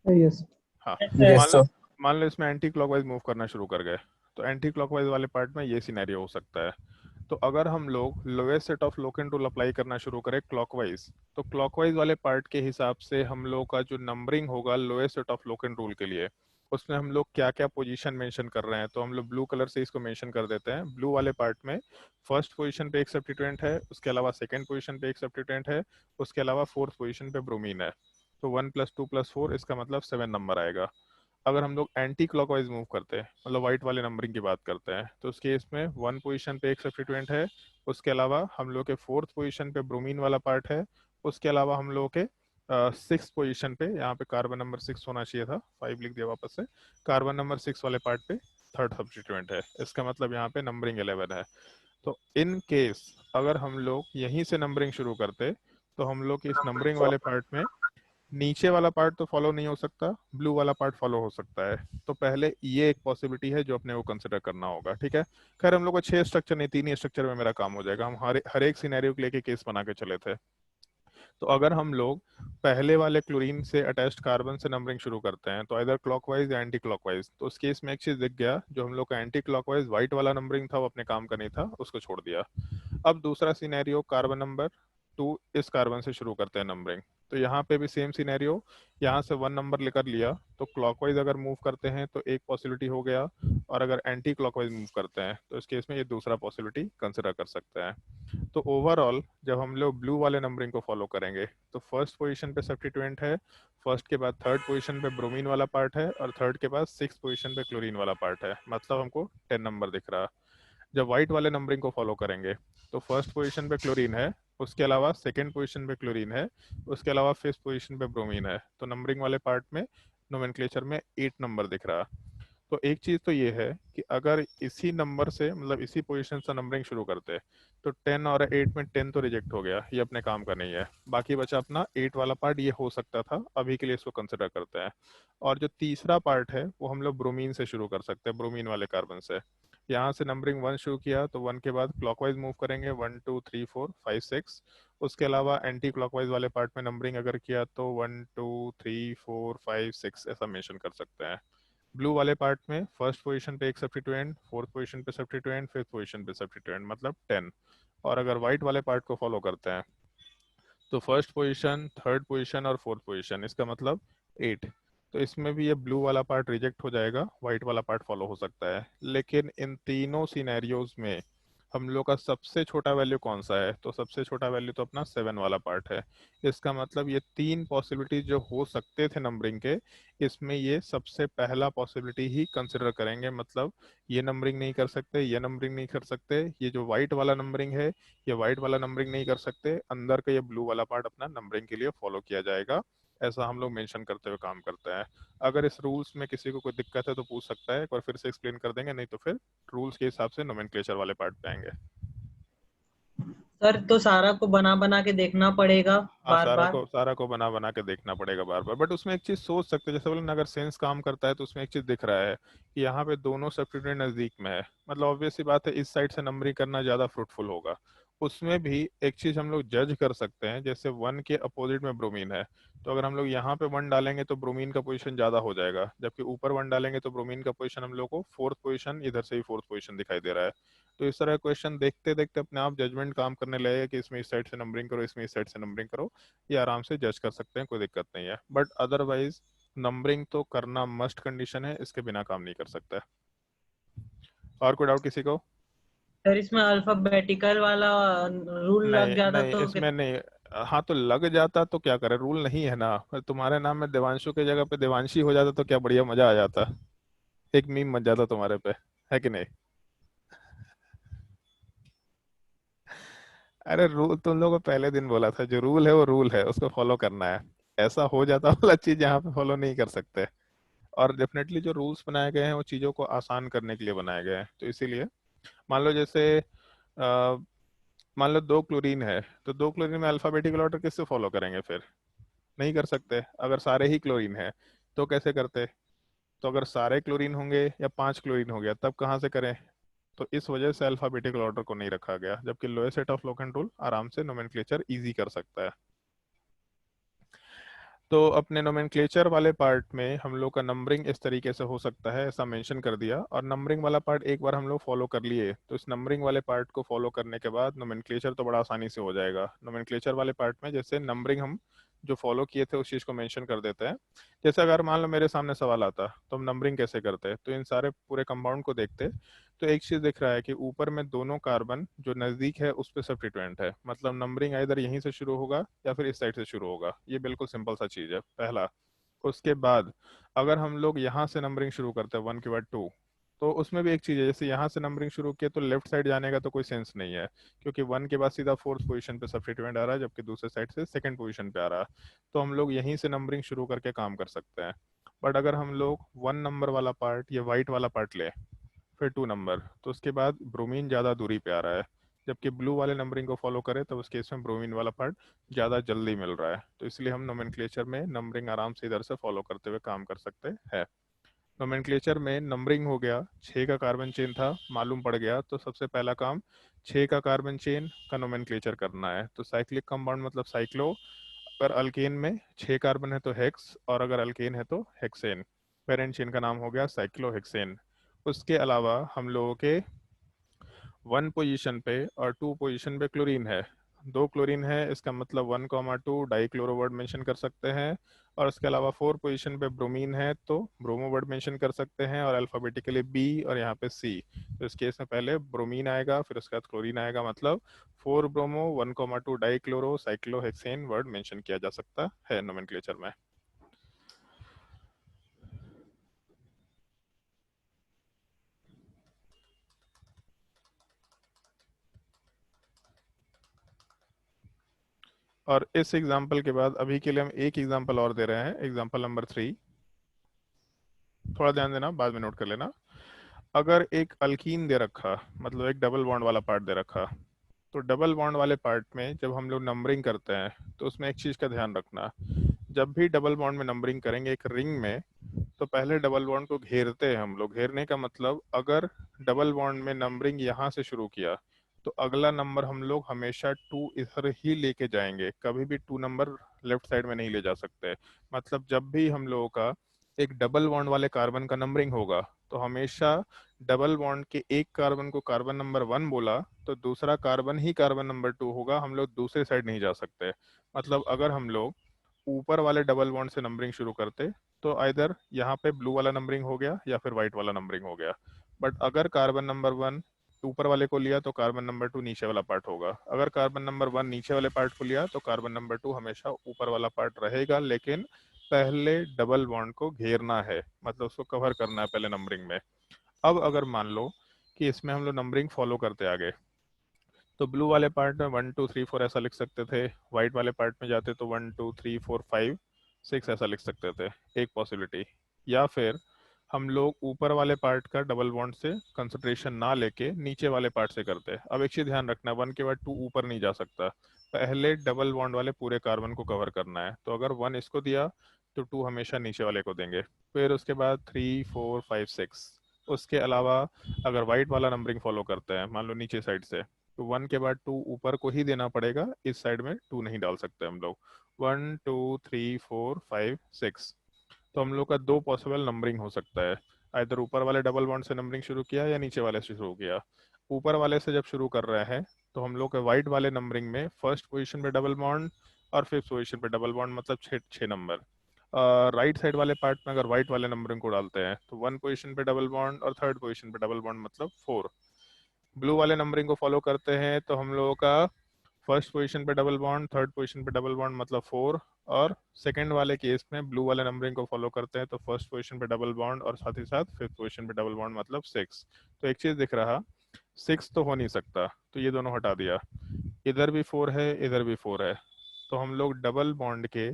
यस हाँ, Yes, sir. मान लो इसमें एंटी क्लॉकवाइज मूव करना शुरू कर गए, तो एंटी क्लॉकवाइज वाले पार्ट में ये सिनेरियो हो सकता है। तो अगर हम लोग lowest set of locant rule apply करना शुरू करें क्लॉकवाइज, तो क्लॉकवाइज वाले पार्ट के हिसाब से हम लोग का जो नंबरिंग होगा lowest set of locant rule के लिए, उसमें हम लोग क्या क्या पोजीशन मेंशन कर रहे हैं, तो हम लोग ब्लू कलर से इसको मेंशन कर देते हैं। ब्लू वाले पार्ट में फर्स्ट पोजीशन पे एक सब्स्टिट्यूएंट है, उसके अलावा सेकंड पोजीशन पे एक सब्स्टिट्यूएंट है, उसके अलावा फोर्थ पोजीशन पे ब्रोमीन है। तो 1 + 2 + 4 इसका मतलब 7 नंबर आएगा। अगर हम लोग एंटी क्लॉकवाइज मूव करते हैं, मतलब व्हाइट वाले नंबरिंग की बात करते हैं, तो उस केस में 1 पोजीशन पे एक सब्स्टिट्यूएंट है, उसके अलावा हम लोग के 4th पोजीशन पे ब्रोमीन वाला पार्ट है, उसके अलावा हम लोग के 6th पोजीशन पे, यहाँ पे कार्बन नंबर 6 होना चाहिए था, 5 लिख दिया वापस से, कार्बन नंबर 6 वाले पार्ट पे 3rd सब्स्टिट्यूएंट है। इसका मतलब यहाँ पे नंबरिंग 11 है। तो इन केस अगर हम लोग यहीं से नंबरिंग शुरू करते, तो हम लोग इस नंबरिंग वाले पार्ट में नीचे वाला पार्ट तो फॉलो नहीं हो सकता, ब्लू वाला पार्ट फॉलो हो सकता है। तो पहले ये एक पॉसिबिलिटी है जो अपने को कंसिडर करना होगा, ठीक है। खैर हम लोग को 6 स्ट्रक्चर नहीं, 3 ही स्ट्रक्चर में मेरा काम हो जाएगा, हम हर एक सिनेरियो के लेके केस बना के चले थे। तो अगर हम लोग पहले वाले क्लोरीन से अटैच्ड कार्बन से नंबरिंग शुरू करते हैं, तो इधर क्लॉकवाइज या एंटी क्लॉकवाइज, तो उस केस में एक चीज दिख गया, जो हम लोग का एंटी क्लॉकवाइज व्हाइट वाला नंबरिंग था वो अपने काम का नहीं था, उसको छोड़ दिया। अब दूसरा सिनेरियो कार्बन नंबर 2 इस कार्बन से शुरू करते हैं नंबरिंग, तो यहाँ पे भी सेम सिनेरियो, यहाँ से 1 नंबर लेकर लिया, तो क्लॉकवाइज अगर मूव करते हैं तो एक पॉसिबिलिटी हो गया, और अगर एंटी क्लॉकवाइज मूव करते हैं तो इस केस में ये दूसरा पॉसिबिलिटी कंसिडर कर सकते हैं। तो ओवरऑल जब हम लोग ब्लू वाले नंबरिंग को फॉलो करेंगे, तो फर्स्ट पोजीशन पे सब्स्टिट्यूएंट है, फर्स्ट के बाद 3rd पोजीशन पे ब्रोमीन वाला पार्ट है, और 3rd के बाद 6th पोजीशन पे क्लोरीन वाला पार्ट है, मतलब हमको 10 नंबर दिख रहा। जब वाइट वाले नंबरिंग को फॉलो करेंगे तो फर्स्ट पोजीशन पे क्लोरीन है, उसके अलावा सेकंड पोजीशन पे क्लोरीन है, उसके अलावा फिफ्थ पोजीशन पे ब्रोमीन है। तो नंबरिंग वाले पार्ट में नोमेनक्लेचर में 8 नंबर दिख रहा। तो एक चीज तो ये है कि अगर इसी नंबर से मतलब इसी पोजीशन से नंबरिंग शुरू करते तो 10 और 8 में 10 तो रिजेक्ट हो गया, ये अपने काम का नहीं है। बाकी बचा अपना 8 वाला पार्ट, ये हो सकता था, अभी के लिए इसको कंसिडर करते हैं। और जो तीसरा पार्ट है वो हम लोग ब्रोमीन से शुरू कर सकते हैं, ब्रोमीन वाले कार्बन से। यहाँ से नंबरिंग 1 शुरू किया तो 1 के बाद क्लॉकवाइज मूव करेंगे, 1 2 3 4 5 6। उसके अलावा एंटी क्लॉकवाइज वाले पार्ट में नंबरिंग अगर किया तो 1 2 3 4 5 6 ऐसा मेंशन कर सकते हैं। ब्लू वाले पार्ट में फर्स्ट पोजीशन पे एक सब्स्टिट्यूएंट, फोर्थ पोजीशन पे सब्स्टिट्यूएंट, फिफ्थ पोजीशन पे सब्स्टिट्यूएंट, मतलब 10। और अगर व्हाइट वाले पार्ट को फॉलो करते हैं तो फर्स्ट पोजीशन, थर्ड पोजीशन और फोर्थ पोजीशन, इसका मतलब 8। तो इसमें भी ये ब्लू वाला पार्ट रिजेक्ट हो जाएगा, व्हाइट वाला पार्ट फॉलो हो सकता है। लेकिन इन तीनों सिनेरियोज में हम लोग का सबसे छोटा वैल्यू कौन सा है? तो सबसे छोटा वैल्यू तो अपना 7 वाला पार्ट है। इसका मतलब ये 3 पॉसिबिलिटी जो हो सकते थे नंबरिंग के, इसमें ये सबसे पहला पॉसिबिलिटी ही कंसिडर करेंगे। मतलब ये नंबरिंग नहीं कर सकते, ये नंबरिंग नहीं कर सकते, ये जो व्हाइट वाला नंबरिंग है ये व्हाइट वाला नंबरिंग नहीं कर सकते, अंदर का ये ब्लू वाला पार्ट अपना नंबरिंग के लिए फॉलो किया जाएगा। ऐसा हम लोग मेंशन करते हुए काम करते हैं। अगर इस रूल्स में किसी को कोई दिक्कत है तो पूछ सकता है, एक बार फिर से एक्सप्लेन कर देंगे, नहीं तो फिर रूल्स के हिसाब से नोमेनक्लेचर वाले पार्ट पे आएंगे। सर तो सारा को बना बना के देखना पड़ेगा हाँ, बार बार। सारा को बना बना के देखना पड़ेगा बार बार। बट उसमें एक चीज सोच सकते हैं, जैसे बोले ना, अगर सेंस काम करता है तो उसमें एक चीज दिख रहा है कि यहाँ पे दोनों सब्स्टिट्यूएंट नजदीक में है, मतलब ऑब्वियस सी बात है इस साइड से नंबरिंग करना ज्यादा फ्रूटफुल होगा। उसमें भी एक चीज हम लोग जज कर सकते हैं, जैसे 1 के अपोजिट में ब्रोमीन है, तो अगर हम लोग यहाँ पे 1 डालेंगे तो ब्रोमीन का पोजीशन ज्यादा हो जाएगा, जबकि ऊपर 1 डालेंगे तो ब्रोमीन का पोजीशन हम लोग को फोर्थ पोजीशन, इधर से ही फोर्थ पोजीशन दिखाई दे रहा है। तो इस तरह क्वेश्चन देखते देखते अपने आप जजमेंट काम करने लगेगा कि इसमें इस साइड से नंबरिंग करो, इसमें इस साइड से नंबरिंग करो। ये आराम से जज कर सकते हैं, कोई दिक्कत नहीं है। बट अदरवाइज नंबरिंग तो करना मस्ट कंडीशन है, इसके बिना काम नहीं कर सकता है। और कोई डाउट किसी को? सर इसमें अल्फाबेटिकल वाला रूल लग नहीं जाता नहीं, तो इसमें नहीं। हाँ तो लग जाता तो क्या करे, रूल नहीं है ना। तुम्हारे नाम में देवांशु के जगह पे देवांशी हो जाता तो क्या बढ़िया मजा आ जाता, एक मीम मच जाता तुम्हारे पे, है कि नहीं? अरे रूल तुम लोगों को पहले दिन बोला था, जो रूल है वो रूल है, उसको फॉलो करना है। ऐसा हो जाता वाला चीज यहाँ पे फॉलो नहीं कर सकते। और डेफिनेटली जो रूल्स बनाए गए हैं वो चीज़ों को आसान करने के लिए बनाए गए हैं, तो इसीलिए मान लो जैसे मान लो 2 क्लोरीन है, तो 2 क्लोरीन में अल्फाबेटिकल ऑर्डर किससे फॉलो करेंगे? फिर नहीं कर सकते। अगर सारे ही क्लोरीन है तो कैसे करते? तो अगर सारे क्लोरीन होंगे या 5 क्लोरीन हो गया तब कहाँ से करें? तो इस वजह से अल्फाबेटिकल ऑर्डर को नहीं रखा गया, जबकि lowest set of locant rule आराम से नोमेनक्लेचर इजी कर सकता है। तो अपने नोमेनक्लेचर वाले पार्ट में हम लोग का नंबरिंग इस तरीके से हो सकता है, ऐसा मेंशन कर दिया। और नंबरिंग वाला पार्ट एक बार हम लोग फॉलो कर लिए तो इस नंबरिंग वाले पार्ट को फॉलो करने के बाद नोमेनक्लेचर तो बड़ा आसानी से हो जाएगा। नोमेनक्लेचर वाले पार्ट में जैसे नंबरिंग हम जो फॉलो किए थे उस चीज़ को मेंशन कर देते हैं। जैसे अगर मान लो मेरे सामने सवाल आता तो हम नंबरिंग कैसे करते, तो इन सारे पूरे कंपाउंड को देखते तो एक चीज़ दिख रहा है कि ऊपर में दोनों कार्बन जो नज़दीक है उस पर सब्स्टिट्यूएंट है, मतलब नंबरिंग इधर यहीं से शुरू होगा या फिर इस साइड से शुरू होगा। ये बिल्कुल सिंपल सा चीज़ है पहला। उसके बाद अगर हम लोग यहाँ से नंबरिंग शुरू करते हैं 1 के बाद 2, तो उसमें भी एक चीज़ है, जैसे यहाँ से नंबरिंग शुरू किया तो लेफ्ट साइड जाने का तो कोई सेंस नहीं है, क्योंकि 1 के बाद सीधा फोर्थ पोजीशन पे सब्स्टिट्यूएंट आ रहा है, जबकि दूसरे साइड से सेकंड पोजीशन पे आ रहा है। तो हम लोग यहीं से नंबरिंग शुरू करके काम कर सकते हैं। बट अगर हम लोग 1 नंबर वाला पार्ट, ये वाइट वाला पार्ट ले, फिर 2 नंबर, तो उसके बाद ब्रोमीन ज़्यादा दूरी पे आ रहा है, जबकि ब्लू वाले नंबरिंग को फॉलो करें तो उस केस में ब्रोमीन वाला पार्ट ज़्यादा जल्दी मिल रहा है। तो इसलिए हम नोमेनक्लेचर में नंबरिंग आराम से इधर से फॉलो करते हुए काम कर सकते हैं। नोमेनक्लेचर में नंबरिंग हो गया, 6 का कार्बन चेन था मालूम पड़ गया, तो सबसे पहला काम 6 का कार्बन चेन का नोमेनक्लेचर करना है। तो साइक्लिक कंपाउंड मतलब साइक्लो, अगर अल्केन में 6 कार्बन है तो हेक्स, और अगर अल्केन है तो हेक्सेन। पेरेंट चेन का नाम हो गया साइक्लोहेक्सेन। उसके अलावा हम लोगों के 1 पोजीशन पे और 2 पोजीशन पे क्लोरीन है, 2 क्लोरीन है, इसका मतलब 1,2 डाइक्लोरो वर्ड मेंशन कर सकते हैं। और उसके अलावा 4 पोजीशन पे ब्रोमीन है तो ब्रोमो वर्ड मेंशन कर सकते हैं, और अल्फाबेटिकली बी और यहाँ पे सी। तो इस केस में पहले ब्रोमीन आएगा, फिर उसके बाद क्लोरीन आएगा, मतलब 4 bromo 1,2 dichloro cyclohexane word mention किया जा सकता है नोमेनक्लेचर में। और इस एग्जाम्पल के बाद अभी के लिए हम एक एग्जाम्पल और दे रहे हैं, एग्जाम्पल नंबर 3। थोड़ा ध्यान देना, बाद में नोट कर लेना। अगर एक अल्कीन दे रखा, मतलब एक डबल बॉन्ड वाला पार्ट दे रखा, तो डबल बॉन्ड वाले पार्ट में जब हम लोग नंबरिंग करते हैं तो उसमें एक चीज़ का ध्यान रखना, जब भी डबल बॉन्ड में नंबरिंग करेंगे एक रिंग में, तो पहले डबल बॉन्ड को घेरते हैं हम लोग। घेरने का मतलब अगर डबल बॉन्ड में नंबरिंग यहाँ से शुरू किया तो अगला नंबर हम लोग हमेशा 2 इधर ही लेके जाएंगे, कभी भी 2 नंबर लेफ्ट साइड में नहीं ले जा सकते। मतलब जब भी हम लोगों का एक डबल बॉन्ड वाले कार्बन का नंबरिंग होगा तो हमेशा डबल बॉन्ड के एक कार्बन को कार्बन नंबर 1 बोला तो दूसरा कार्बन ही कार्बन नंबर 2 होगा, हम लोग दूसरे साइड नहीं जा सकते। मतलब अगर हम लोग ऊपर वाले डबल बॉन्ड से नंबरिंग शुरू करते तो आइदर यहाँ पे ब्लू वाला नंबरिंग हो गया या फिर व्हाइट वाला नंबरिंग हो गया। बट अगर कार्बन नंबर 1 ऊपर वाले को लिया तो कार्बन नंबर 2 नीचे वाला पार्ट होगा। अगर कार्बन नंबर 1 नीचे वाले पार्ट को लिया तो कार्बन नंबर 2 हमेशा ऊपर वाला पार्ट रहेगा, लेकिन पहले डबल बॉन्ड को घेरना है, मतलब उसको कवर करना है पहले नंबरिंग में। अब अगर मान लो कि इसमें हम लोग नंबरिंग फॉलो करते आगे, तो ब्लू वाले पार्ट में 1 2 3 4 ऐसा लिख सकते थे, व्हाइट वाले पार्ट में जाते तो 1 2 3 4 5 6 ऐसा लिख सकते थे, एक पॉसिबिलिटी। या फिर हम लोग ऊपर वाले पार्ट का डबल बॉन्ड से कंसंट्रेशन ना लेके नीचे वाले पार्ट से करते। अब एक चीज ध्यान रखना है, 1 के बाद 2 ऊपर नहीं जा सकता, पहले डबल बॉन्ड वाले पूरे कार्बन को कवर करना है। तो अगर 1 इसको दिया तो 2 हमेशा नीचे वाले को देंगे, फिर उसके बाद 3 4 5 6। उसके अलावा अगर व्हाइट वाला नंबरिंग फॉलो करते हैं, मान लो नीचे साइड से, तो 1 के बाद 2 ऊपर को ही देना पड़ेगा, इस साइड में 2 नहीं डाल सकते हम लोग। 1 2 3 4 5 6, तो हम लोग का 2 पॉसिबल नंबरिंग हो सकता है, इधर ऊपर वाले डबल बॉन्ड से नंबरिंग शुरू किया या नीचे वाले से शुरू किया। ऊपर वाले से जब शुरू कर रहे हैं तो हम लोग के व्हाइट वाले नंबरिंग में फर्स्ट पोजीशन पे डबल बॉन्ड और फिफ्थ पोजीशन पे डबल बॉन्ड, मतलब 6 नंबर। राइट साइड वाले पार्ट में अगर व्हाइट वाले नंबरिंग को डालते हैं तो 1 पोजीशन पे डबल बॉन्ड और थर्ड पोजीशन पे डबल बॉन्ड, मतलब 4। ब्लू वाले नंबरिंग को फॉलो करते हैं तो हम लोगों का फर्स्ट पोजीशन पे डबल बॉन्ड, थर्ड पोजीशन पे डबल बॉन्ड, मतलब 4। और सेकंड वाले केस में ब्लू वाले नंबरिंग को फॉलो करते हैं तो फर्स्ट पोजीशन पे डबल बॉन्ड और साथ ही साथ फिफ्थ पोजीशन पे डबल बॉन्ड, मतलब 6। तो एक चीज दिख रहा, 6 तो हो नहीं सकता, तो ये दोनों हटा दिया। इधर भी 4 है, इधर भी 4 है, तो हम लोग डबल बॉन्ड के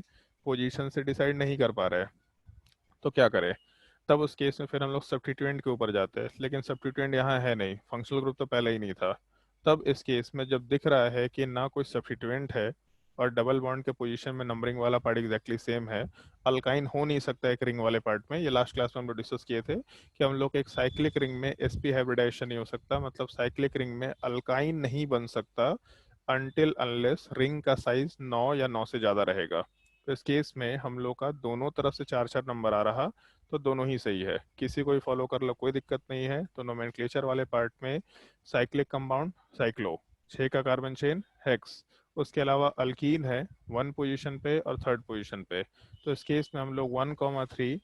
पोजीशन से डिसाइड नहीं कर पा रहे, तो क्या करें। तब उस केस में फिर हम लोग सब्स्टिट्यूएंट के ऊपर जाते हैं, लेकिन सब्स्टिट्यूएंट यहाँ है नहीं, फंक्शनल ग्रुप तो पहले ही नहीं था। तब इस केस में जब दिख रहा है कि ना कोई सब्स्टिट्यूएंट है और डबल बॉन्ड के पोजीशन में नंबरिंग वाला पार्ट एग्जैक्टली सेम है, अल्काइन हो नहीं सकता एक रिंग वाले पार्ट में। ये लास्ट क्लास में हम लोग डिस्कस किए थे कि हम लोग एक साइक्लिक रिंग में sp हाइब्रिडाइजेशन नहीं हो सकता, मतलब साइक्लिक रिंग में अल्काइन नहीं बन सकता अनटिल अनलेस रिंग का साइज 9 या 9 से ज्यादा रहेगा। तो इस केस में हम लोग का दोनों तरफ से 4 नंबर आ रहा, तो दोनों ही सही है, किसी को भी फॉलो कर लो, कोई दिक्कत नहीं है। तो नोमेनक्लेचर वाले पार्ट में साइक्लिक कंपाउंड साइक्लो, 6 का कार्बन चेन हेक्स, उसके अलावा अल्कीन है 1 पोजीशन पे और थर्ड पोजीशन पे। तो इस केस में हम लोग 1,3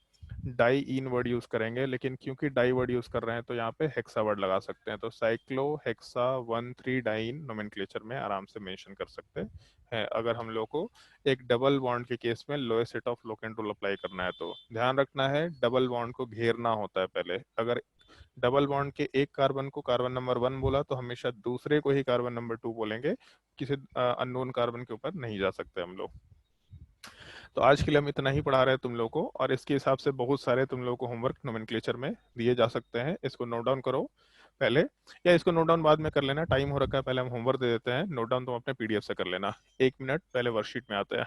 डाई इन वर्ड यूज करेंगे, लेकिन क्योंकि डाई वर्ड यूज कर रहे हैं तो यहाँ पे हेक्सा वर्ड लगा सकते हैं। तो साइक्लो हेक्सा 1,3 डाइन नोमेनक्लेचर में आराम से मेंशन कर सकते हैं अगर हम लोग को एक डबल बॉन्ड के केस में lowest set of locant rule apply करना है। तो ध्यान रखना है, डबल बॉन्ड को घेरना होता है पहले। अगर डबल बॉन्ड के एक कार्बन को कार्बन नंबर 1 बोला तो हमेशा दूसरे को ही कार्बन नंबर 2 बोलेंगे, किसी अननोन कार्बन के ऊपर नहीं जा सकते हम लोग। तो आज के लिए हम इतना ही पढ़ा रहे हैं तुम लोग को, और इसके हिसाब से बहुत सारे तुम लोग को होमवर्क नोमेनक्लेचर में दिए जा सकते हैं। इसको नोट डाउन करो पहले, या इसको नोट डाउन बाद में कर लेना, टाइम हो रखा है, पहले हम होमवर्क दे देते हैं। नोट डाउन तुम अपने पीडीएफ से कर लेना। 1 मिनट पहले वर्कशीट में आते हैं।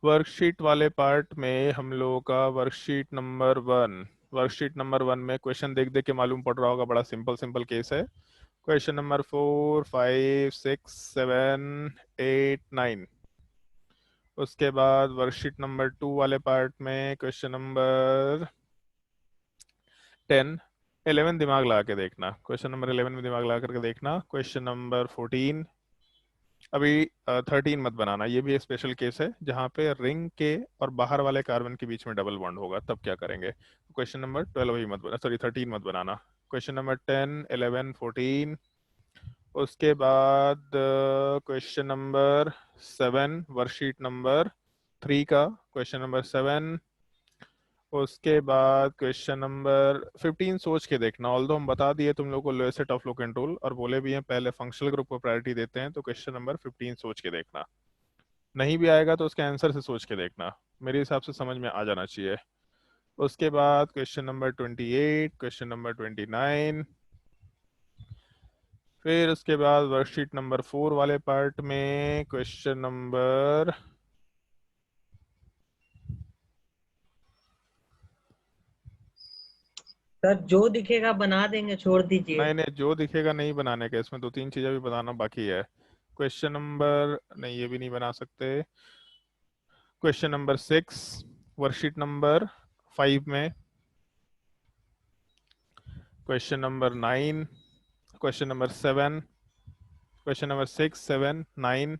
वर्कशीट वाले पार्ट में हम लोगों का वर्कशीट नंबर 1 में क्वेश्चन देख देख के मालूम पड़ रहा होगा, बड़ा सिंपल केस है। Question number 4 5 6 7 8 9। उसके बाद वर्कशीट नंबर 2 वाले पार्ट में क्वेश्चन नंबर 10 11 दिमाग लगा के देखना, क्वेश्चन नंबर 11 में दिमाग लगा करके देखना। क्वेश्चन नंबर 14, अभी 13 मत बनाना, ये भी एक स्पेशल केस है जहाँ पे रिंग के और बाहर वाले कार्बन के बीच में डबल बॉन्ड होगा, तब क्या करेंगे। क्वेश्चन नंबर 12 ही मत बना, सॉरी 13 मत बनाना। Question number 10 11 14। उसके बाद क्वेश्चन नंबर 7 वर्कशीट नंबर 3 का क्वेश्चन नंबर 7। उसके बाद क्वेश्चन नंबर 15 सोच के देखना। ऑल्दो हम बता दिए तुम लोग को lowest set of locant rule और बोले भी हैं पहले फंक्शनल ग्रुप को प्रायोरिटी देते हैं, तो क्वेश्चन नंबर 15 सोच के देखना। नहीं भी आएगा तो उसके आंसर से सोच के देखना, मेरे हिसाब से समझ में आ जाना चाहिए। उसके बाद क्वेश्चन नंबर 28, क्वेश्चन नंबर 29, फिर उसके बाद वर्कशीट नंबर 4 वाले पार्ट में क्वेश्चन नंबर सर जो दिखेगा बना देंगे, छोड़ दीजिए। नहीं नहीं, जो दिखेगा नहीं बनाने का, इसमें 2-3 चीजें भी बताना बाकी है। क्वेश्चन नंबर नहीं, ये भी नहीं बना सकते। क्वेश्चन नंबर 6 वर्कशीट नंबर 5 में, question number 9, question number 7, question number 6, 7, 9,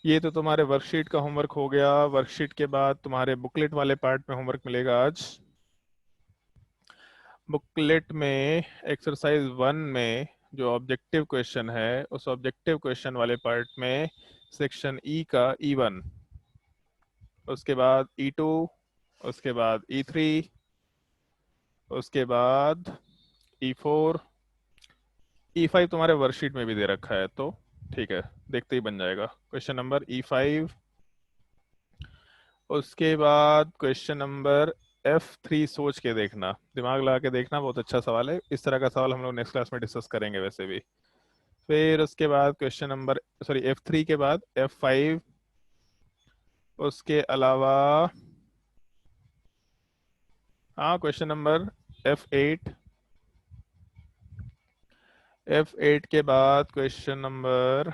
ये तो तुम्हारे वर्कशीट का होमवर्क हो गया। वर्कशीट के बाद तुम्हारे बुकलेट वाले पार्ट में होमवर्क मिलेगा आज। बुकलेट में एक्सरसाइज 1 में जो ऑब्जेक्टिव क्वेश्चन है, उस ऑब्जेक्टिव क्वेश्चन वाले पार्ट में सेक्शन ई का E1, उसके बाद E2, उसके बाद E3, उसके बाद E4, E5 तुम्हारे वर्कशीट में भी दे रखा है, तो ठीक है, देखते ही बन जाएगा। क्वेश्चन नंबर E5, उसके बाद क्वेश्चन नंबर F3 सोच के देखना, दिमाग लगा के देखना, बहुत अच्छा सवाल है। इस तरह का सवाल हम लोग नेक्स्ट क्लास में डिस्कस करेंगे वैसे भी। फिर उसके बाद क्वेश्चन नंबर F3 के बाद F5, उसके अलावा हाँ क्वेश्चन नंबर F8, F8 के बाद क्वेश्चन नंबर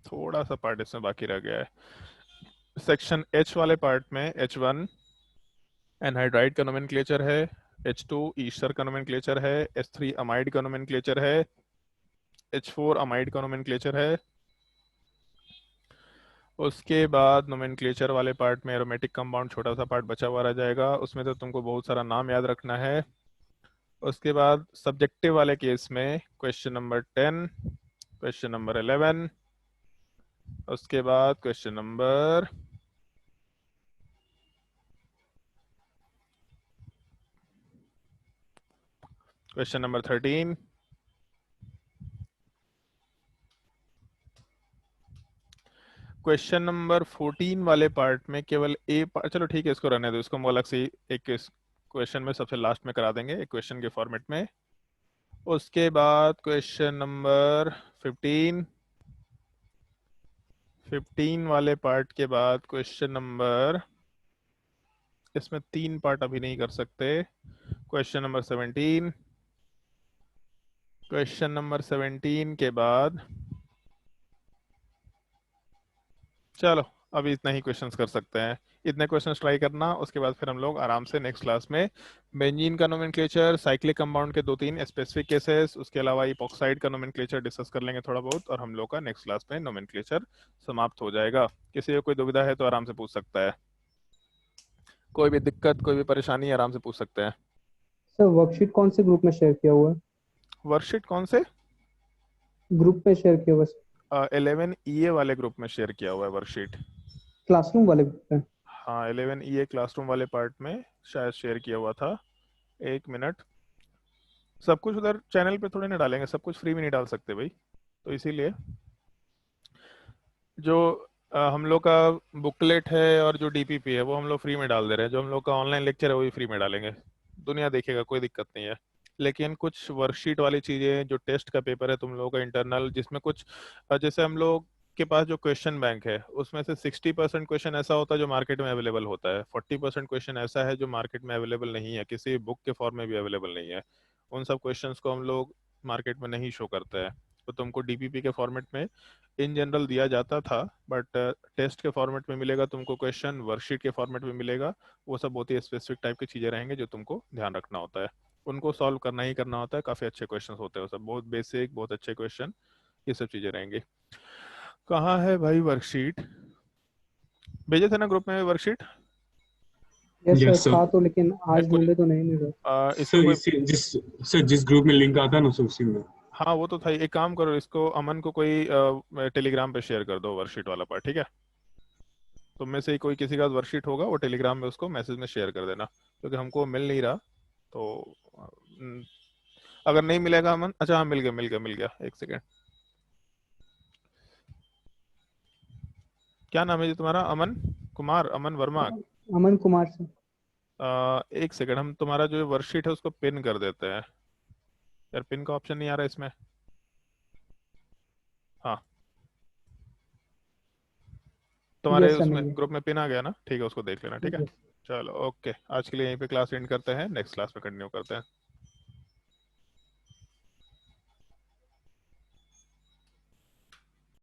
थोड़ा सा पार्ट इसमें बाकी रह गया है। सेक्शन H वाले पार्ट में H1 एनहाइड्राइड का नोमेनक्लेचर है, H2 ईस्टर का नोमेनक्लेचर है, H3 अमाइड का नोमेनक्लेचर है, H4 अमाइड का नोमेनक्लेचर है। उसके बाद नोमेनक्लेचर वाले पार्ट में एरोमेटिक कंपाउंड छोटा सा पार्ट बचा हुआ रह जाएगा, उसमें तो तुमको बहुत सारा नाम याद रखना है। उसके बाद सब्जेक्टिव वाले केस में क्वेश्चन नंबर 10, क्वेश्चन नंबर 11, उसके बाद question number question number 13, question number 14 वाले पार्ट में केवल चलो ठीक है, इसको रहने दो, इसको हम अलग से एक क्वेश्चन में सबसे लास्ट में करा देंगे, एक क्वेश्चन के फॉर्मेट में। उसके बाद क्वेश्चन नंबर 15 वाले पार्ट के बाद क्वेश्चन नंबर, इसमें 3 पार्ट अभी नहीं कर सकते। क्वेश्चन नंबर 17, क्वेश्चन नंबर 17 के बाद चलो अभी इतना ही क्वेश्चंस कर सकते हैं, इतने क्वेश्चंस ट्राई करना। उसके बाद फिर हम लोग आराम से नेक्स्ट क्लास में बेंजीन का नोमेनक्लेचर, साइक्लिक कंपाउंड के 2-3 स्पेसिफिक केसेस, उसके अलावा इपॉक्साइड का नोमेनक्लेचर डिस्कस कर लेंगे थोड़ा बहुत, और हम लोग का नेक्स्ट क्लास में नोमेनक्लेचर समाप्त हो जाएगा। किसी को कोई दुविधा है तो आराम से पूछ सकता है, कोई भी दिक्कत कोई भी परेशानी आराम से पूछ सकते हैं। सर वर्कशीट कौन से ग्रुप में शेयर किया हुआ है? वर्कशीट कौन से ग्रुप में शेयर किया हुआ है? 11 EA वाले ग्रुप में शेयर किया हुआ है वर्कशीट। क्लासरूम वाले ग्रुप में? हाँ 11 EA क्लासरूम वाले पार्ट में शायद शेयर किया हुआ था। एक मिनट, सब कुछ उधर चैनल पे थोड़ी ना डालेंगे, सब कुछ फ्री में नहीं डाल सकते भाई, तो इसीलिए जो हम लोग का बुकलेट है और जो DPP है वो हम लोग फ्री में डाल दे रहे हैं, जो हम लोग का ऑनलाइन लेक्चर है वो भी फ्री में डालेंगे, दुनिया देखेगा, कोई दिक्कत नहीं है। लेकिन कुछ वर्कशीट वाली चीज़ें, जो टेस्ट का पेपर है तुम लोगों का इंटरनल, जिसमें कुछ जैसे हम लोग के पास जो क्वेश्चन बैंक है उसमें से 60% क्वेश्चन ऐसा होता है जो मार्केट में अवेलेबल होता है, 40% क्वेश्चन ऐसा है जो मार्केट में अवेलेबल नहीं है, किसी बुक के फॉर्म में भी अवेलेबल नहीं है। उन सब क्वेश्चंस को हम लोग मार्केट में नहीं शो करते हैं, तो तुमको DPP के फॉर्मेट में इन जनरल दिया जाता था, बट टेस्ट के फॉर्मेट में मिलेगा तुमको क्वेश्चन, वर्कशीट के फॉर्मेट में मिलेगा। वो सब बहुत ही स्पेसिफिक टाइप की चीज़ें रहेंगे जो तुमको ध्यान रखना होता है, उनको सॉल्व करना ही करना होता है। काफ़ी अच्छे क्वेश्चन होते हैं वो सब, बहुत बेसिक, बहुत अच्छे क्वेश्चन, ये सब चीज़ें रहेंगी। कहाँ है भाई वर्कशीट? भेजे थे ना ग्रुप में worksheet? Yes Yes, sir sir. था तो, लेकिन आज कुछ ढूंढे तो नहीं मिला। इसमें कोई जिस ग्रुप में लिंक आता है ना सर, उसी में हाँ वो तो था ही। एक काम करो, इसको अमन को कोई टेलीग्राम पे शेयर कर दो वर्कशीट वाला पार्ट, ठीक है? तुम में से ही कोई किसी का वर्कशीट होगा, वो टेलीग्राम में उसको मैसेज में शेयर कर देना, क्योंकि हमको मिल नहीं रहा। तो अगर नहीं मिलेगा अमन, अच्छा हाँ मिल गया मिल गया मिल गया, एक सेकेंड। क्या नाम है जी तुम्हारा? अमन कुमार, अमन वर्मा? अमन कुमार से। एक सेकेंड, हम तुम्हारा जो वर्कशीट है उसको पिन कर देते हैं। यार पिन का ऑप्शन नहीं आ रहा इसमें। हाँ तुम्हारे यस सर, उसमें मिल ग्रुप में पिन आ गया ना? ठीक है, उसको देख लेना, ठीक है? गया। चलो ओके, आज के लिए यहीं पे क्लास एंड करते हैं, नेक्स्ट क्लास में कंटिन्यू करते हैं।